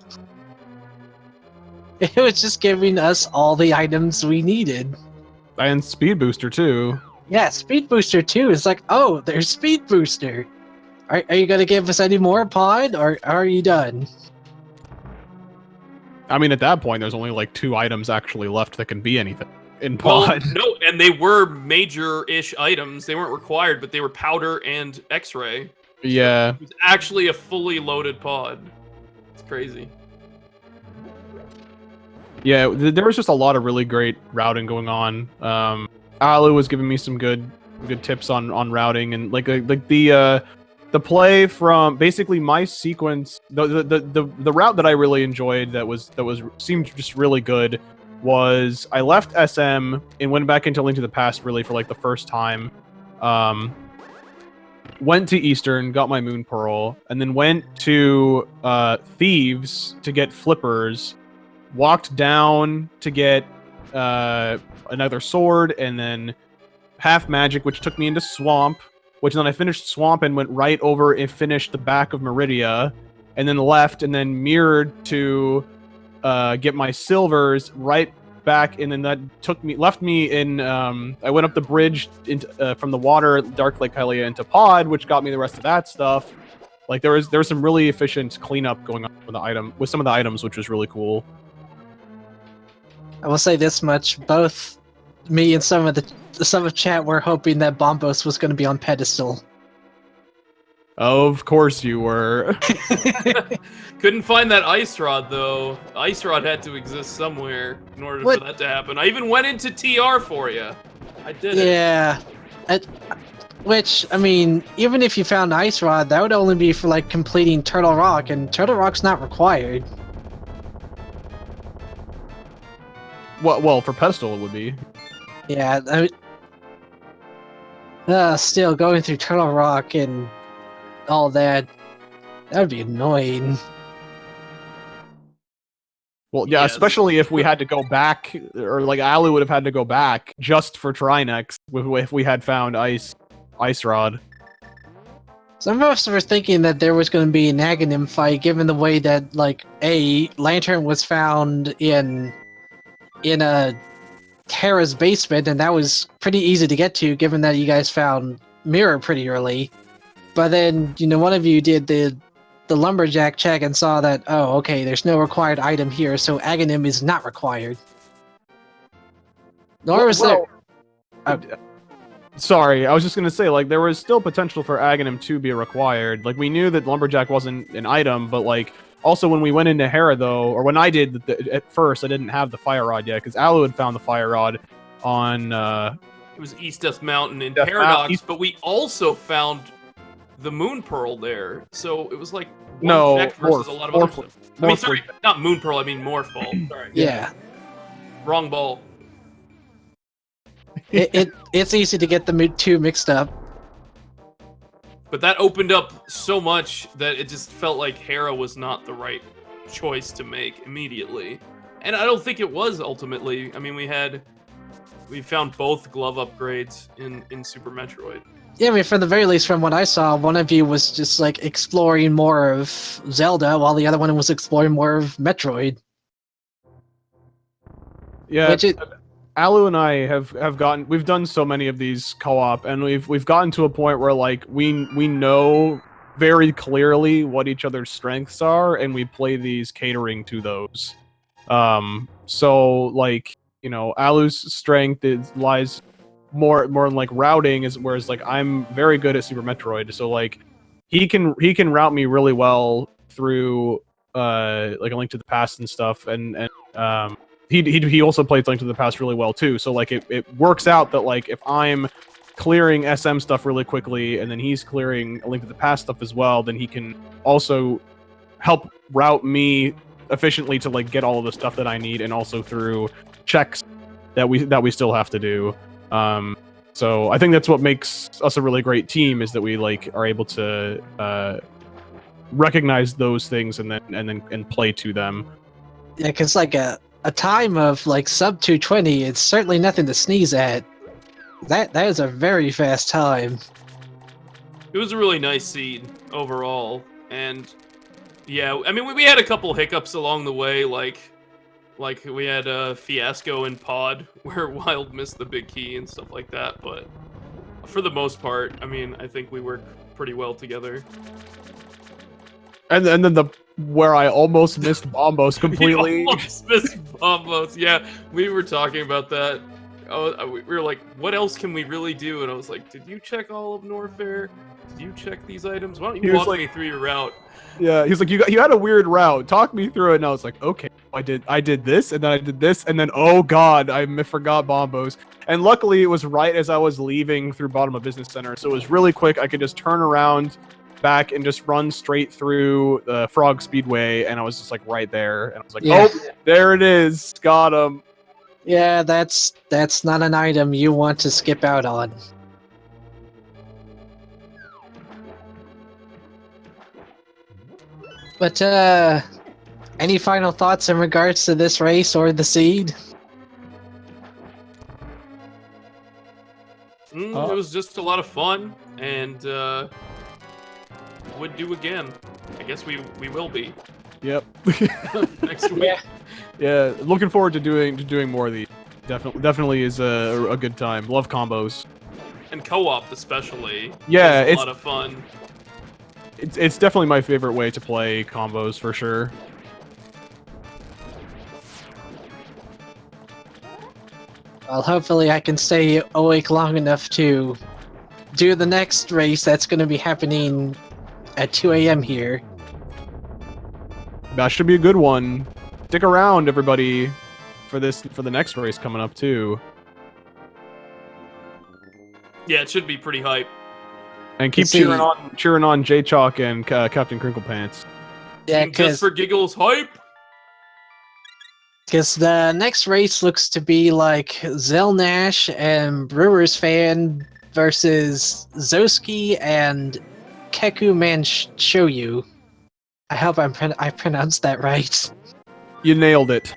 It was just giving us all the items we needed. And Speed Booster too. Yeah, Speed Booster too. It's like, oh, there's Speed Booster. Are you gonna give us any more, Pod, or are you done? I mean, at that point, there's only like 2 items actually left that can be anything in Pod. Well, no, and they were major-ish items. They weren't required, but they were powder and X-ray. Yeah. It was actually a fully loaded pod. It's crazy. Yeah, there was just a lot of really great routing going on. Alu was giving me some good tips on routing, and like the play from basically my sequence, the route that I really enjoyed that seemed just really good was I left SM and went back into Link to the Past really for like the first time. went to Eastern, got my Moon Pearl, and then went to Thieves to get Flippers, walked down to get another sword, and then half magic, which took me into Swamp, which then I finished Swamp and went right over and finished the back of Meridia, and then left, and then mirrored to get my silvers right back, and then that left me in. I went up the bridge into, from the water, Dark Lake Hylia into Pod, which got me the rest of that stuff. Like there was some really efficient cleanup going on with some of the items, which was really cool. I will say this much: both me and some of chat were hoping that Bombos was going to be on pedestal. Of course you were. Couldn't find that ice rod though. Ice rod had to exist somewhere in order for that to happen. I even went into TR for you. I did it. Yeah. Which, I mean, even if you found ice rod, that would only be for like completing Turtle Rock, and Turtle Rock's not required. Well, for pedestal it would be. Yeah. Still going through Turtle Rock and all that would be annoying. Well, yeah, yes. Especially if we had to go back, or like Alu would have had to go back just for Trinex if we had found ice rod. Some of us were thinking that there was going to be an Aghanim fight, given the way that like a lantern was found in a Terra's basement, and that was pretty easy to get to, given that you guys found Mirror pretty early. But then, one of you did the lumberjack check and saw that, oh, okay, there's no required item here, so Aghanim is not required. Nor was there... Sorry, I was just going to say, like, there was still potential for Aghanim to be required. Like, we knew that lumberjack wasn't an item, but, like, also when we went into Hera, though, or when I did, at first, I didn't have the fire rod yet, because Alu had found the fire rod on... It was East Death Mountain in Paradox, but we also found the Moon Pearl there, so it was like one check versus a lot of other stuff. I mean, sorry, not Moon Pearl, I mean Morph Ball. Sorry. Yeah. Wrong ball. It's easy to get the two mixed up. But that opened up so much that it just felt like Hera was not the right choice to make immediately. And I don't think it was ultimately. I mean, we found both glove upgrades in Super Metroid. Yeah, I mean, for the very least, from what I saw, one of you was just, like, exploring more of Zelda, while the other one was exploring more of Metroid. Yeah, Alu and I we've done so many of these co-op, and we've gotten to a point where, like, we know very clearly what each other's strengths are, and we play these catering to those. So, like, Alu's strength lies more in like routing, whereas like I'm very good at Super Metroid, so like he can route me really well through like A Link to the Past and stuff, and he also plays Link to the Past really well too. So like it works out that like if I'm clearing SM stuff really quickly and then he's clearing A Link to the Past stuff as well, then he can also help route me efficiently to like get all of the stuff that I need, and also through checks that we still have to do. So I think that's what makes us a really great team, is that we like are able to recognize those things and play to them. Yeah, because like a time of like sub 220, it's certainly nothing to sneeze at. That is a very fast time. It was a really nice scene overall, and yeah, I mean we had a couple hiccups along the way, like we had a fiasco in Pod where Wild missed the big key and stuff like that, but for the most part, I mean, I think we work pretty well together. And then where I almost missed Bombos completely. Almost missed Bombos, yeah. We were talking about that. We were like, what else can we really do? And I was like, did you check all of Norfair? Did you check these items? Why don't you walk me through your route? Yeah, he's like, you had a weird route. Talk me through it. And I was like, okay, I did this, and then I did this, and then oh god, I forgot Bombos. And luckily, it was right as I was leaving through Bottom of Business Center, so it was really quick. I could just turn around back and just run straight through the Frog Speedway, and I was just like right there. And I was like, yeah. Oh, there it is, got him. Yeah, that's not an item you want to skip out on. But any final thoughts in regards to this race or the seed? It was just a lot of fun, and would do again. I guess we will be Yep. next week. Yeah. Yeah, looking forward to doing more of these. Definitely is a good time. Love combos. And co-op especially. Yeah, It's a it's lot of fun. it's definitely my favorite way to play combos for sure. Well, hopefully I can stay awake long enough to do the next race that's going to be happening at 2 a.m. here. That should be a good one. Stick around, everybody, for the next race coming up too. Yeah, it should be pretty hype. And keep cheering on JayChalke and CapnCrinklepants. Yeah, Just for giggles, hype. because the next race looks to be like Zelnash and Brewers Fan versus Zoski and Keku Man Shoyu. I hope I pronounced that right. You nailed it.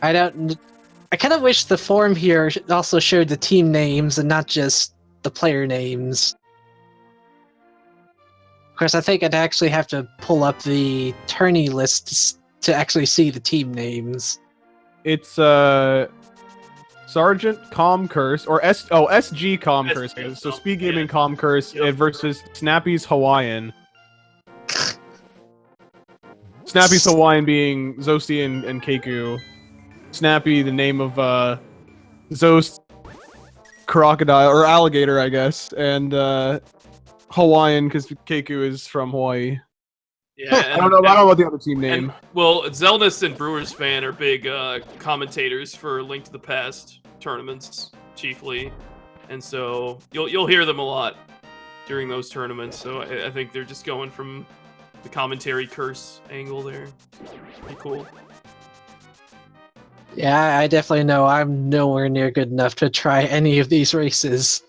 I kind of wish the forum here also showed the team names and not just the player names. Of course, I think I'd actually have to pull up the tourney list to actually see the team names. It's Sergeant Comcurse or SG Comcurse. SG, So Speed Gaming yeah. Comcurse Yep. versus Snappy's Hawaiian. Snappy's Hawaiian being Zosi and Keku. Snappy, the name of Zost crocodile or alligator, I guess, and Hawaiian because Keku is from Hawaii. Yeah, I don't know about the other team name. And, well, Zelnus and Brewers Fan are big commentators for Link to the Past tournaments, chiefly, and so you'll hear them a lot during those tournaments. So I think they're just going from the commentary curse angle there. Pretty cool. Yeah, I definitely know I'm nowhere near good enough to try any of these races.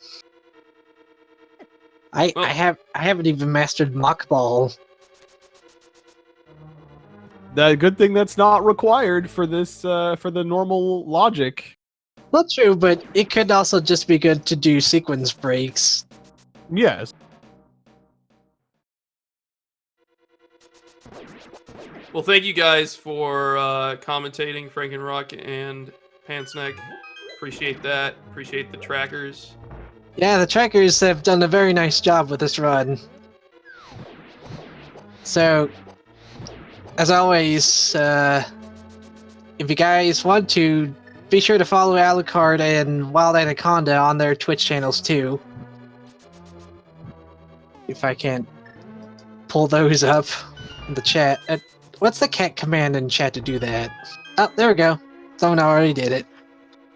I haven't even mastered Mock Ball. The good thing that's not required for this for the normal logic. Not true, but it could also just be good to do sequence breaks. Yes. Well, thank you guys for commentating, Frankenrock and Pantsneck. Appreciate that. Appreciate the trackers. Yeah, the trackers have done a very nice job with this run. So, as always, if you guys want to, be sure to follow Alucard and WildAnaconda on their Twitch channels too. If I can't pull those up in the chat. What's the cat command in chat to do that? Oh, there we go. Someone already did it.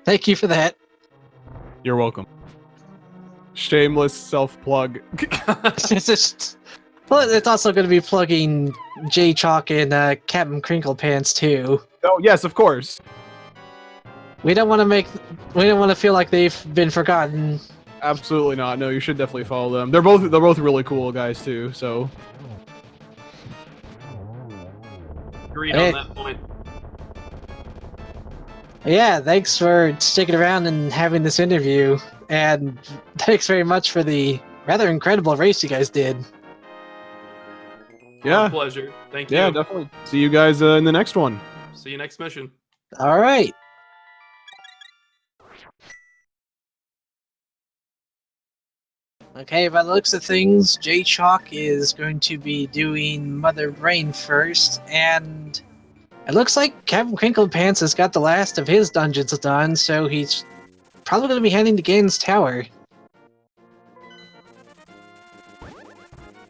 Thank you for that. You're welcome. Shameless self-plug. It's just, well, it's also going to be plugging JayChalke and CapnCrinklepants too. Oh yes, of course. We don't want to feel like they've been forgotten. Absolutely not. No, you should definitely follow them. They're both really cool guys too. So Agreed on that point. Yeah, thanks for sticking around and having this interview, and thanks very much for the rather incredible race you guys did. yeah, Our pleasure. Thank you. yeah, definitely. See you guys in the next one. See you next mission. All right. Okay, by the looks of things, JayChalke is going to be doing Mother Brain first, and it looks like CapnCrinklepants has got the last of his dungeons done, so he's probably going to be heading to Ganon's Tower.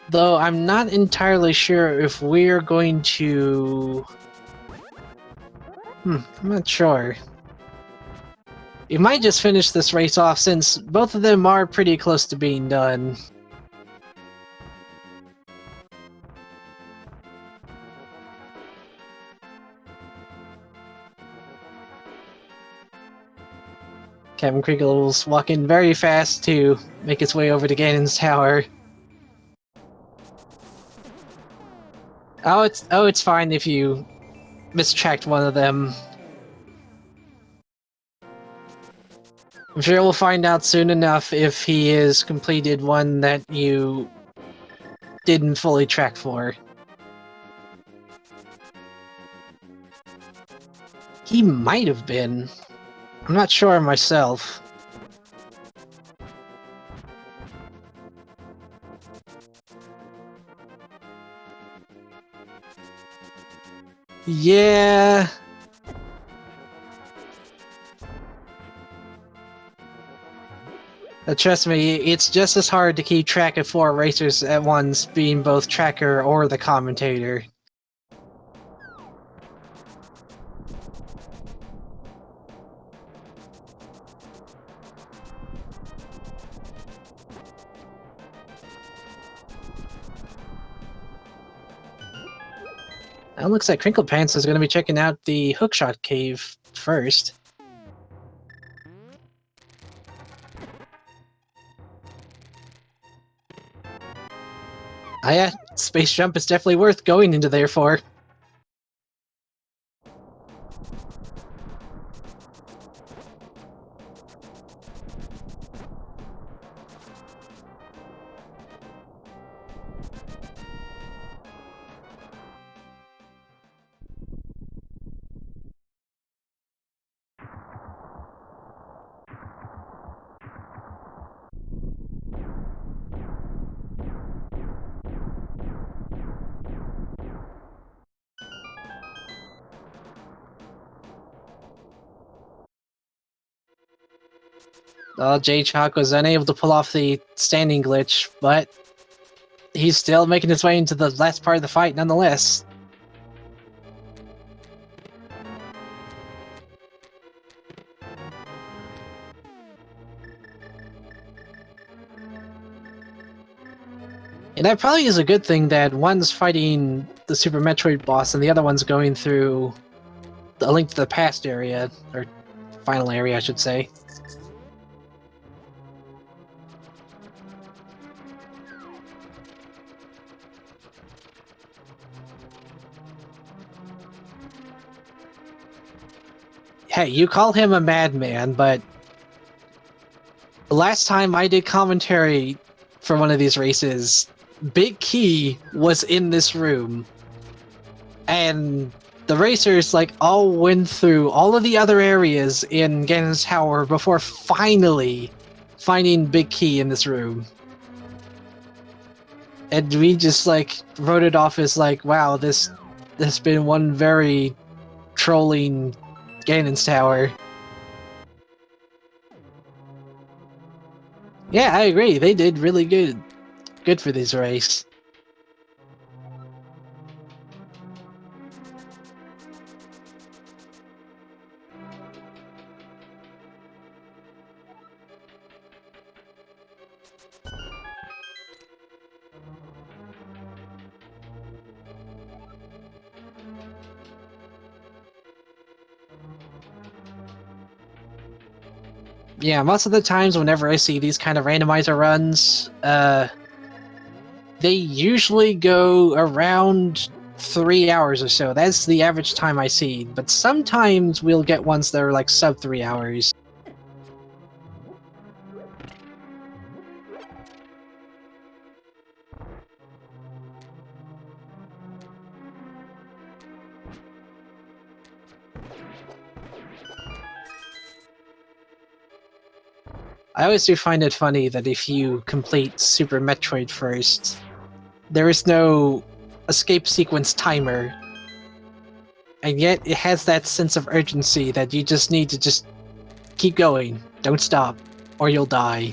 Though I'm not entirely sure if we're going to... I'm not sure. We might just finish this race off since both of them are pretty close to being done. Captain Crinkle's walking very fast to make its way over to Ganon's tower. It's fine if you mistracked one of them. I'm sure we'll find out soon enough if he has completed one that you didn't fully track for. He might have been. I'm not sure myself. Yeah. Trust me, it's just as hard to keep track of 4 racers at once, being both tracker or the commentator. It looks like CrinklePants is going to be checking out the Hookshot Cave first. Ah yeah, Space Jump is definitely worth going into there for. JayChalke was unable to pull off the standing glitch, but he's still making his way into the last part of the fight nonetheless. And that probably is a good thing that one's fighting the Super Metroid boss and the other one's going through A Link to the Past area, or final area, I should say. Hey, you call him a madman, but the last time I did commentary for one of these races, Big Key was in this room. And the racers, like, all went through all of the other areas in Ganon's tower before finally finding Big Key in this room. And we just, like, wrote it off as, like, wow, this has been one very trolling Ganon's tower. Yeah, I agree. They did really good. Good for this race. Yeah, most of the times whenever I see these kind of randomizer runs, they usually go around 3 hours or so. That's the average time I see. But sometimes we'll get ones that are like sub 3 hours. I always do find it funny that if you complete Super Metroid first, there is no escape sequence timer. And yet it has that sense of urgency that you just need to just keep going, don't stop, or you'll die.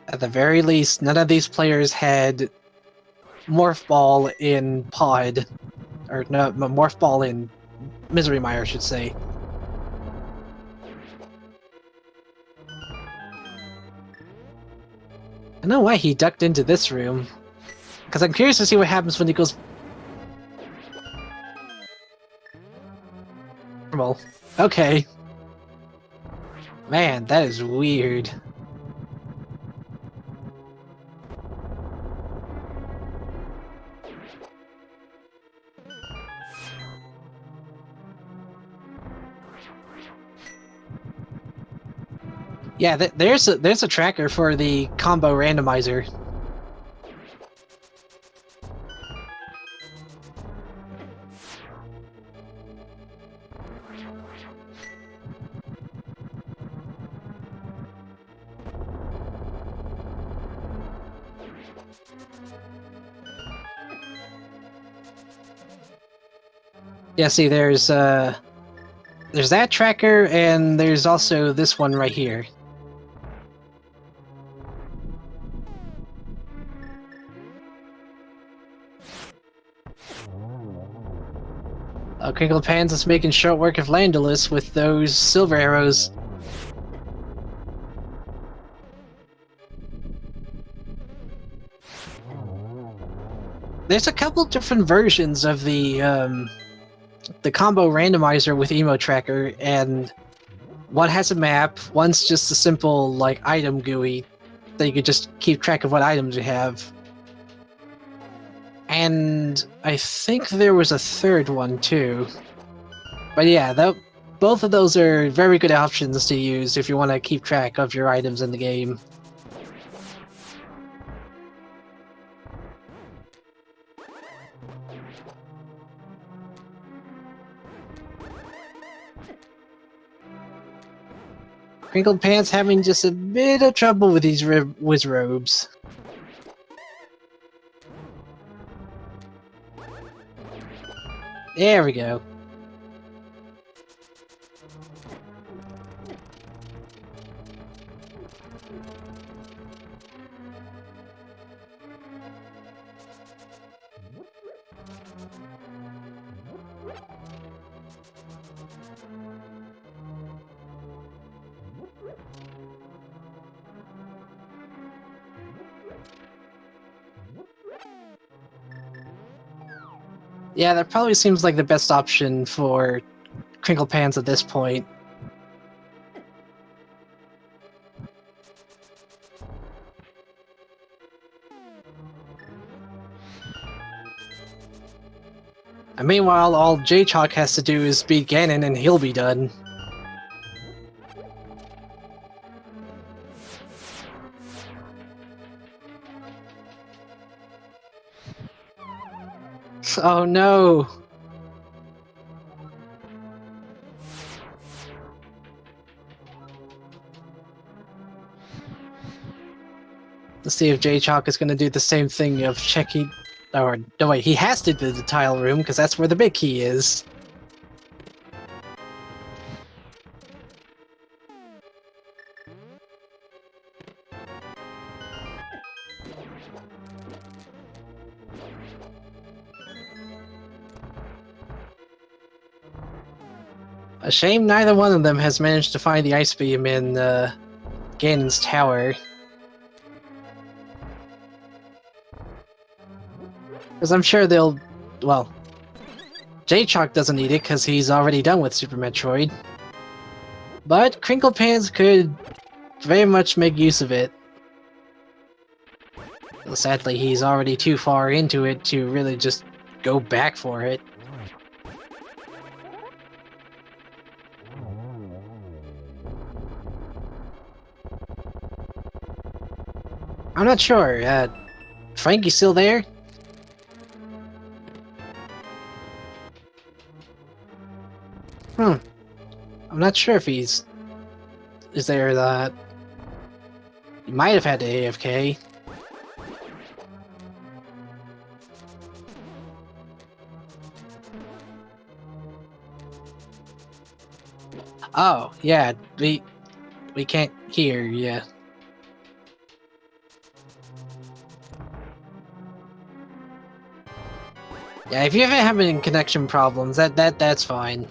At the very least, none of these players had Morph Ball in Pod. Or no, Morph Ball in Misery Mire, I should say. I don't know why he ducked into this room. Because I'm curious to see what happens when he goes... normal. Okay. Man, that is weird. Yeah, there's a tracker for the combo randomizer. Yeah, see, there's that tracker, and there's also this one right here. Crinklepants is making short work of Landolus with those silver arrows. There's a couple different versions of the combo randomizer with Emo Tracker, and one has a map, one's just a simple, like, item GUI that you could just keep track of what items you have. And I think there was a third one, too. But yeah, both of those are very good options to use if you want to keep track of your items in the game. Crinklepants having just a bit of trouble with these Wizrobes. There we go. Yeah, that probably seems like the best option for Crinklepants at this point. And meanwhile, all JayChalke has to do is beat Ganon and he'll be done. Oh no! Let's see if JayChalke is going to do the same thing of checking... Or, no wait, he has to do the tile room, because that's where the big key is. A shame neither one of them has managed to find the ice beam in Ganon's tower. Because I'm sure they'll... Well, JayChalke doesn't need it because he's already done with Super Metroid. But Crinklepants could very much make use of it. Well, sadly, he's already too far into it to really just go back for it. I'm not sure. Frank, you still there? I'm not sure if he's... Is there that... He might have had to AFK. Oh, yeah, we can't hear, yeah. Yeah, if you're having connection problems, that's fine.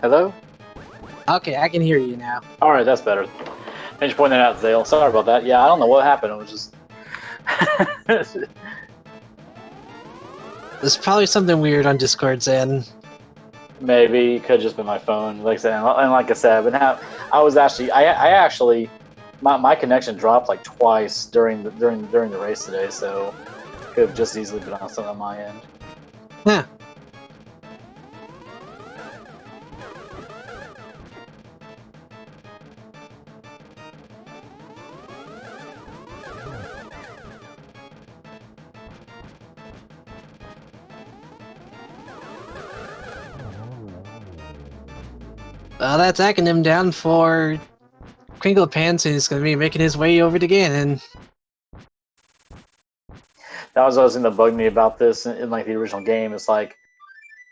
Hello? Okay, I can hear you now. Alright, that's better. Thanks for pointing that out, Zale. Sorry about that. Yeah, I don't know what happened. It was just... There's probably something weird on Discord's end. Maybe. It could have just been my phone. Like I said, and like I said, but now I was actually... I actually... My connection dropped like twice during the race today, so it could have just easily been on something on my end. Yeah. Well, that's acting him down for Crinklepants, who's going to be making his way over to Ganon. That was what was going to bug me about this in like the original game. It's like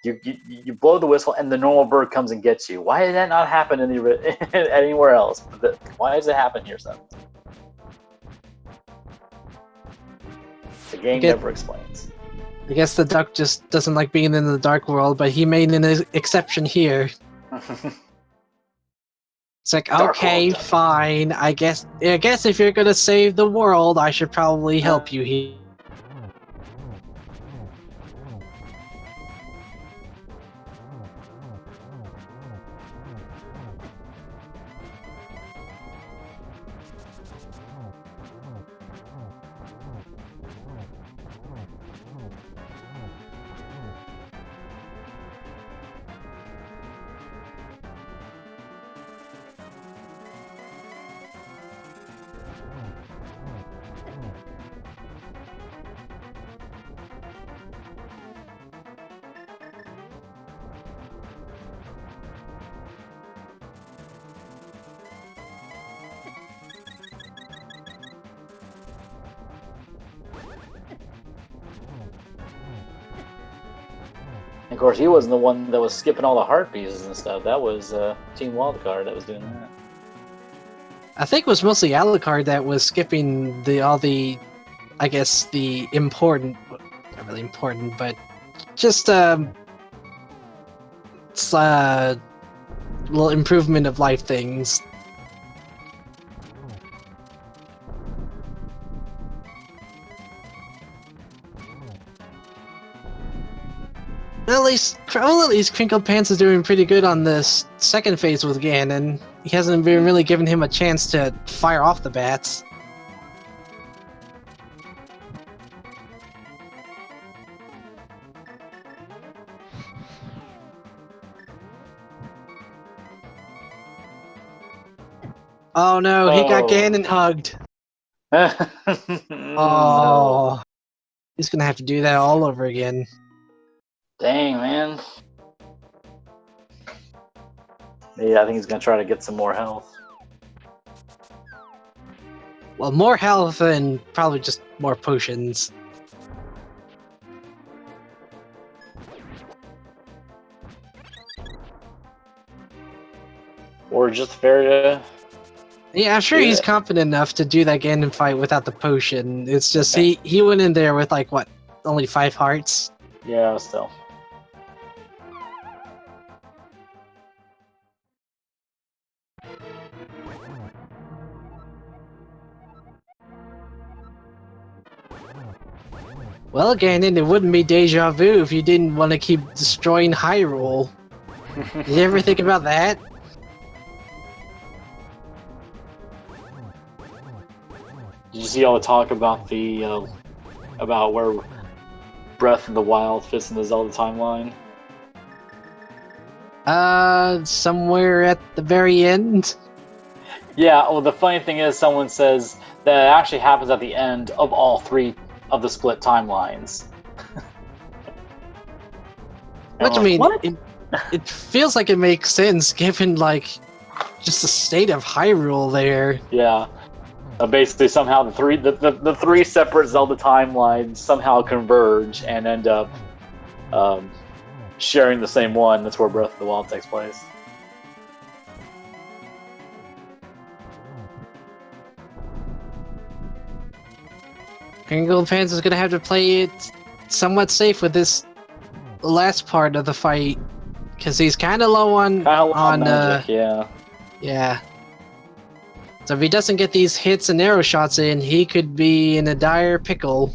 you blow the whistle and the normal bird comes and gets you. Why did that not happen in the anywhere else? Why does it happen here, son? The game never explains. I guess the duck just doesn't like being in the dark world, but he made an exception here. It's like, okay, fine. I guess if you're gonna save the world, I should probably help you here. Of course, he wasn't the one that was skipping all the heart pieces and stuff. That was Team Wildcard that was doing that. I think it was mostly Alucard that was skipping all the, I guess, the important, not really important, but just little improvement of life things. At least Crinklepants is doing pretty good on this second phase with Ganon. He hasn't been really giving him a chance to fire off the bats. Oh no, he got Ganon hugged. Oh, no. He's gonna have to do that all over again. Dang, man. Yeah, I think he's gonna try to get some more health. Well, more health and probably just more potions. Or just fair to... Yeah, I'm sure he's confident enough to do that Ganon fight without the potion. It's just he went in there with like what, only 5 hearts? Yeah, still. Well, Ganon, it wouldn't be deja vu if you didn't want to keep destroying Hyrule. Did you ever think about that? Did you see all the talk about the about where Breath of the Wild fits in the Zelda timeline? Somewhere at the very end? Yeah, well, the funny thing is, someone says that it actually happens at the end of all 3 of the split timelines. Which, I mean, it feels like it makes sense, given, like, just the state of Hyrule there. Yeah. Basically, somehow the 3 separate Zelda timelines somehow converge and end up sharing the same one. That's where Breath of the Wild takes place. Crinklepants is gonna have to play it somewhat safe with this last part of the fight, because he's kind of low on magic, yeah. Yeah. So if he doesn't get these hits and arrow shots in, he could be in a dire pickle.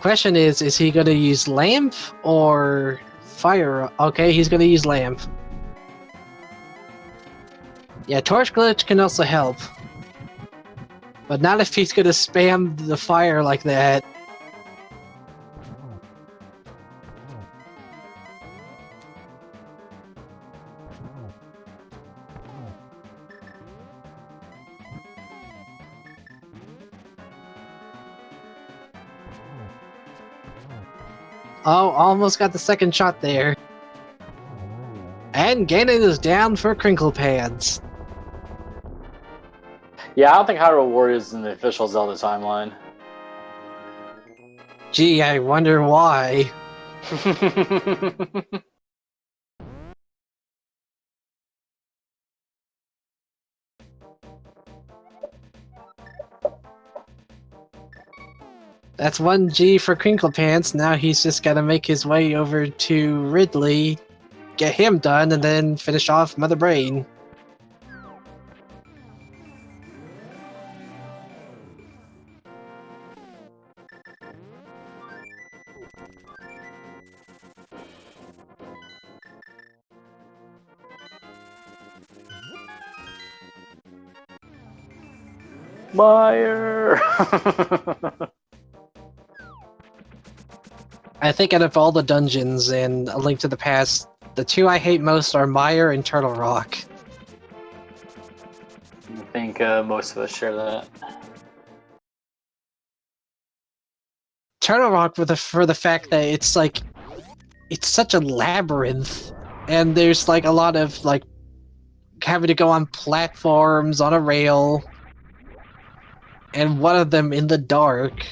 Question is he going to use lamp or fire? Okay, he's going to use lamp. Yeah, torch glitch can also help. But not if he's going to spam the fire like that. Oh, almost got the second shot there. And Ganon is down for Crinklepants. Yeah, I don't think Hyrule Warriors is in the official Zelda timeline. Gee, I wonder why. That's 1G for Crinklepants. Now he's just gotta make his way over to Ridley, get him done, and then finish off Mother Brain. Meyer! I think out of all the dungeons in A Link to the Past, the two I hate most are Mire and Turtle Rock. I think most of us share that. Turtle Rock for the fact that it's like it's such a labyrinth, and there's like a lot of like having to go on platforms on a rail, and one of them in the dark.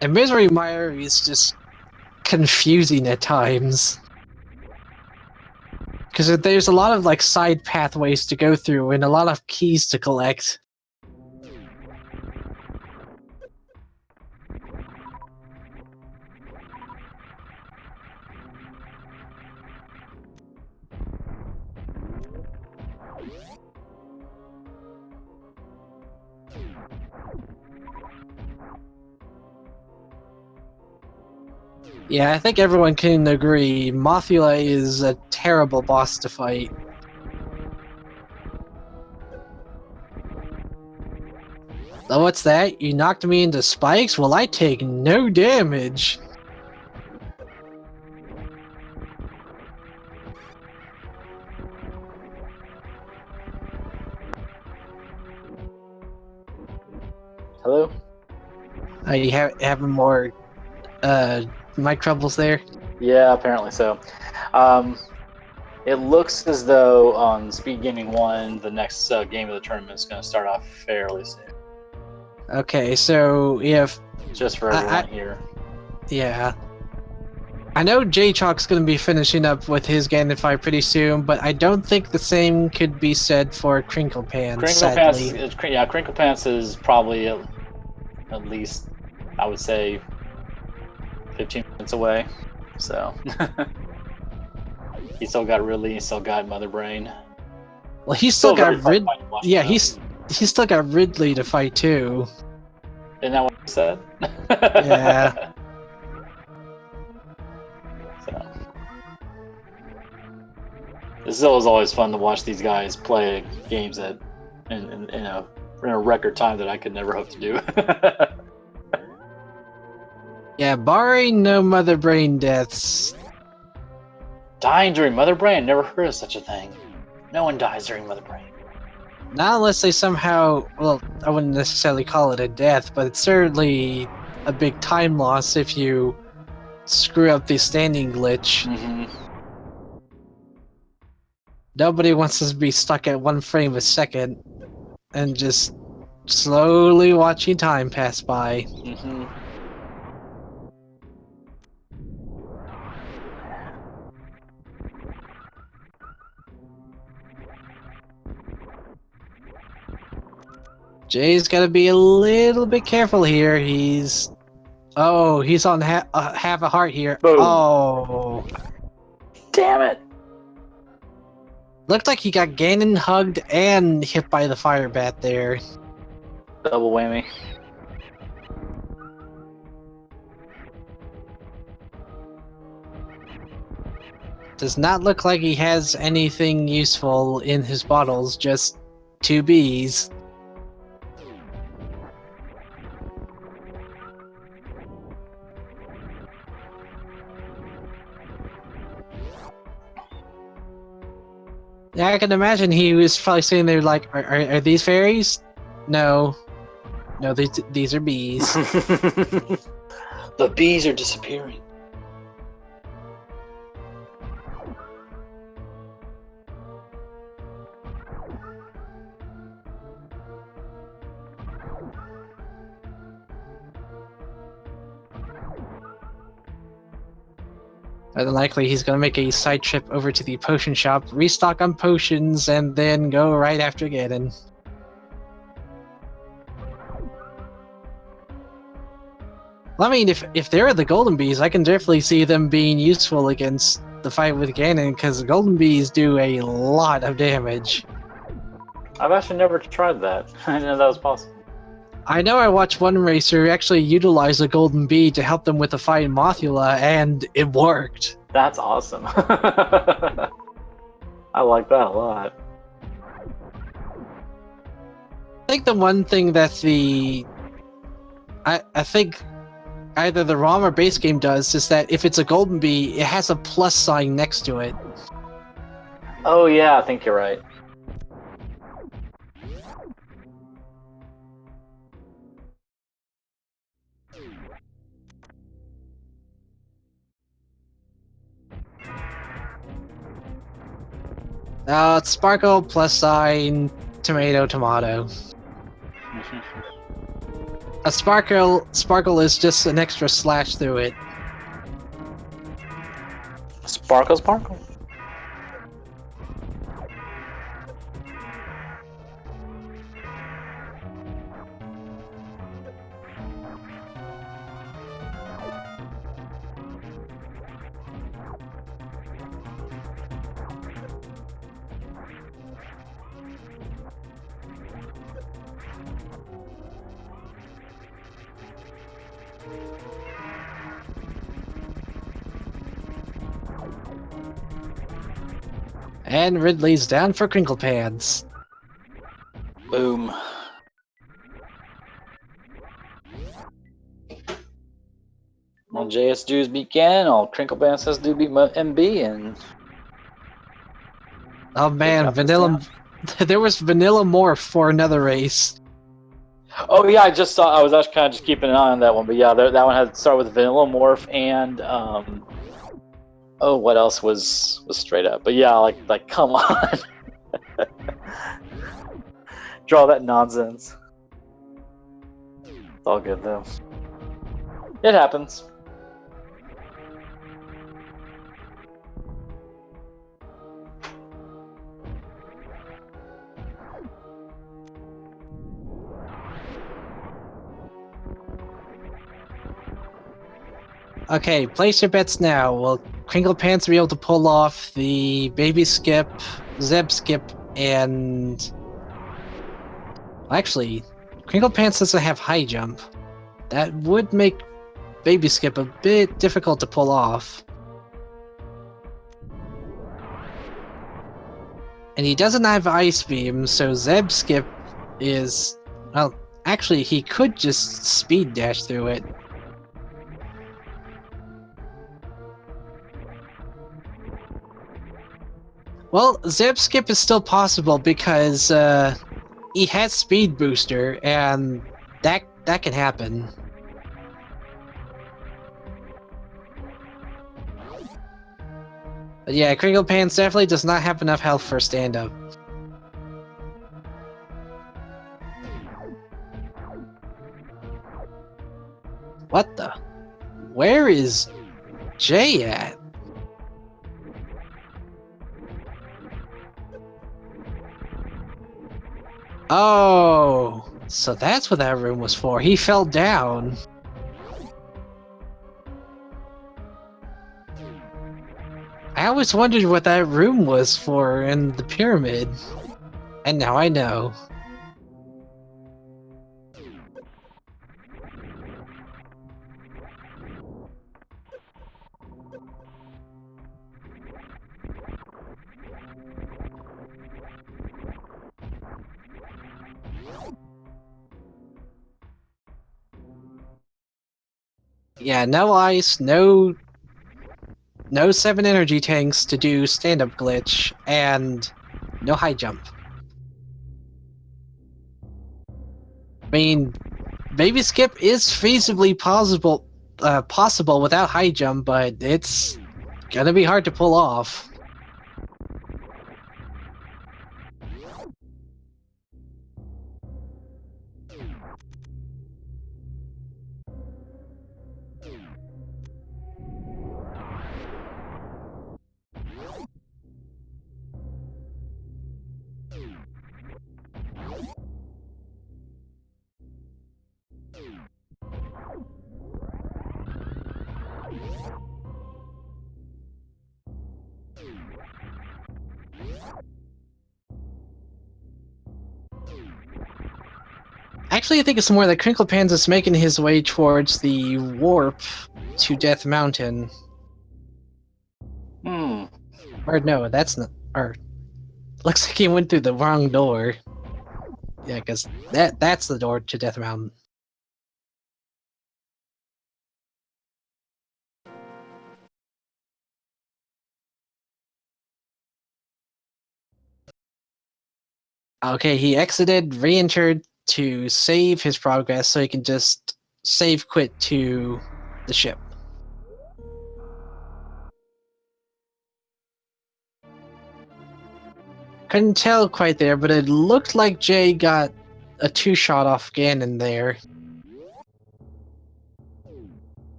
And Misery Mire is just confusing at times. Because there's a lot of like side pathways to go through and a lot of keys to collect. Yeah, I think everyone can agree, Mothula is a terrible boss to fight. Oh, what's that? You knocked me into spikes? Well, I take no damage. Hello? Are you having more mic troubles there? Yeah, apparently so. It looks as though on Speed Gaming 1, the next game of the tournament is going to start off fairly soon. Okay, so if... Just for everyone here. Yeah. I know JayChalke's going to be finishing up with his Ganon fight pretty soon, but I don't think the same could be said for Crinklepants, sadly. Crinklepants is probably at least, I would say, 15 minutes away. So... He still got Ridley, he still got Mother Brain. Well, he's still got Ridley. Yeah, he's still got Ridley to fight too. Isn't that what you said? Yeah. So. This is always fun to watch these guys play games that in a record time that I could never hope to do. Yeah, barring no Mother Brain deaths. Dying during Mother Brain? Never heard of such a thing. No one dies during Mother Brain. Not unless they somehow, well, I wouldn't necessarily call it a death, but it's certainly a big time loss if you screw up the standing glitch. Mm-hmm. Nobody wants to be stuck at 1 frame a second and just slowly watching time pass by. Mm-hmm. Jay's got to be a little bit careful here. Oh, he's on half a heart here. Boom. Oh. Damn it! Looked like he got Ganon hugged and hit by the fire bat there. Double whammy. Does not look like he has anything useful in his bottles, just 2 bees. Yeah, I can imagine he was probably sitting there like, are these fairies? No. No, these are bees. The bees are disappearing. More than likely, he's gonna make a side trip over to the potion shop, restock on potions, and then go right after Ganon. Well, I mean, if they're the golden bees, I can definitely see them being useful against the fight with Ganon, because the golden bees do a lot of damage. I've actually never tried that. I didn't know that was possible. I know I watched one racer actually utilize a golden bee to help them with the fight in Mothula, and it worked. That's awesome. I like that a lot. I think the one thing that I think either the ROM or base game does is that if it's a golden bee, it has a plus sign next to it. Oh yeah, I think you're right. It's sparkle, plus sign, tomato, tomato. A sparkle is just an extra slash through it. Sparkle, sparkle. And Ridley's down for Crinklepants. Boom. Well, JS Dudes beat Ganon, all Crinklepants has to beat MB, and... Oh man, Vanilla... There was Vanilla Morph for another race. Oh yeah, I just saw. I was actually kind of just keeping an eye on that one, but yeah, that one had to start with Vanilla Morph and oh, what else was straight up? But yeah, like come on, draw that nonsense. It's all good though. It happens. Okay, place your bets now. Will Crinklepants be able to pull off the baby skip, Zeb skip, and... Actually, Crinklepants doesn't have high jump. That would make baby skip a bit difficult to pull off. And he doesn't have ice beam, so Zeb skip is... Well, actually, he could just speed dash through it. Well, Zeb skip is still possible because he has speed booster, and that can happen. But yeah, Crinklepants definitely does not have enough health for stand-up. What the? Where is Jay at? Oh, So that's what that room was for. He fell down. I always wondered what that room was for in the pyramid. And now I know. Yeah, no ice, no 7 energy tanks to do stand-up glitch, and no high jump. I mean, baby skip is feasibly possible without high jump, but it's gonna be hard to pull off. Actually, I think it's more that CapnCrinklepants is making his way towards the warp to Death Mountain. Or no, that's not. Or looks like he went through the wrong door. Yeah, because that's the door to Death Mountain. Okay, he exited, re-entered to save his progress so he can just save quit to the ship. Couldn't tell quite there, but it looked like Jay got a 2-shot off Ganon there.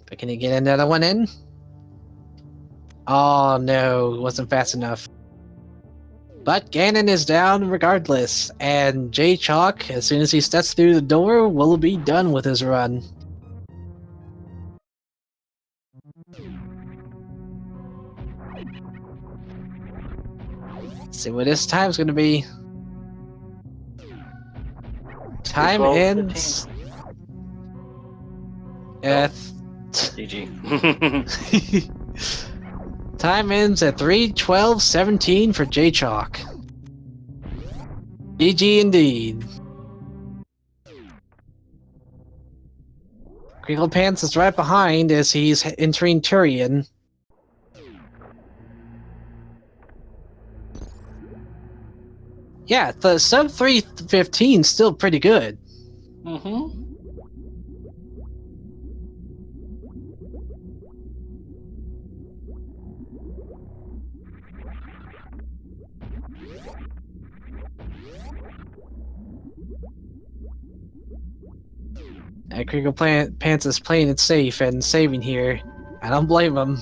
But can he get another one in? Oh no, it wasn't fast enough. But Ganon is down regardless, and JayChalke, as soon as he steps through the door, will be done with his run. Let's see what his time's gonna be. Time 12, ends 15. at GG. time ends at 3:12:17 for JayChalke. GG indeed. CapnCrinklepants is right behind as he's entering Turian. Yeah, the sub 3:15 still pretty good. CapnCrinklepants is playing it safe and saving here. I don't blame him.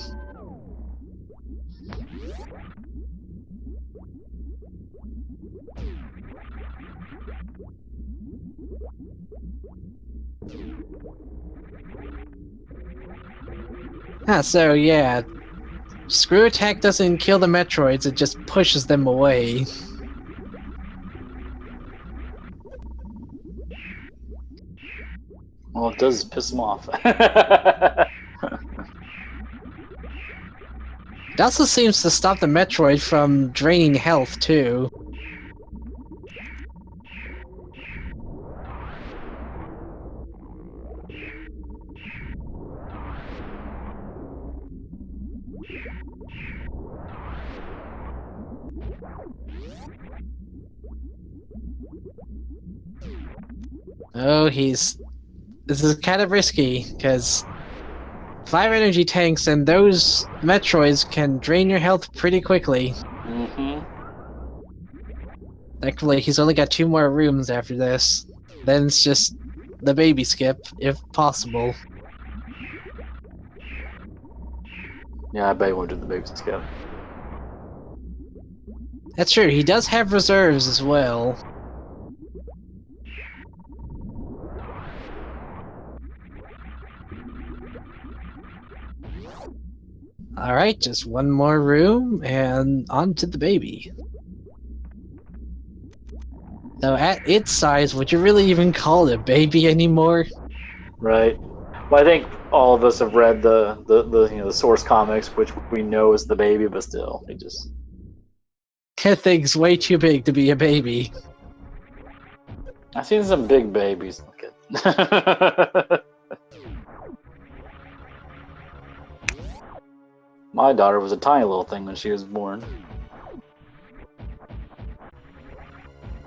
So yeah, Screw Attack doesn't kill the Metroids, it just pushes them away. Well, it does piss them off. It also seems to stop the Metroid from draining health too. Oh, this is kind of risky, because 5 energy tanks and those Metroids can drain your health pretty quickly. Thankfully, he's only got 2 more rooms after this. Then it's just the baby skip, if possible. Yeah, I bet he won't do the baby skip. That's true, he does have reserves as well. All right, just one more room and on to the baby. Though at its size, would you really even call it a baby anymore? Right. Well, I think all of us have read the source comics, which we know is the baby, but still, it just. That thing's way too big to be a baby. I've seen some big babies. Okay. My daughter was a tiny little thing when she was born.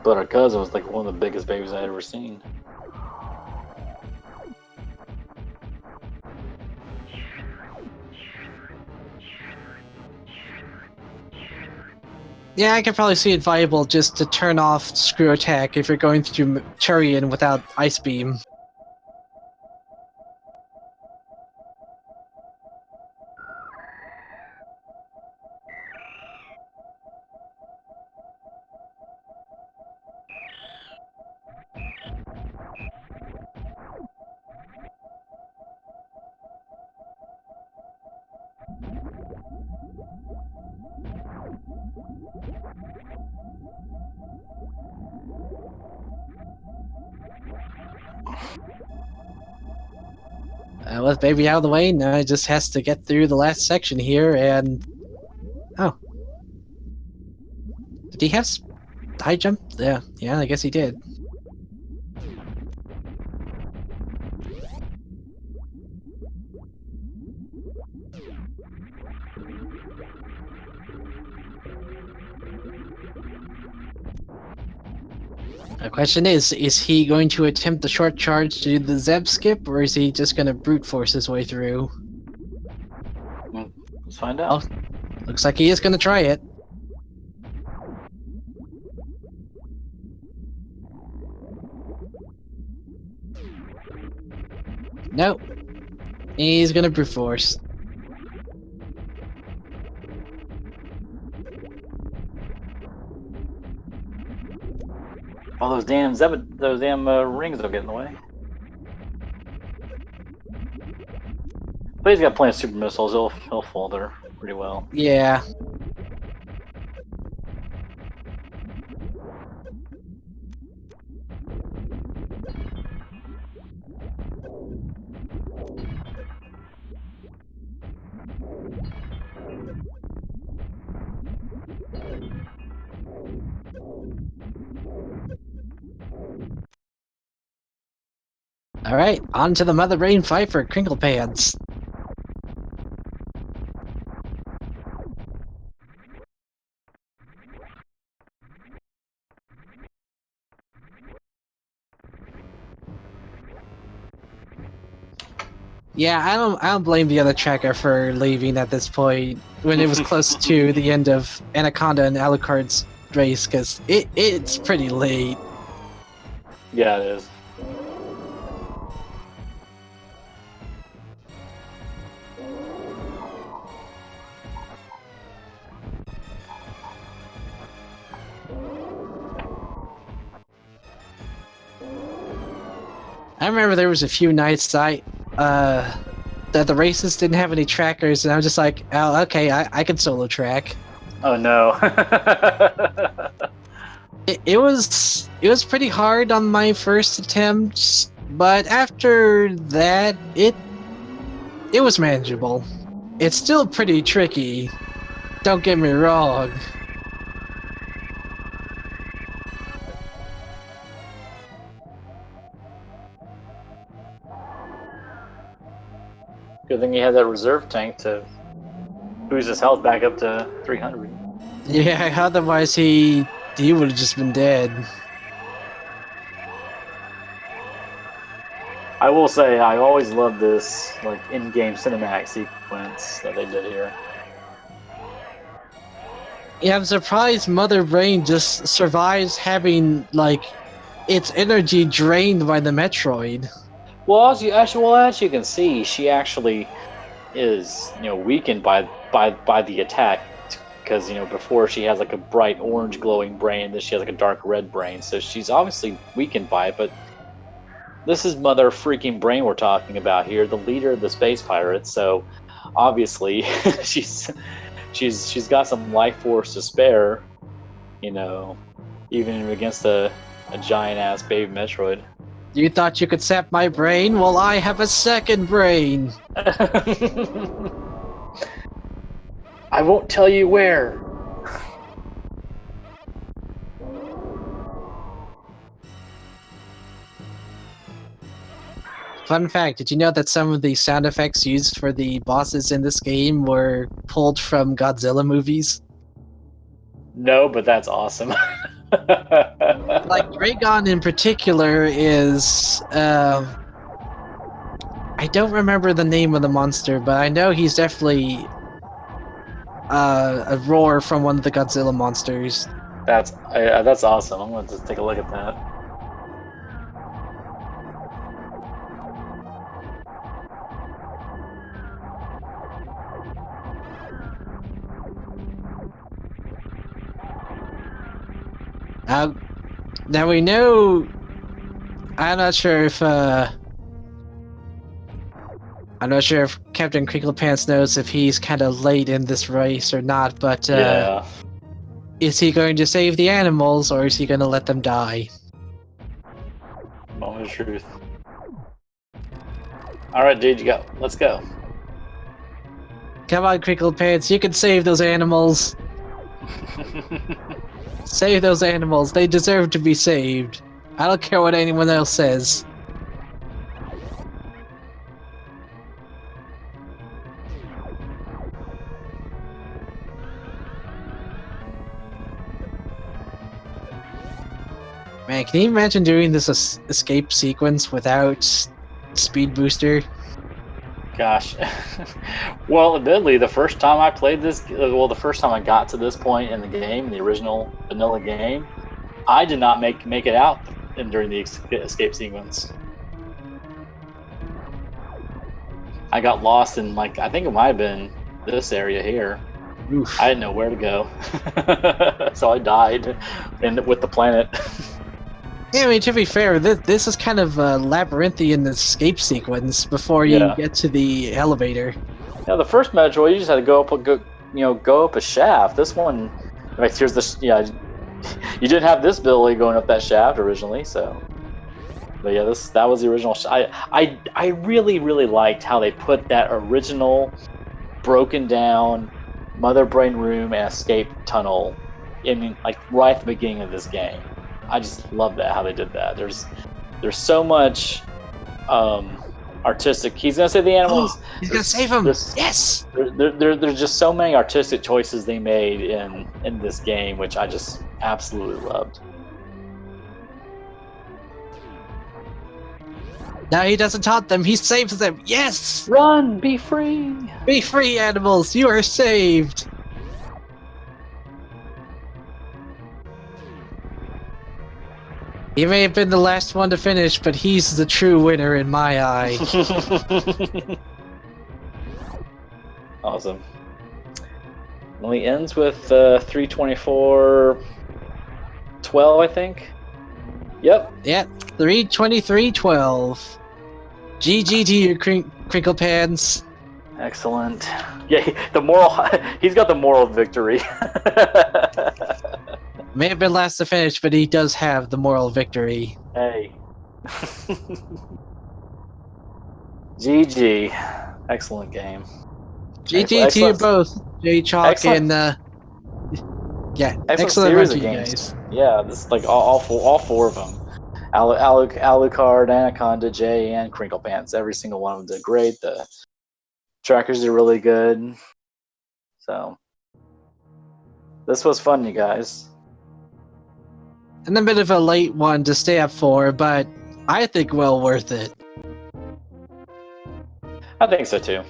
But her cousin was like one of the biggest babies I'd ever seen. Yeah, I could probably see it viable just to turn off screw attack if you're going through Turian without Ice Beam. With baby out of the way, now it just has to get through the last section here, and... Oh. Did he have high jump? Yeah, I guess he did. The question is he going to attempt the short charge to do the Zeb skip, or is he just going to brute force his way through? Well, let's find out. Oh, looks like he is going to try it. Nope. He's going to brute force. All those damn rings will get in the way. But he's got plenty of super missiles. He'll fall there pretty well. Yeah. Alright, on to the Mother Brain fight for Crinklepants. Yeah, I don't blame the other tracker for leaving at this point when it was close to the end of Anaconda and Alucard's race, because it's pretty late. Yeah, it is. I remember there was a few nights that the races didn't have any trackers, and I was just like, oh, okay, I can solo track. Oh no. It was pretty hard on my first attempt, but after that, it was manageable. It's still pretty tricky, don't get me wrong. Good thing he had that reserve tank to boost his health back up to 300. Yeah, otherwise he would have just been dead. I will say I always loved this like in-game cinematic sequence that they did here. Yeah, I'm surprised Mother Brain just survives having like its energy drained by the Metroid. Well, as you can see, she actually is weakened by the attack, because before she has like a bright orange glowing brain, then she has like a dark red brain, so she's obviously weakened by it. But this is Mother freaking Brain we're talking about here, the leader of the space pirates. So obviously she's got some life force to spare, you know, even against a giant ass baby Metroid. You thought you could sap my brain? Well, I have a second brain. I won't tell you where. Fun fact, did you know that some of the sound effects used for the bosses in this game were pulled from Godzilla movies? No, but that's awesome. Like, Dragon in particular is... I don't remember the name of the monster, but I know he's definitely a roar from one of the Godzilla monsters. That's awesome. I'm going to take a look at that. Now we know... I'm not sure if Captain Crinklepants knows if he's kind of late in this race or not, but Yeah. is he going to save the animals or is he going to let them die? Moment of truth. Alright, dude, you go. Let's go. Come on, Crinklepants, you can save those animals. Save those animals. They deserve to be saved. I don't care what anyone else says. Man, can you imagine doing this escape sequence without speed booster? Gosh. Well, admittedly, the first time I played this, the first time I got to this point in the game, the original vanilla game, I did not make it out during the escape sequence. I got lost in, like, I think it might have been this area here. Oof. I didn't know where to go. So I died with the planet. Yeah, I mean, to be fair, this is kind of a labyrinthian escape sequence before you get to the elevator. Yeah, the first Metroid, you just had to go up a shaft. This one, like, here's the you didn't have this ability going up that shaft originally, so. But yeah, that was the original. I really liked how they put that original broken down mother brain room and escape tunnel in, like, right at the beginning of this game. I just love that, how they did that. There's so much artistic. He's gonna save the animals. Oh, he's gonna save them. Yes. There's just so many artistic choices they made in this game, which I just absolutely loved. Now he doesn't taunt them. He saves them. Yes. Run, be free. Be free, animals. You are saved. He may have been the last one to finish, but he's the true winner in my eye. Awesome. Only ends with 324-12, I think. Yep. Yep. 3:23:12. GG to you, Crinklepants. Excellent. Yeah, he's got the moral victory. May have been last to finish, but he does have the moral victory. Hey. GG. Excellent game. GG to you both, JayChalke and yeah, excellent run to you guys. Yeah, this is like all four of them. Alucard, Anaconda, Jay, and Crinklepants. Every single one of them did great. The trackers did really good. So this was fun, you guys. And a bit of a late one to stay up for, but I think well worth it. I think so too.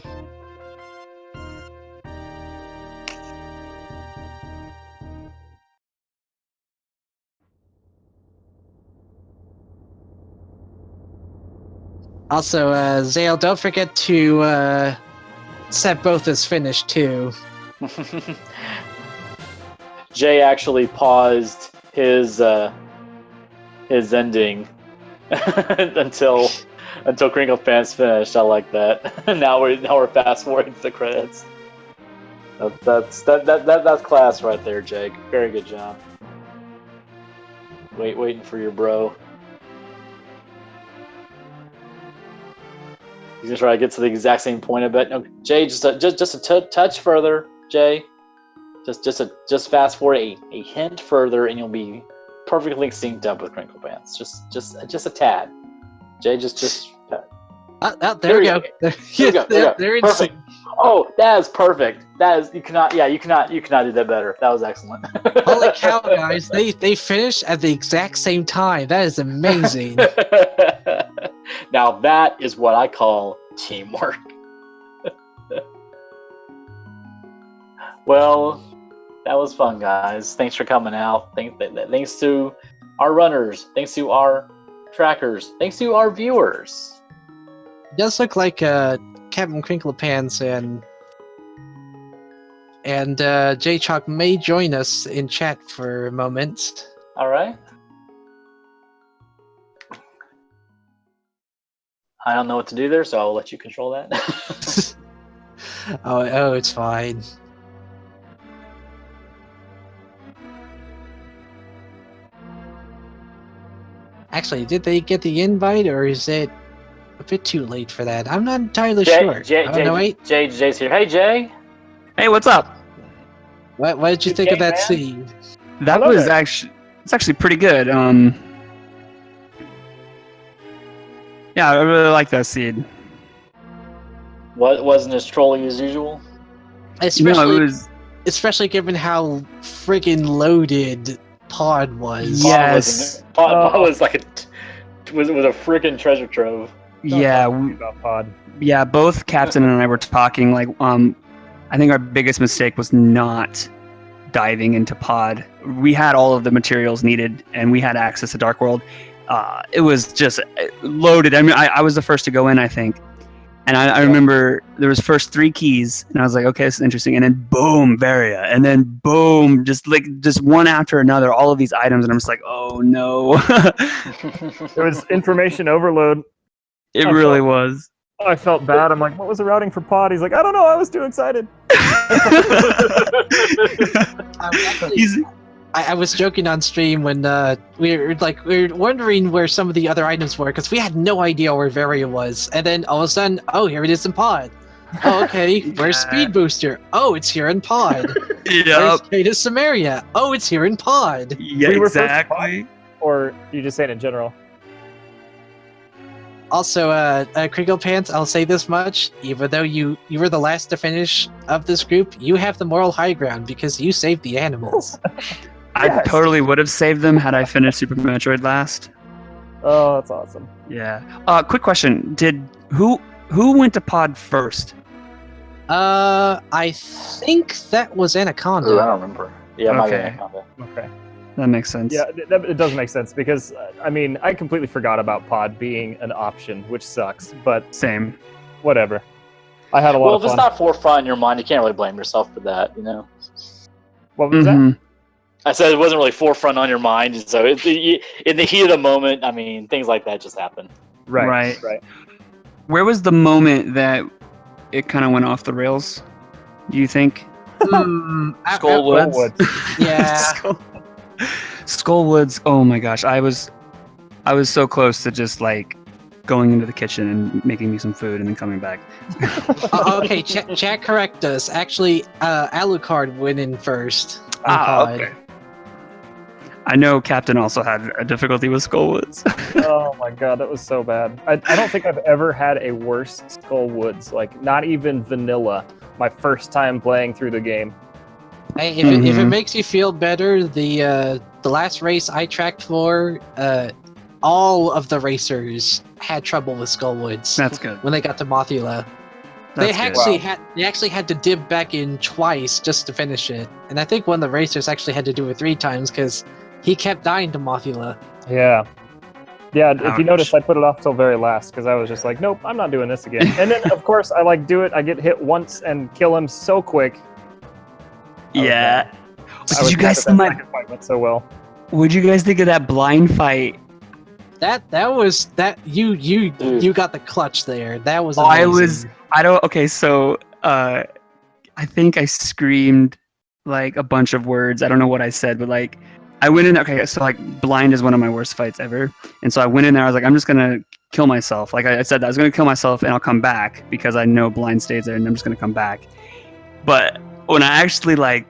Also, Zale, don't forget to set both as finished too. Jay actually paused his ending until Until Crinkle Pants finished. I like that. now we're fast forwarding to the credits. That's class right there, Jake. Very good job. Waiting for your bro. He's gonna try to get to the exact same point. I bet. No, Jay, just a touch further, Jay. Just fast forward a hint further, and you'll be perfectly synced up with Crinkle Pants. Just a tad. Jay, just. There we go. There it's perfect. Oh, that is perfect. That is you cannot do that better. That was excellent. Holy cow, guys! They finished at the exact same time. That is amazing. Now that is what I call teamwork. Well, that was fun, guys. Thanks for coming out. Thanks to our runners. Thanks to our trackers. Thanks to our viewers. It does look like CapnCrinklepants and JayChalke may join us in chat for a moment. All right. I don't know what to do there, so I'll let you control that. oh, it's fine. Actually, did they get the invite, or is it a bit too late for that? I'm not entirely sure. Jay's here. Hey, Jay. Hey, what's up? What did you think of that scene? That was actually pretty good. Yeah, I really like that scene. What wasn't as trolly as usual? Especially given how friggin' loaded Pod was. Yes. Pod was like a friggin' treasure trove. Yeah, about Pod. Yeah, both Captain and I were talking like I think our biggest mistake was not diving into Pod. We had all of the materials needed and we had access to Dark World. It was just loaded. I mean, I was the first to go in, I think. And I remember there was first 3 keys, and I was like, okay, this is interesting. And then boom, Varia. And then boom, just one after another, all of these items. And I'm just like, oh no. There was information overload. It really was. I felt bad. I'm like, what was the routing for Pod? He's like, I don't know. I was too excited. I was joking on stream when we were wondering where some of the other items were because we had no idea where Varia was, and then all of a sudden, oh, here it is in Pod. Oh, okay, where's Speed Booster? Oh, it's here in Pod. Where's Kata Samaria? Oh, it's here in Pod. Yeah, exactly. Or you just saying in general? Also, Crinkle Pants, I'll say this much: even though you were the last to finish of this group, you have the moral high ground because you saved the animals. I totally would have saved them had I finished Super Metroid last. Oh, that's awesome. Yeah. Quick question: who went to Pod first? I think that was Anaconda. Ooh, I don't remember. Yeah, okay. Anaconda. Okay. That makes sense. Yeah, it does make sense because I mean I completely forgot about Pod being an option, which sucks. But same. Whatever. I had a lot of fun. Well, if it's not forefront in your mind, you can't really blame yourself for that, you know. What was that? I said it wasn't really forefront on your mind, so in the heat of the moment, I mean, things like that just happen. Right. Where was the moment that it kind of went off the rails? Do you think? Skullwoods. Yeah. Skullwoods. Oh my gosh, I was so close to just like going into the kitchen and making me some food and then coming back. Okay, chat correct us. Actually, Alucard went in first. Okay. I know Captain also had a difficulty with Skullwoods. Oh my god, that was so bad. I don't think I've ever had a worse Skullwoods. Like, not even vanilla. My first time playing through the game. Hey, if it makes you feel better, the last race I tracked for, all of the racers had trouble with Skullwoods. That's good. When they got to Mothula. They actually had to dip back in twice just to finish it. And I think one of the racers actually had to do it 3 times because he kept dying to Mothula. Yeah. Yeah, Ouch. If you notice, I put it off till very last because I was just like, nope, I'm not doing this again. And then, of course, I do it. I get hit once and kill him so quick. Yeah. Did you guys see my fight went so well? What'd you guys think of that blind fight? That was that you got the clutch there. That was Oh, amazing. okay, so I think I screamed like a bunch of words. I don't know what I said, but like I went in. Okay, so like blind is one of my worst fights ever, and so I went in there. I was like, I'm just gonna kill myself. Like I said, that I was gonna kill myself, and I'll come back because I know blind stays there, and I'm just gonna come back. But when I actually like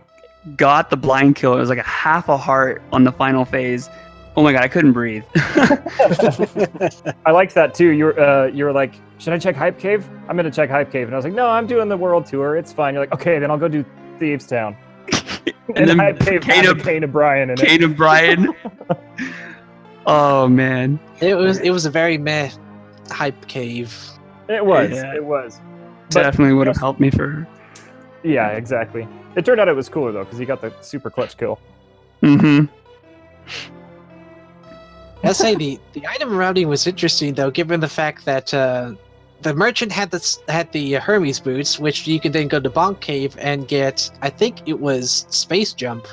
got the blind kill, it was like a half a heart on the final phase. Oh my god, I couldn't breathe. I liked that too. You were like, should I check Hype Cave? I'm gonna check Hype Cave, and I was like, no, I'm doing the world tour. It's fine. You're like, okay, then I'll go do Thieves Town. And then Hype Cave had Kane O'Brien in it. Kane O'Brien. Oh man, it was a very meh hype cave. It was. Yeah. It was. Definitely would have helped me for her. Yeah, exactly. It turned out it was cooler though, because he got the super clutch kill. Mm-hmm. I'll say the item routing was interesting though, given the fact that the merchant had the Hermes boots, which you can then go to Bonk Cave and get. I think it was Space Jump.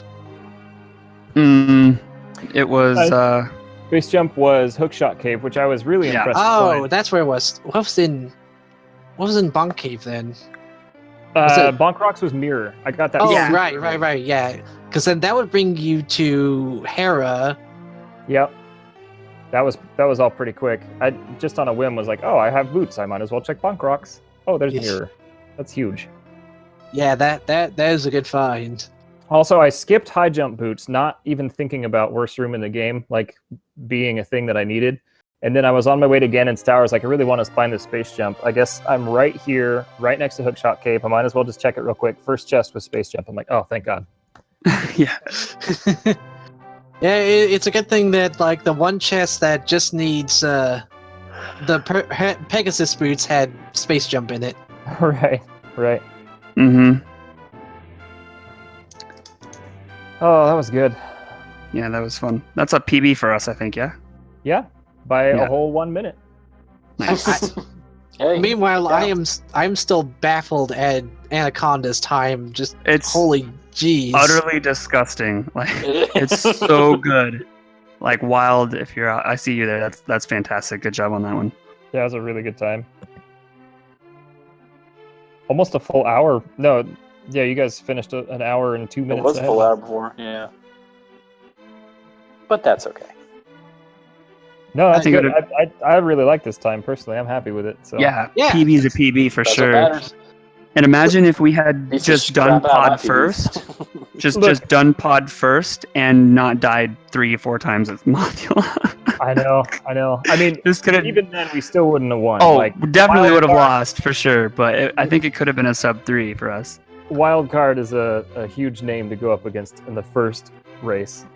It was. Space Jump was Hookshot Cave, which I was really impressed. Oh, that's where it was. What was in Bonk Cave then? Bonk Rocks was Mirror. I got that. Oh, Yeah. right, yeah. Because then that would bring you to Hera. Yep. That was all pretty quick. I just on a whim was like, oh, I have boots. I might as well check Bonk Rocks. Oh, there's Yes. Mirror. That's huge. Yeah, that is a good find. Also, I skipped high jump boots, not even thinking about worst room in the game, like being a thing that I needed. And then I was on my way to Ganon's Towers, like I really want to find this space jump. I guess I'm right here, right next to Hookshot Cave. I might as well just check it real quick. First chest was space jump. I'm like, oh, thank God. Yeah. Yeah, it's a good thing that like the one chest that just needs Pegasus boots had space jump in it. Right. Mm-hmm. Oh, that was good. Yeah, that was fun. That's a PB for us, I think. Yeah. Yeah, by Yeah. a whole 1 minute. Nice. Hey, Meanwhile, yeah. I'm still baffled at Anaconda's time. Just It's holy jeez. utterly disgusting. Like it's so good. Like Wild, if you're out, I see you there. That's fantastic. Good job on that one. Yeah, it was a really good time. Almost a full hour. No, yeah, you guys finished an hour and 2 It minutes. was ahead. full hour before, yeah. But that's okay. No, that's I think good. I really like this time personally. I'm happy with it. So Yeah, Yeah. PB's a PB for That's sure. what matters. And imagine if we had Piece of just done crap out pod of first, just Look. done pod first, and not died 3 or 4 times with Mothula. I know. I mean, This could have. even then, we still wouldn't have won. Oh, Like, definitely would have Wild Card- lost for sure. But I think it could have been a sub 3 for us. Wild Card is a huge name to go up against in the first race.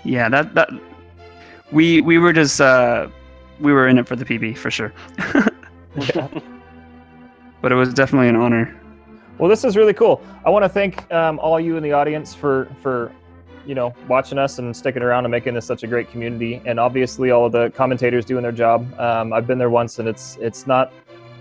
Yeah, that we were just we were in it for the PB for sure. Yeah. But it was definitely an honor. Well, this is really cool. I want to thank all you in the audience for watching us and sticking around and making this such a great community, and obviously all of the commentators doing their job. I've been there once, and it's not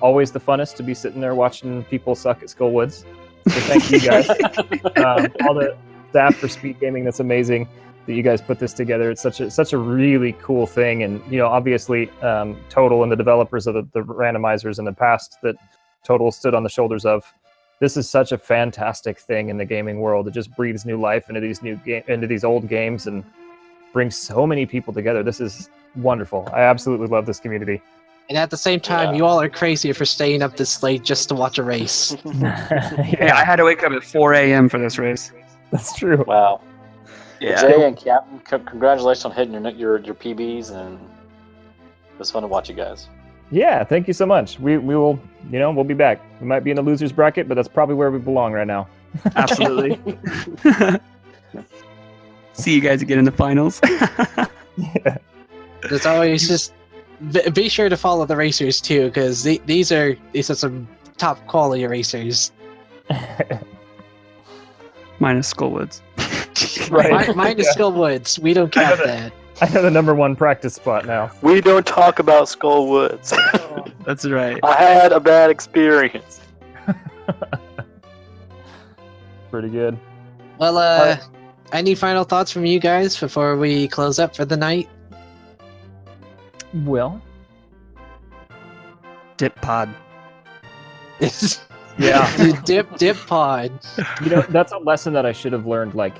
always the funnest to be sitting there watching people suck at Skull Woods. So thank you guys. All the staff for Speed Gaming. That's amazing that you guys put this together. It's such a really cool thing, and obviously Total and the developers of the randomizers in the past that Total stood on the shoulders of. This is such a fantastic thing in the gaming world. It just breathes new life into these old games and brings so many people together. This is wonderful. I absolutely love this community. And at the same time, Yeah. you all are crazy for staying up this late just to watch a race. Yeah, I had to wake up at 4 a.m. for this race. That's true. Wow. Yeah. Jay and Captain, congratulations on hitting your PBs, and it was fun to watch you guys. Yeah, thank you so much. We will, we'll be back. We might be in the losers bracket, but that's probably where we belong right now. Absolutely. See you guys again in the finals. There's always just be sure to follow the racers too, because these are some top quality racers. Minus Skullwoods. Right. Mine is Yeah. Skull Woods. We don't count that. I have the #1 practice spot now. We don't talk about Skull Woods. That's right. I had a bad experience. Pretty good. Well, Any final thoughts from you guys before we close up for the night? Will? Dip pod. Yeah. dip pod. You know, that's a lesson that I should have learned like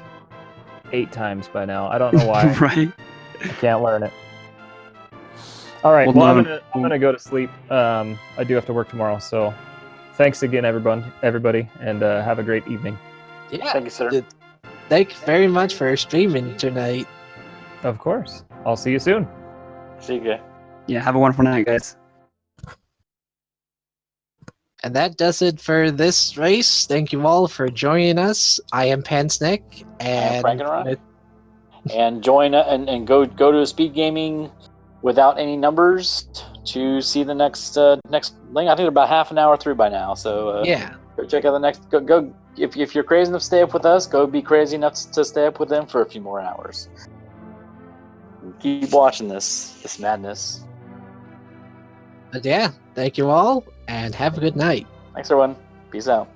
8 times by now. I don't know why. Right? I can't learn it. All right. Well, Well, no. I'm gonna go to sleep. I do have to work tomorrow, so thanks again, everybody, and have a great evening. Yeah. Thank you, sir. Thank you very much for streaming tonight. Of course. I'll see you soon. See you guys. Yeah, have a wonderful night, guys. And that does it for this race. Thank you all for joining us. I am Pansnick, and Frankenrod. And join and go to Speed Gaming without any numbers to see the next link. I think they're about half an hour through by now. So yeah, go check out the next. Go if you're crazy enough to stay up with us, go be crazy enough to stay up with them for a few more hours. Keep watching this madness. but yeah, thank you all, and have a good night. Thanks, everyone. Peace out.